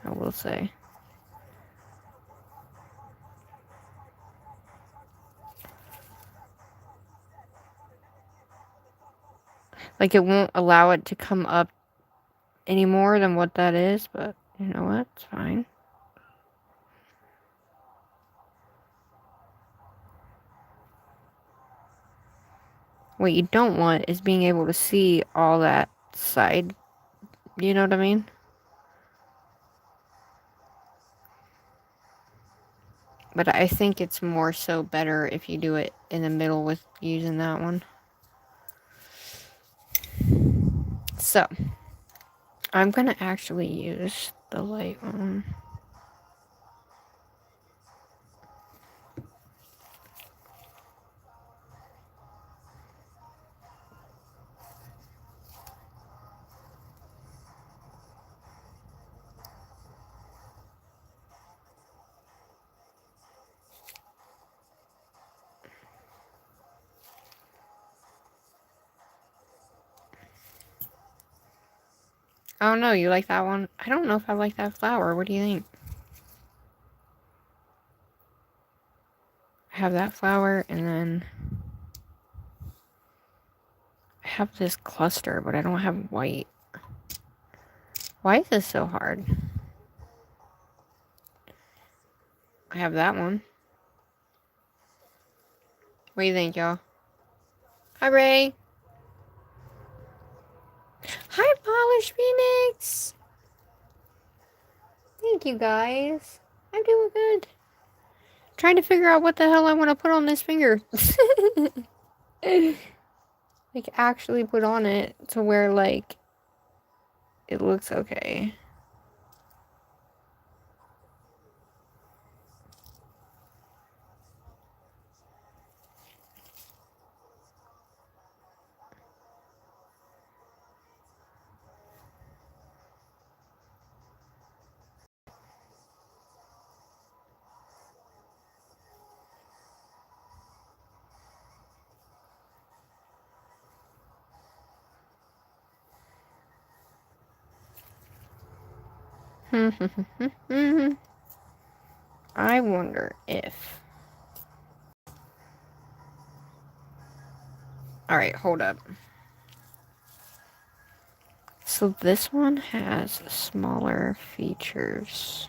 I will say. Like, it won't allow it to come up any more than what that is, but you know what? It's fine. What you don't want is being able to see all that side. You know what I mean? But I think it's more so better if you do it in the middle with using that one. So, I'm going to actually use the light one. I don't know. You like that one? I don't know if I like that flower. What do you think? I have that flower, and then I have this cluster, but I don't have white. Why is this so hard? I have that one. What do you think, y'all? Hi, Ray. Hi, Polish Phoenix. Thank you, guys. I'm doing good. Trying to figure out what the hell I want to put on this finger. Like, actually put on it to where, like, it looks okay. I wonder if... Alright, hold up. So this one has smaller features.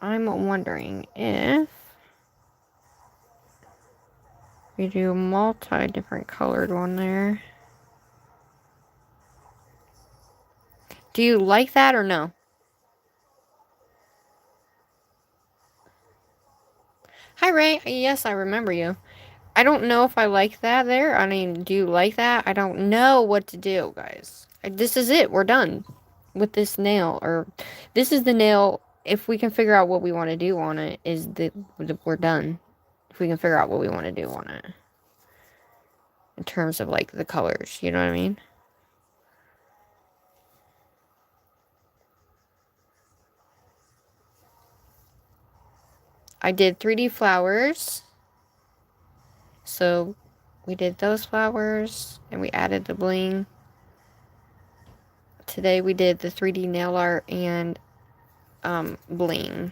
I'm wondering if we do a multi-different colored one there. Do you like that or no? Hi, Ray. Yes, I remember you. I don't know if I like that there. I mean, do you like that? I don't know what to do, guys. This is it. We're done with this nail. Or, this is the nail. If we can figure out what we want to do on it, we're done. If we can figure out what we want to do on it. In terms of, like, the colors. You know what I mean? I did 3D flowers. So, we did those flowers. And we added the bling. Today we did the 3D nail art and bling.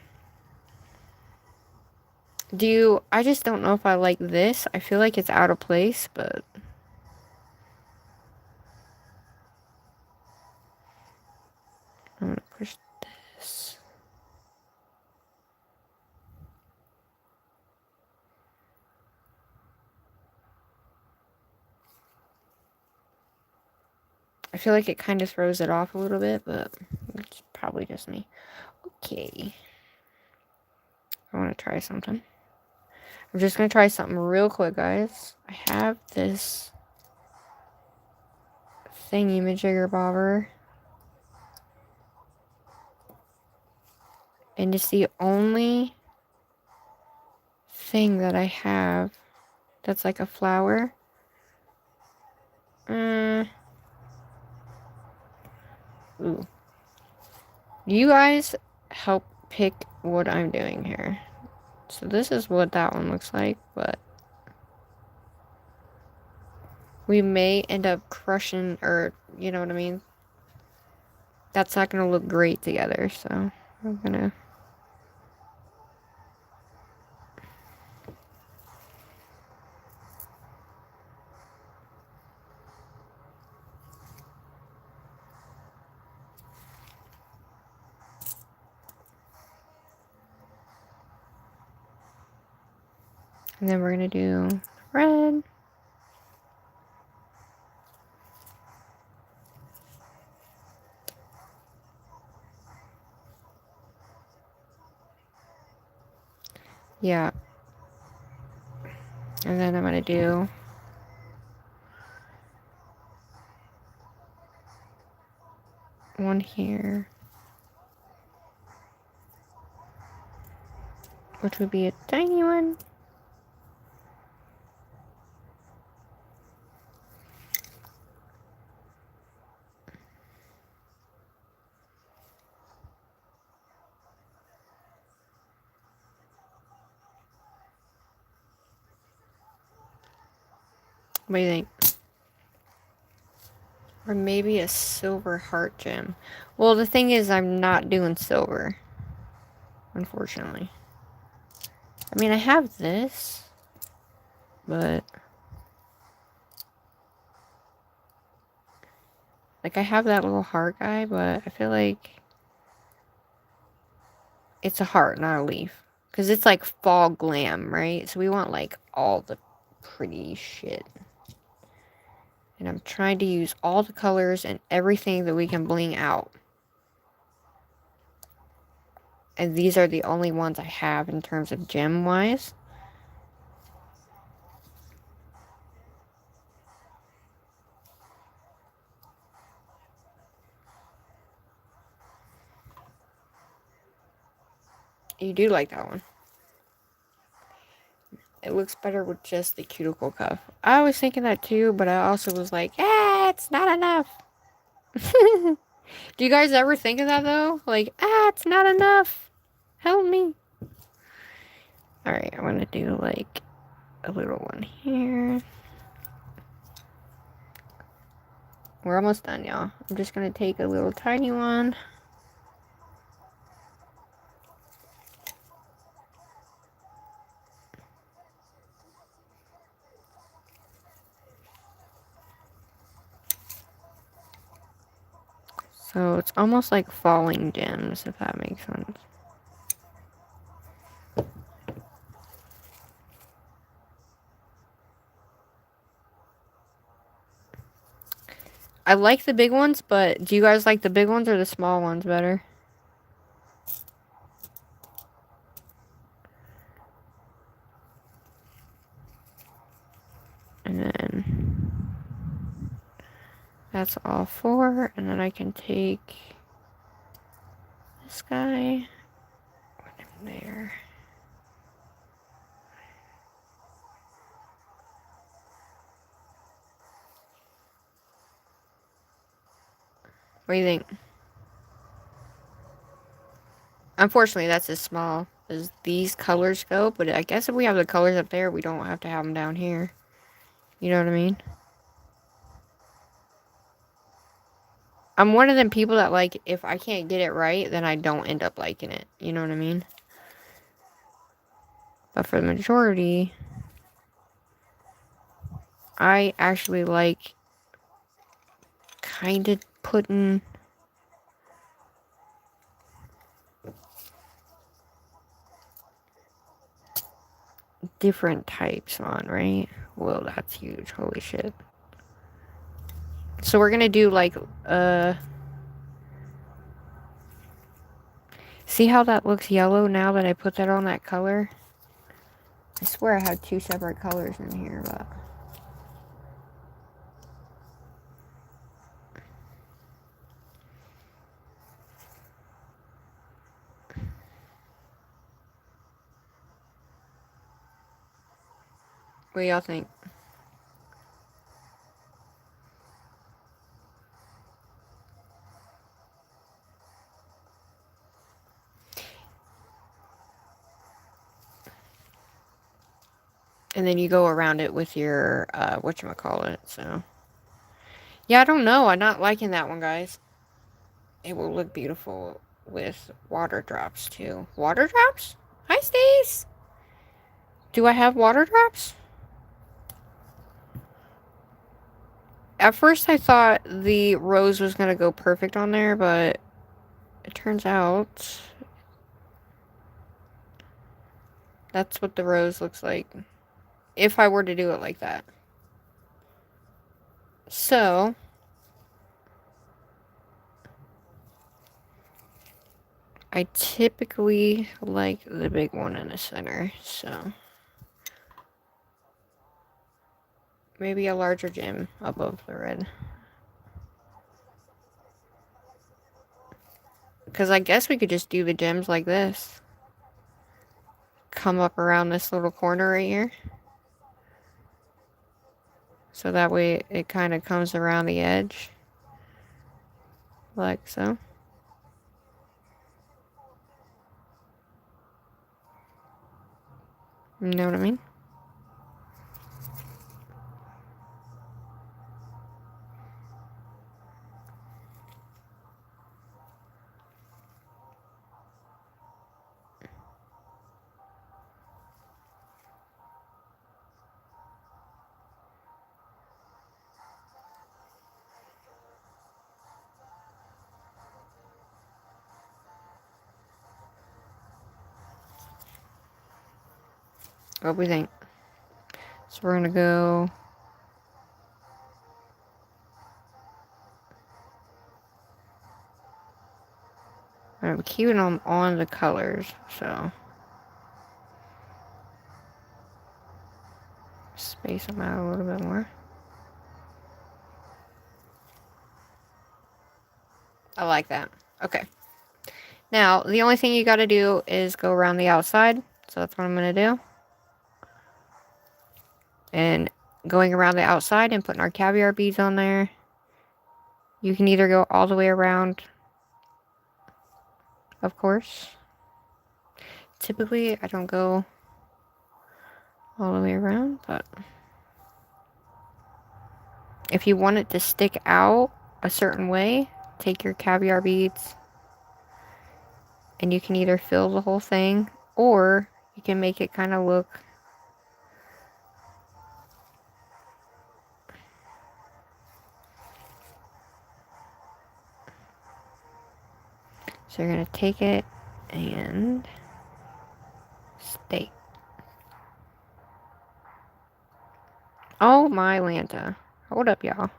I just don't know if I like this. I feel like it's out of place, but I'm gonna push this. I feel like it kind of throws it off a little bit, but it's probably just me. Okay. I want to try something. I'm just gonna try something real quick, guys. I have this thingy-majigger bobber. And it's the only thing that I have that's like a flower. Ooh. You guys help pick what I'm doing here. So this is what that one looks like, but we may end up crushing, or you know what I mean? That's not gonna look great together, so I'm gonna... And then we're gonna do red. Yeah. And then I'm gonna do one here, which would be a tiny one. What do you think? Or maybe a silver heart gem. Well, the thing is, I'm not doing silver. Unfortunately. I mean, I have this. But... like, I have that little heart guy, but I feel like... it's a heart, not a leaf. Because it's like fall glam, right? So we want, like, all the pretty shit. And I'm trying to use all the colors and everything that we can bling out. And these are the only ones I have in terms of gem-wise. You do like that one. It looks better with just the cuticle cuff. I was thinking that too, but I also was like, it's not enough. Do you guys ever think of that though? Like, it's not enough. Help me. Alright, I'm gonna do like a little one here. We're almost done, y'all. I'm just gonna take a little tiny one. So it's almost like falling gems, if that makes sense. I like the big ones, but do you guys like the big ones or the small ones better? And then that's all four, and then I can take this guy, put him there. What do you think? Unfortunately, that's as small as these colors go, but I guess if we have the colors up there, we don't have to have them down here. You know what I mean? I'm one of them people that, like, if I can't get it right, then I don't end up liking it. You know what I mean? But for the majority, I actually like kind of putting different types on, right? Whoa, that's huge. Holy shit. So we're gonna do like, see how that looks yellow now that I put that on that color? I swear I have two separate colors in here, but... what do y'all think? And then you go around it with your, whatchamacallit, so... yeah, I don't know. I'm not liking that one, guys. It will look beautiful with water drops, too. Water drops? Hi, Stace! Do I have water drops? At first, I thought the rose was going to go perfect on there, but it turns out that's what the rose looks like if I were to do it like that. So, I typically like the big one in the center, so maybe a larger gem above the red. Because I guess we could just do the gems like this. Come up around this little corner right here. So that way it kind of comes around the edge. Like so. You know what I mean? What do we think? So we're gonna go. I'm keeping them on the colors, so space them out a little bit more. I like that. Okay. Now, the only thing you gotta do is go around the outside. So that's what I'm gonna do. And going around the outside and putting our caviar beads on there. You can either go all the way around, of course. Typically, I don't go all the way around, but if you want it to stick out a certain way, take your caviar beads and you can either fill the whole thing or you can make it kind of look so you're going to take it and stake. Oh my Lanta. Hold up, y'all.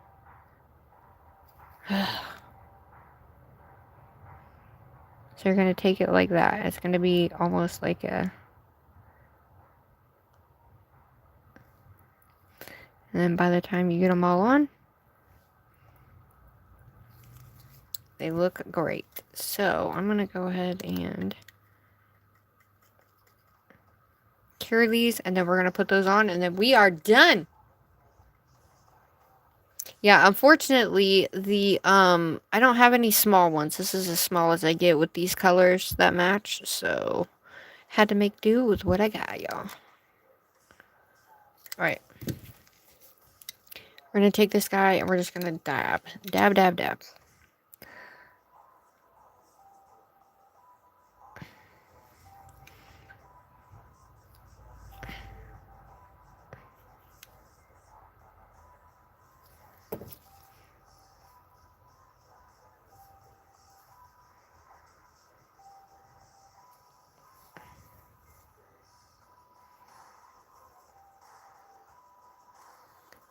So you're going to take it like that. It's going to be almost like a... And then by the time you get them all on, they look great. So I'm going to go ahead and cure these. And then we're going to put those on. And then we are done. Yeah, unfortunately, I don't have any small ones. This is as small as I get with these colors that match. So had to make do with what I got, y'all. Alright. We're going to take this guy and we're just going to dab. Dab, dab, dab.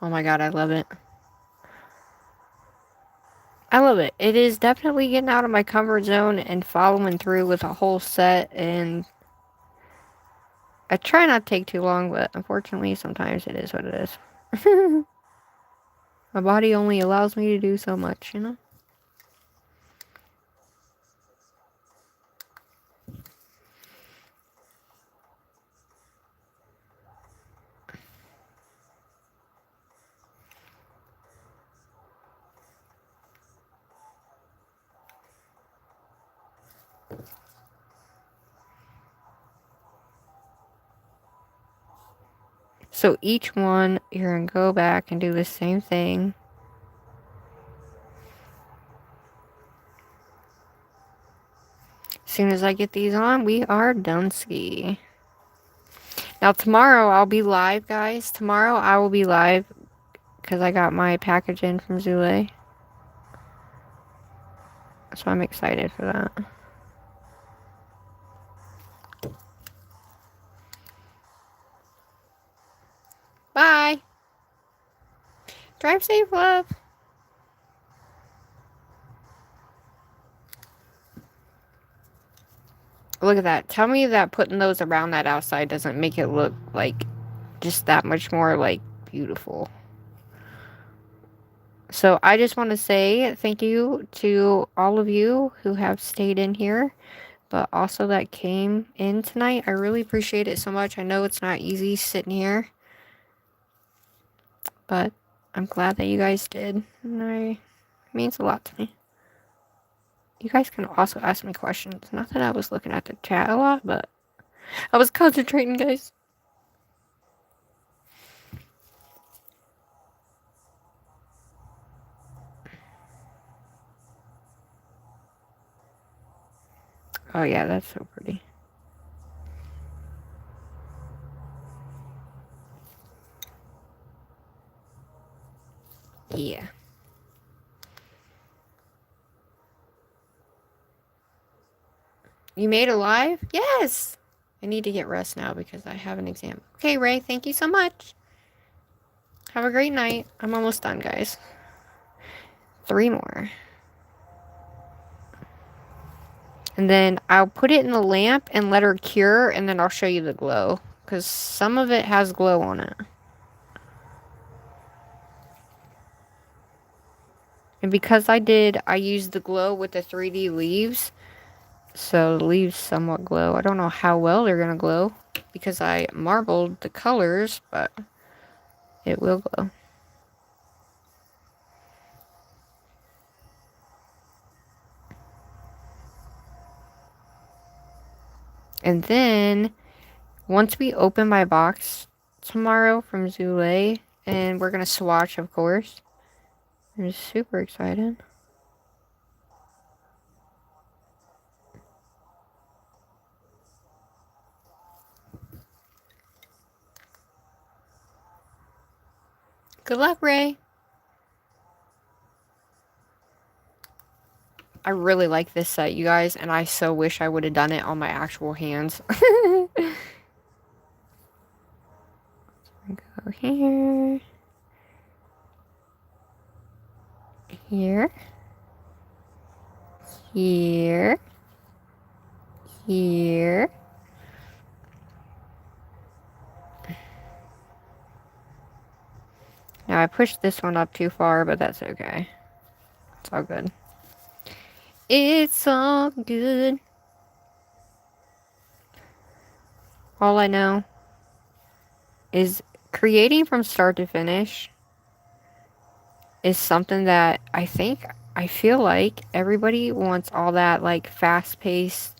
Oh my god, I love it. I love it. It is definitely getting out of my comfort zone and following through with a whole set. And I try not to take too long, but unfortunately, sometimes it is what it is. My body only allows me to do so much, you know? So each one, you're going to go back and do the same thing. As soon as I get these on, we are done ski. Now tomorrow I'll be live, guys. Tomorrow I will be live because I got my package in from Zule. So I'm excited for that. Bye. Drive safe, love. Look at that. Tell me that putting those around that outside doesn't make it look like just that much more like beautiful. So I just want to say thank you to all of you who have stayed in here, but also that came in tonight. I really appreciate it so much. I know it's not easy sitting here, but I'm glad that you guys did. And it means a lot to me. You guys can also ask me questions. Not that I was looking at the chat a lot, but I was concentrating, guys. Oh yeah, that's so pretty. Yeah. You made a live? Yes! I need to get rest now because I have an exam. Okay, Ray, thank you so much. Have a great night. I'm almost done, guys. 3 more. And then I'll put it in the lamp and let her cure, and then I'll show you the glow. Because some of it has glow on it. And because I used the glow with the 3D leaves. So the leaves somewhat glow. I don't know how well they're going to glow. Because I marbled the colors, but it will glow. And then, once we open my box tomorrow from Zule, and we're going to swatch, of course. I'm super excited. Good luck, Ray. I really like this set, you guys, and I so wish I would have done it on my actual hands. Go here. Here. Here. Here. Now I pushed this one up too far, but that's okay. It's all good. It's all good. All I know is creating from start to finish is something that I feel like everybody wants all that like fast-paced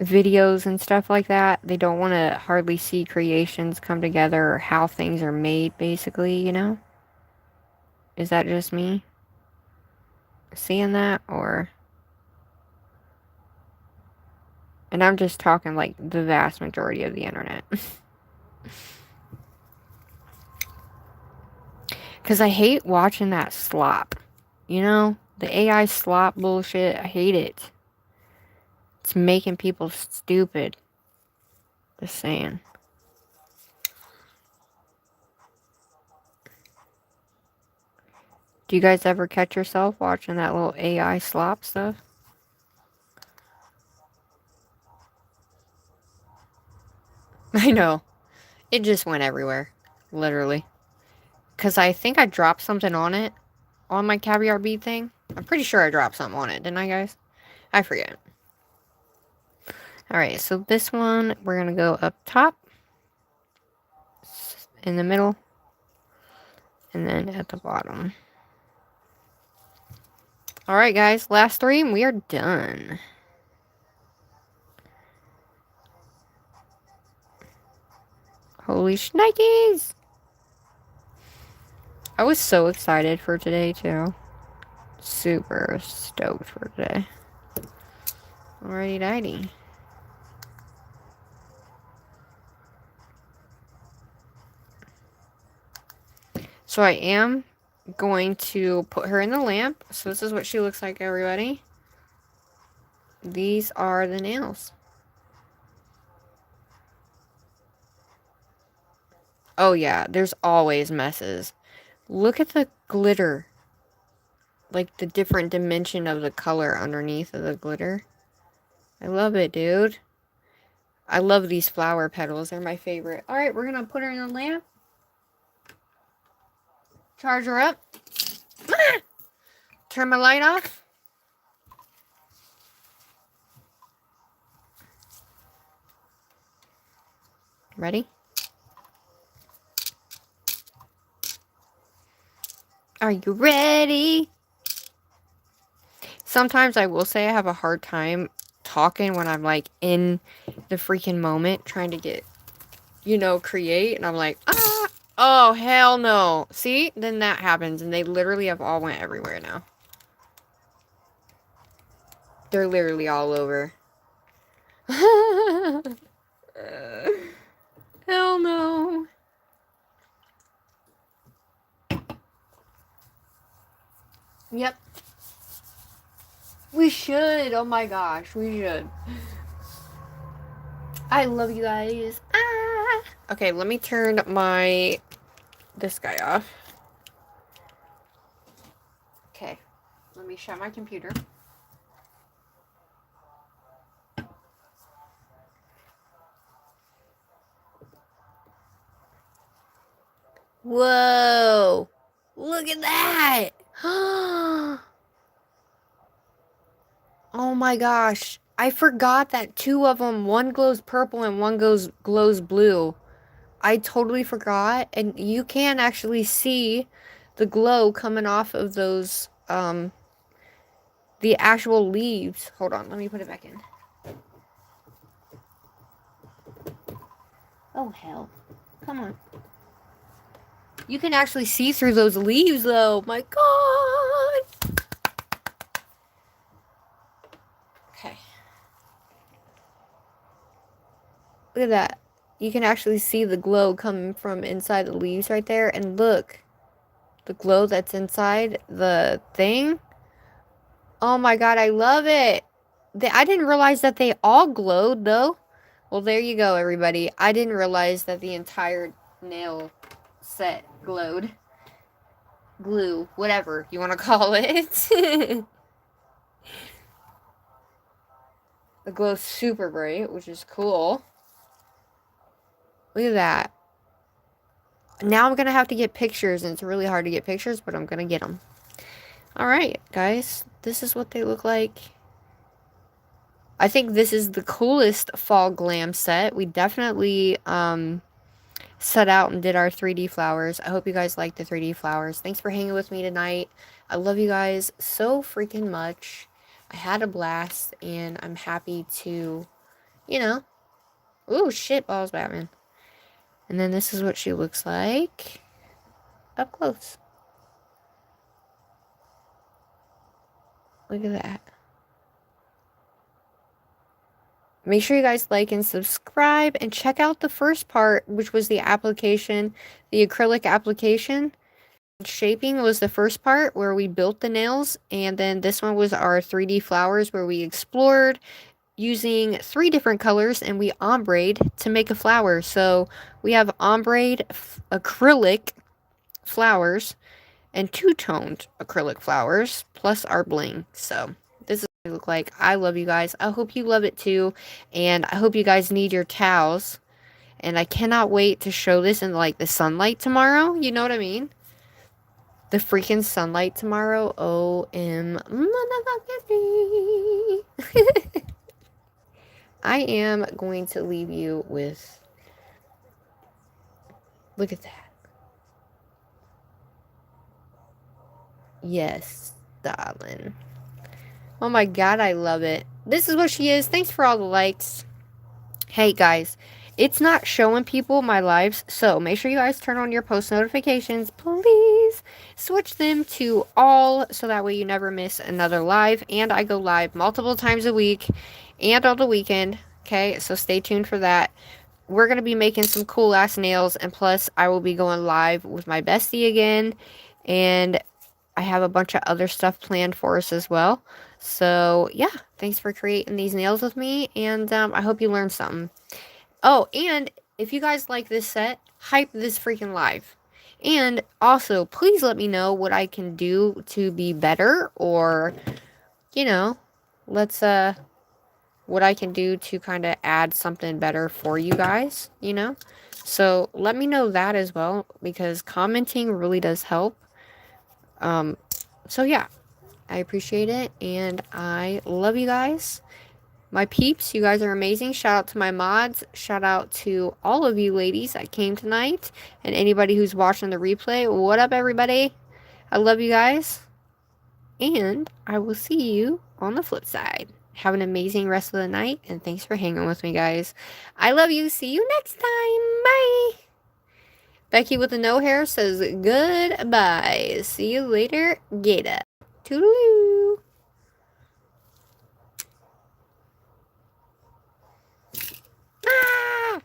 videos and stuff like that. They don't want to hardly see creations come together or how things are made, basically, you know? Is that just me seeing that, or... And I'm just talking like the vast majority of the internet. Because I hate watching that slop. You know? The AI slop bullshit. I hate it. It's making people stupid. Just saying. Do you guys ever catch yourself watching that little AI slop stuff? I know. It just went everywhere. Literally. Because I think I dropped something on it. On my caviar bead thing. I'm pretty sure I dropped something on it. Didn't I, guys? I forget. Alright, so this one, we're going to go up top. In the middle. And then at the bottom. Alright, guys. Last 3 and we are done. Holy shnikes! I was so excited for today, too. Super stoked for today. Alrighty dighty. So I am going to put her in the lamp. So this is what she looks like, everybody. These are the nails. Oh yeah, there's always messes. Look at the glitter. Like the different dimension of the color underneath of the glitter. I love it, dude. I love these flower petals. They're my favorite. Alright, we're going to put her in the lamp. Charge her up. Turn my light off. Ready? Are you ready? Sometimes I will say I have a hard time talking when I'm like in the freaking moment trying to get, you know, create. And I'm like, ah, oh, hell no. See? Then that happens. And they literally have all went everywhere now. They're literally all over. Hell no. Yep. We should. Oh my gosh, we should. I love you guys. Ah! Okay, let me turn this guy off. Okay, let me shut my computer. Whoa! Look at that! Oh my gosh. I forgot that two of them, one glows purple and one glows blue. I totally forgot. And you can actually see the glow coming off of those, the actual leaves. Hold on, let me put it back in. Oh, hell. Come on. You can actually see through those leaves, though. My God. Okay. Look at that. You can actually see the glow coming from inside the leaves right there. And look. The glow that's inside the thing. Oh my God, I love it. I didn't realize that they all glowed, though. Well, there you go, everybody. I didn't realize that the entire nail set glowed. Glue, whatever you want to call it. It glows super bright, which is cool. Look at that. Now I'm going to have to get pictures, and it's really hard to get pictures, but I'm going to get them. Alright, guys. This is what they look like. I think this is the coolest fall glam set. We definitely set out and did our 3D flowers. I hope you guys liked the 3D flowers. Thanks for hanging with me tonight. I love you guys so freaking much. I had a blast, and I'm happy to, you know. Ooh, shit balls, Batman. And then this is what she looks like up close. Look at that. Make sure you guys like and subscribe and check out the first part, which was the application, the acrylic application. Shaping was the first part where we built the nails, and then this one was our 3D flowers where we explored using 3 different colors and we ombre'd to make a flower. So we have ombre'd acrylic flowers and 2-toned acrylic flowers plus our bling. So this is what they look like. I love you guys. I hope you love it too, and I hope you guys need your towels. And I cannot wait to show this in like the sunlight tomorrow. You know what I mean? The freaking sunlight tomorrow. O-M motherfucking I am going to leave you with, look at that. Yes, darling. Oh my God, I love it. This is what she is. Thanks for all the likes. Hey guys, it's not showing people my lives, so make sure you guys turn on your post notifications. Please switch them to all, so that way you never miss another live. And I go live multiple times a week and on the weekend. Okay, so stay tuned for that. We're going to be making some cool ass nails, and plus I will be going live with my bestie again, and I have a bunch of other stuff planned for us as well. So yeah, thanks for creating these nails with me, and I hope you learned something. Oh, and if you guys like this set, hype this freaking live. And also, please let me know what I can do to be better, or, you know, let's what I can do to kind of add something better for you guys, you know? So let me know that as well, because commenting really does help. So yeah, I appreciate it, and I love you guys. My peeps, you guys are amazing. Shout out to my mods. Shout out to all of you ladies that came tonight, and anybody who's watching the replay. What up, everybody? I love you guys, and I will see you on the flip side. Have an amazing rest of the night, and thanks for hanging with me, guys. I love you. See you next time. Bye. Becky with the no hair says goodbye. See you later. Gata. Toodaloo. Ah!